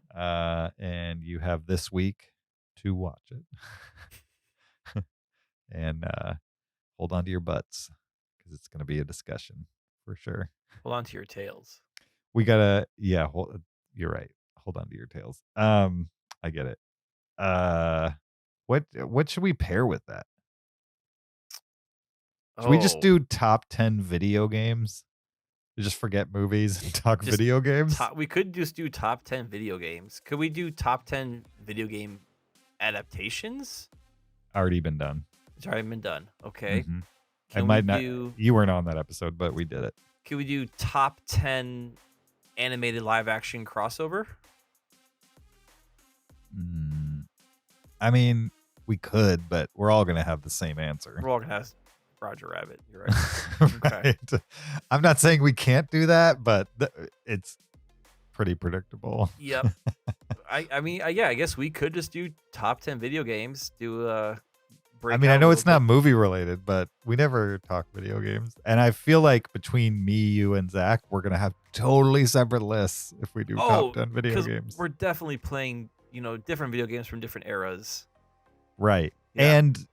And you have this week to watch it. And hold on to your butts because it's going to be a discussion for sure. Hold on to your tails. We gotta, yeah. You're right. Hold on to your tails. I get it. What should we pair with that? Should we just do top 10 video games? Just forget movies and talk video games? We could just do top 10 video games. Could we do top 10 video game adaptations? Already been done. It's already been done. Okay. Mhm. Can I might we not. do? You weren't on that episode, but we did it. Can we do top 10 animated live action crossover? I mean, we could, but we're all gonna have the same answer. We're all gonna have Roger Rabbit. You're right. Okay. Right. I'm not saying we can't do that, but it's pretty predictable. Yep. I mean, yeah. I guess we could just do top 10 video games. Do I mean, I know it's not movie related, but we never talk video games. And I feel like between me, you, and Zach, we're going to have totally separate lists if we do top 10 video games. We're definitely playing, different video games from different eras. Right. Yeah. And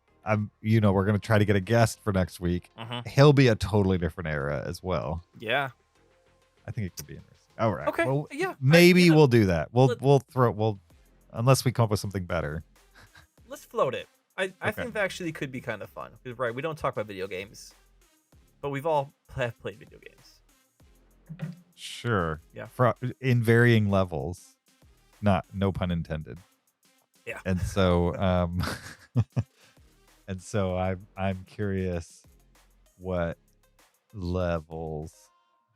we're going to try to get a guest for next week. Mm-hmm. He'll be a totally different era as well. Yeah. I think it could be interesting. All right. Okay. Well, yeah. maybe we'll do that. We'll unless we come up with something better. Let's float it. I Okay. think that actually could be kind of fun. Because, right, we don't talk about video games, but we've all played video games. Sure. Yeah. In varying levels. No pun intended. Yeah. And so I'm curious what levels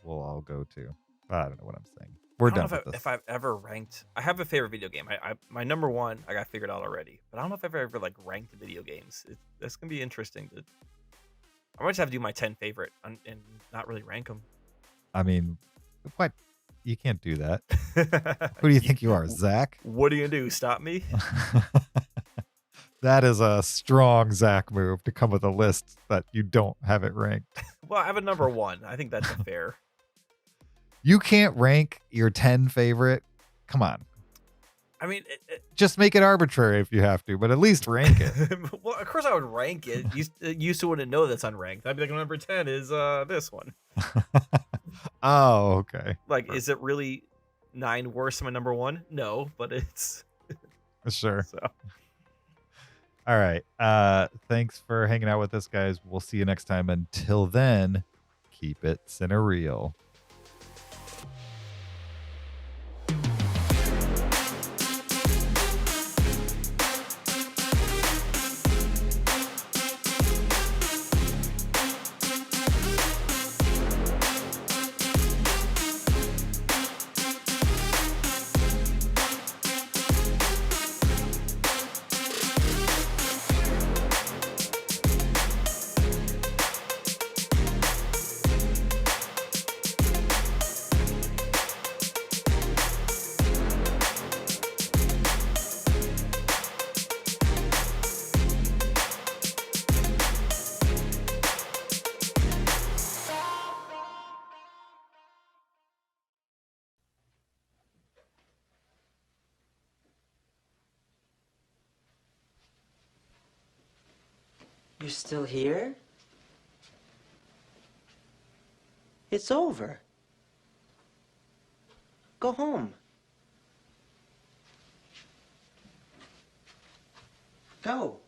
we'll all go to. I don't know what I'm saying. We're done with this. If I've ever ranked, I have a favorite video game. My number one, I got figured out already. But I don't know if I've ever ranked video games. That's gonna be interesting. I might just have to do my 10 favorite and not really rank them. I mean, what? You can't do that. Who do you think you are, Zach? What are you gonna do? Stop me? That is a strong Zach move to come with a list that you don't have it ranked. Well, I have a number one. I think that's fair. You can't rank your 10 favorite. Come on. I mean, Just make it arbitrary if you have to, but at least rank it. well, of course I would rank it. Used to wouldn't know that's unranked. I'd be like, number 10 is this one. Oh, okay. Like, is it really 9 worse than my number 1? No, but it's Sure. so. All right. Thanks for hanging out with us, guys. We'll see you next time. Until then, keep it Cinereal. You're still here? It's over. Go home. Go.